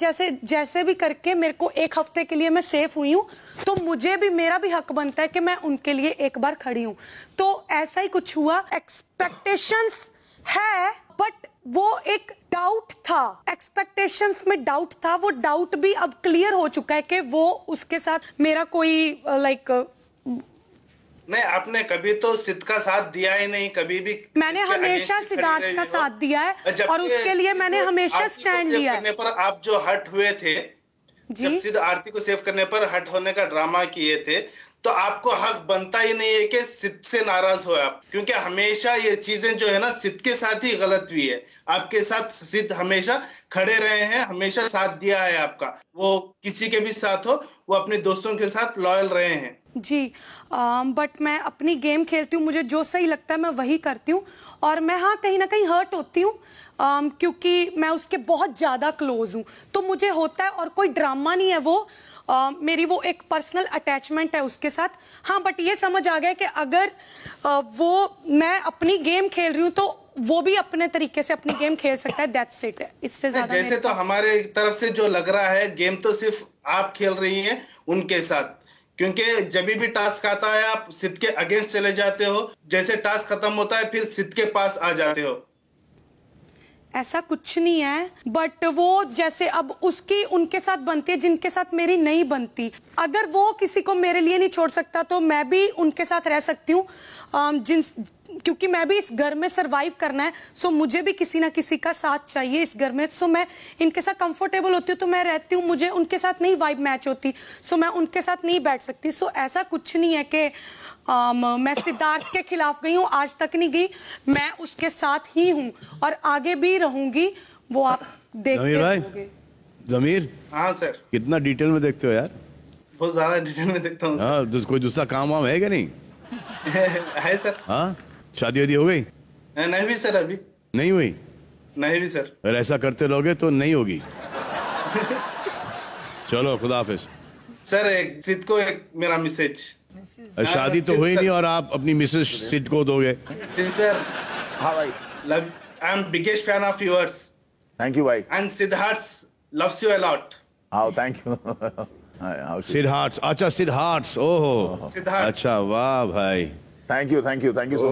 जैसे भी करके मेरे को एक हफ्ते के लिए मैं सेफ हुई हूँ तो मुझे भी मेरा भी हक बनता है कि मैं उनके लिए एक बार खड़ी हूँ। तो ऐसा ही कुछ हुआ। एक्सपेक्टेशंस है बट वो एक डाउट था, एक्सपेक्टेशंस में डाउट था, वो डाउट भी अब क्लियर हो चुका है कि वो उसके साथ मेरा कोई लाइक नहीं, आपने कभी तो सिद्ध का साथ दिया ही नहीं, कभी भी। मैंने हमेशा सिद्धार्थ का साथ दिया है और उसके लिए मैंने हमेशा स्टैंड लिया है। पर आप जो हट हुए थे जब सिद्ध आरती को सेव करने पर हट होने का ड्रामा किए थे तो आपको हक बनता ही नहीं है कि सिद्ध से नाराज हो आप, क्योंकि हमेशा ये चीजें जो है ना सिद्ध के साथ ही गलत हुई है। आपके साथ सिद्ध हमेशा खड़े रहे हैं, हमेशा साथ दिया है आपका। वो किसी के भी साथ हो, वो अपने दोस्तों के साथ लॉयल रहे हैं जी। बट मैं अपनी गेम खेलती हूँ, मुझे जो सही लगता है मैं वही करती हूँ और मैं हाँ कहीं ना कहीं हर्ट होती हूँ क्योंकि मैं उसके बहुत ज्यादा क्लोज हूँ तो मुझे होता है और कोई ड्रामा नहीं है वो। मेरी वो एक पर्सनल अटैचमेंट है उसके साथ। हाँ बट ये समझ आ गया कि अगर वो मैं अपनी गेम खेल रही हूँ तो वो भी अपने तरीके से अपनी गेम खेल सकता है। That's it. इससे ज्यादा जैसे तो हमारे तरफ से जो लग रहा है गेम तो सिर्फ आप खेल रही हैं उनके साथ, क्योंकि जब भी टास्क आता है आप सिद्ध के अगेंस्ट चले जाते हो, जैसे टास्क खत्म होता है फिर सिद्ध के पास आ जाते हो। ऐसा कुछ नहीं है बट वो जैसे अब उसकी उनके साथ बनती है जिनके साथ मेरी नहीं बनती। अगर वो किसी को मेरे लिए नहीं छोड़ सकता तो मैं भी उनके साथ रह सकती हूँ क्योंकि मैं भी इस घर में सरवाइव करना है। सो मुझे भी किसी ना किसी का साथ चाहिए इस घर में। सो मैं इनके साथ कंफर्टेबल होती हूँ तो मैं रहती हूँ, मुझे उनके साथ नहीं वाइब मैच होती सो मैं उनके साथ नहीं बैठ सकती। सो ऐसा कुछ नहीं है कि मैं सिद्धार्थ के खिलाफ गई हूँ, आज तक नहीं गई, मैं उसके साथ ही हूँ और आगे भी रहूंगी। वो आप देखते रहोगे। जमीर, हाँ सर। कितना डिटेल में देखते हो यार? बहुत ज्यादा डिटेल में देखता हूँ। हाँ, कोई दूसरा काम वाम है क्या? नहीं है सर। हाँ, शादी वादी हो गई? नहीं भी सर, अभी नहीं हुई। नहीं भी सर। अगर ऐसा करते रहोगे तो नहीं होगी। चलो खुदा हाफिज। सर एक सिद्ध को एक मेरा मैसेज। शादी तो हुई नहीं और आप अपनी मिसेज सिद्ध को दोगे? सर हाँ भाई, love, I am biggest fan of yours. Thank you भाई। And Siddharth loves you a lot. How thank you. Siddharth, अच्छा सिद्धार्थ, ओहो अच्छा, वाह भाई, थैंक यू सो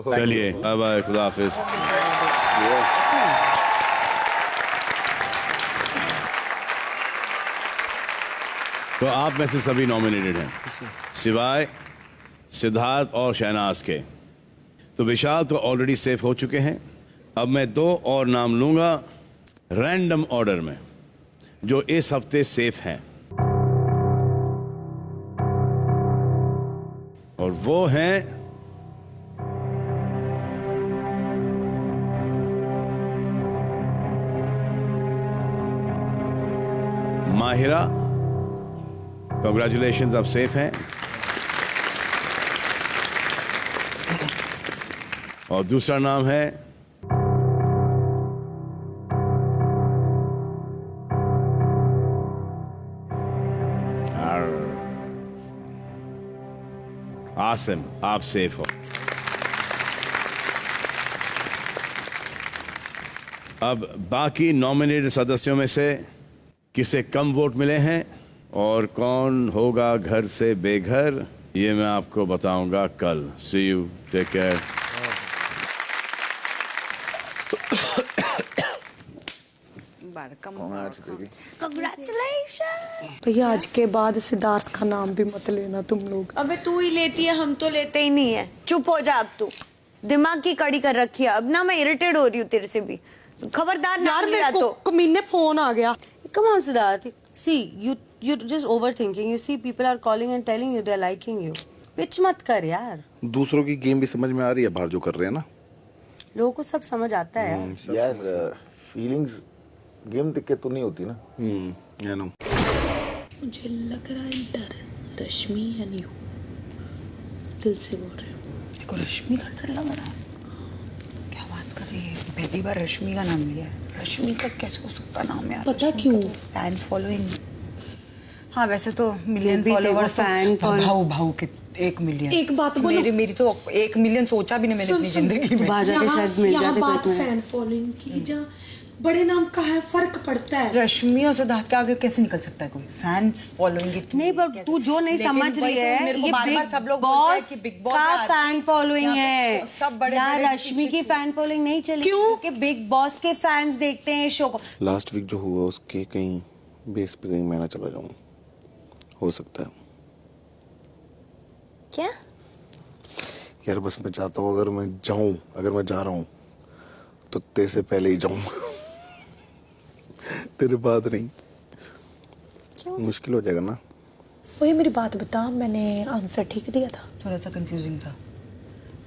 मच। चलिए बाय बाय, खुदा हाफिज। तो आप में से सभी नॉमिनेटेड हैं सिवाय सिद्धार्थ और शहनाज के। तो विशाल तो ऑलरेडी सेफ हो चुके हैं। अब मैं 2 और नाम लूंगा रैंडम ऑर्डर में जो इस हफ्ते सेफ हैं और वो हैं माहिरा, कंग्रेचुलेशंस, आप सेफ हैं। और दूसरा नाम है आसिम, आप सेफ हो। अब बाकी नॉमिनेटेड सदस्यों में से किसे कम वोट मिले हैं और कौन होगा घर से बेघर, ये मैं आपको बताऊंगा कल। सी यू, टेक केयर। Congratulations! भैया आज के बाद सिद्धार्थ का नाम भी मत लेना तुम लोग। अबे तू ही लेती है, हम तो लेते ही नहीं है। चुप हो जा अब तू, दिमाग की कड़ी कर रखी है। अब ना मैं इरिटेट हो रही हूँ तेरे से भी। खबरदार यार नाम मेरे लिया को तो। कमीने फोन आ गया। Come on, Siddharth. See, you're just overthinking. You see, people are calling and telling you they're liking you. Pitch मत कर यार। दूसरों की गेम भी समझ में आ रही है बाहर जो कर रहे हैं ना। लोगों को सब समझ आता है यार फीलिंग्स गेम देख के तो नहीं होती ना। I know. मुझे लग रहा है डर रश्मि एंड यू, दिल से बोल रही हूँ। देखो रश्मि का डर लग रहा है। क्या बात कर रही है, पहली बार रश्मि का नाम लिया है। रश्मि का कैसे हो सकता नाम यार? पता क्यों? Fan following. हाँ वैसे तो मिलियन भी फॉलोवर्स फैन भाऊ के 1 मिलियन। एक बात बोलो, मेरी तो 1 मिलियन सोचा भी नहीं मैंने अपनी जिंदगी में। यहाँ बात फैन फॉलोइंग की, जहाँ बड़े नाम का है फर्क पड़ता है। रश्मि और सिद्धार्थ के आगे कैसे निकल सकता है कोई? फैंस फॉलोइंग नहीं, पर तू जो नहीं समझ रही है, मेरे को ये बार-बार बिग सब लोग बोलते हैं बॉस कि बिग बॉस का फैन फॉलोइंग है। सब बड़े यार रश्मि की फैन फॉलोइंग नहीं चली क्योंकि बिग बॉस के फैंस देखते हैं शो को। लास्ट वीक जो हुआ उसके कहीं बेस पे कहीं मैं ना चला जाऊं, हो सकता है। क्या यार बस मैं चाहता हूँ अगर मैं जा रहा हूँ तो तेरे से पहले ही जाऊं। तेरे बाद नहीं। मुश्किल हो जाएगा ना। वही मेरी बात बता, मैंने आंसर ठीक दिया था? थोड़ा सा कंफ्यूजिंग था।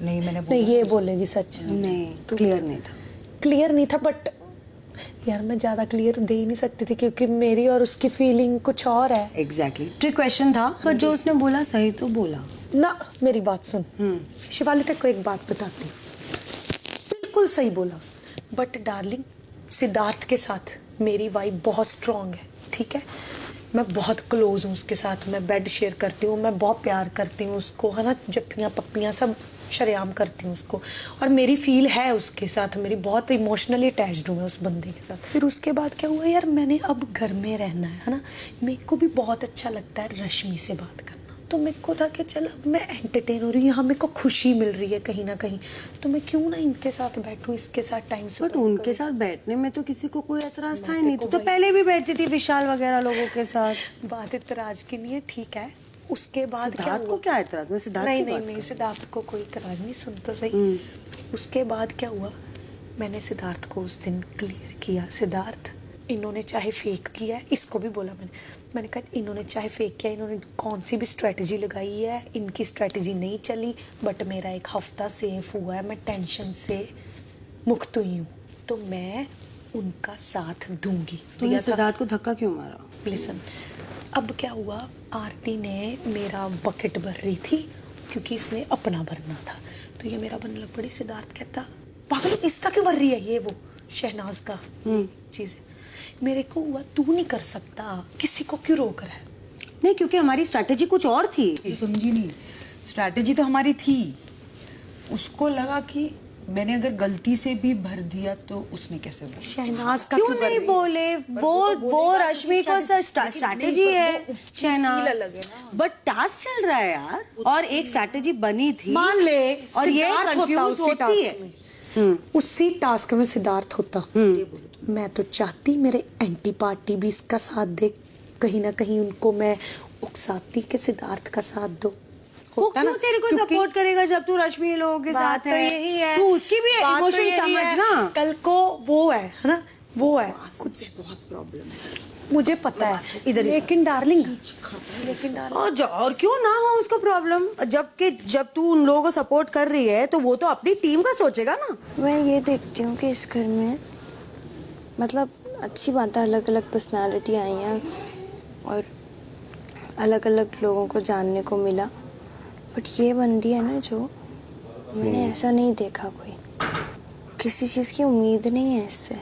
नहीं मैंने नहीं ये बोलेगी सच। नहीं तो क्लियर नहीं था। क्लियर नहीं था, बट यार मैं ज्यादा क्लियर दे ही नहीं सकती थी क्योंकि मेरी और उसकी फीलिंग कुछ और है। एग्जैक्टली ट्रिक क्वेश्चन था, पर जो उसने बोला सही तो बोला ना। मेरी बात सुन, शिवाली तक को एक बात बताती हूँ, बिल्कुल सही बोला उसने। बट डार्लिंग सिद्धार्थ के साथ मेरी वाइब बहुत स्ट्रांग है, ठीक है? मैं बहुत क्लोज हूँ उसके साथ, मैं बेड शेयर करती हूँ, मैं बहुत प्यार करती हूँ उसको, है ना? जप्पियाँ पप्पियाँ सब शरेआम करती हूँ उसको, और मेरी फील है उसके साथ, मेरी बहुत इमोशनली अटैच्ड हूँ मैं उस बंदे के साथ। फिर उसके बाद क्या हुआ यार, मैंने अब घर में रहना है ना? मेरे को भी बहुत अच्छा लगता है रश्मि से बात करना, तो मेरे को था कि चल अब मैं एंटरटेन हो रही हूँ, यहाँ मेरे को खुशी मिल रही है कहीं ना कहीं, तो मैं क्यों ना इनके साथ बैठूँ, इसके साथ टाइम से। बट उनके साथ बैठने में तो किसी को कोई एतराज था ही नहीं। तो पहले भी बैठती थी विशाल वगैरह लोगों के साथ। बात एतराज की नहीं है, ठीक है? उसके बाद क्या सिद्धार्थ को क्या एतराज? मैं सिद्धार्थ नहीं सिद्धार्थ को कोई एतराज नहीं, सुन तो सही। उसके बाद क्या हुआ, मैंने सिद्धार्थ को उस दिन क्लियर किया, सिद्धार्थ इन्होंने चाहे फेक किया है, इसको भी बोला मैंने कहा इन्होंने चाहे फेक किया, इन्होंने कौन सी भी स्ट्रेटजी लगाई है, इनकी स्ट्रेटजी नहीं चली, बट मेरा 1 हफ्ता सेफ हुआ है, मैं टेंशन से मुक्त हुई हूँ, तो मैं उनका साथ दूंगी। तूने सिद्धार्थ को धक्का क्यों मारा? लिसन, अब क्या हुआ, आरती ने मेरा बकेट भर रही थी क्योंकि इसने अपना भरना था, तो ये मेरा बनने लग पड़ी। सिद्धार्थ कहता पागल इसका क्यों भर रही है, ये वो शहनाज का चीज़। मेरे को हुआ तू नहीं कर सकता, किसी को क्यों रोक रहा है? नहीं, क्योंकि हमारी स्ट्रैटेजी कुछ और थी। समझी नहीं, स्ट्रैटेजी तो हमारी थी। उसको लगा कि मैंने अगर गलती से भी भर दिया तो उसने कैसे बोला? शहनाज का क्यों नहीं बोले? वो रश्मि को स्ट्रैटेजी है शहनाज, बट टास्क चल रहा है यार, और एक स्ट्रैटेजी बनी थी, मान ले, और ये कंफ्यूज होती है। उसी टास्क में सिद्धार्थ होता, मैं तो चाहती मेरे एंटी पार्टी भी इसका साथ दे, कहीं ना कहीं उनको मैं उकसाती के सिद्धार्थ का साथ दो। वो क्यों तेरे को सपोर्ट करेगा जब तू रश्मि लोगों के साथ है? यही है, तू उसकी भी इमोशन समझना। कल को वो है ना, वो है कुछ बहुत प्रॉब्लम है, मुझे पता है इधर, लेकिन डार्लिंग और क्यों ना हो उसको प्रॉब्लम, जब तू उन लोगों को सपोर्ट कर रही है तो वो तो अपनी टीम का सोचेगा ना। मैं ये देखती हूँ कि इस घर में मतलब अच्छी बात है, अलग अलग पर्सनालिटी आई हैं और अलग अलग लोगों को जानने को मिला, बट ये बंदी है ना जो, मैंने ऐसा नहीं देखा, कोई किसी चीज़ की उम्मीद नहीं है इससे,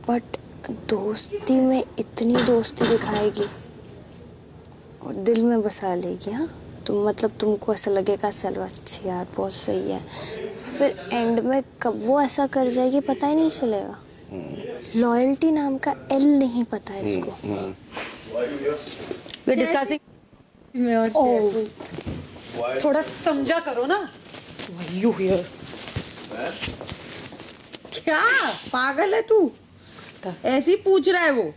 बट दोस्ती में इतनी दोस्ती दिखाएगी और दिल में बसा लेगी। हाँ तुम मतलब तुमको ऐसा लगेगा चलो अच्छी यार बहुत सही है, फिर एंड में कब वो ऐसा कर जाएगी पता ही नहीं चलेगा। लॉयल्टी नाम का एल नहीं पता है इसको। We're discussing. थोड़ा समझा करो ना। You here? क्या पागल है तू? ऐसे ही पूछ रहा है वो।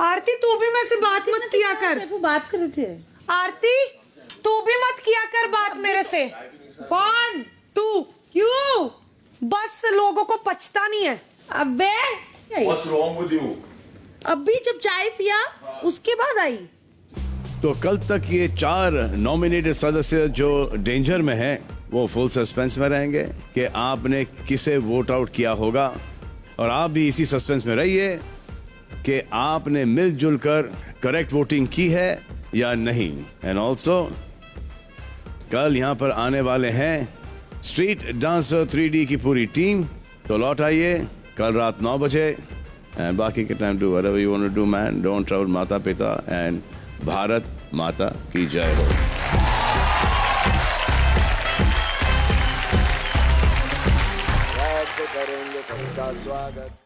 आरती तू भी मेरे से बात मत किया कर। वो बात कर रहे थे। आरती तू भी मत किया कर बात मेरे से। कौन? तू। क्यों? बस लोगों को पचता नहीं है। अबे What's wrong with you? अभी जब चाय पिया उसके बाद आई। तो कल तक ये 4 नॉमिनेटेड सदस्य जो डेंजर में हैं वो फुल सस्पेंस में रहेंगे कि आपने किसे वोट आउट किया होगा, और आप भी इसी सस्पेंस में रहिए कि आपने मिलजुल कर करेक्ट वोटिंग की है या नहीं। एंड ऑल्सो कल यहाँ पर आने वाले हैं स्ट्रीट डांसर 3D की पूरी टीम, तो लौट आइए कल रात 9 बजे। एंड बाकी के time do whatever you want to do man, don't trouble माता पिता, एंड भारत माता की जय हो। करेंगे सबका स्वागत।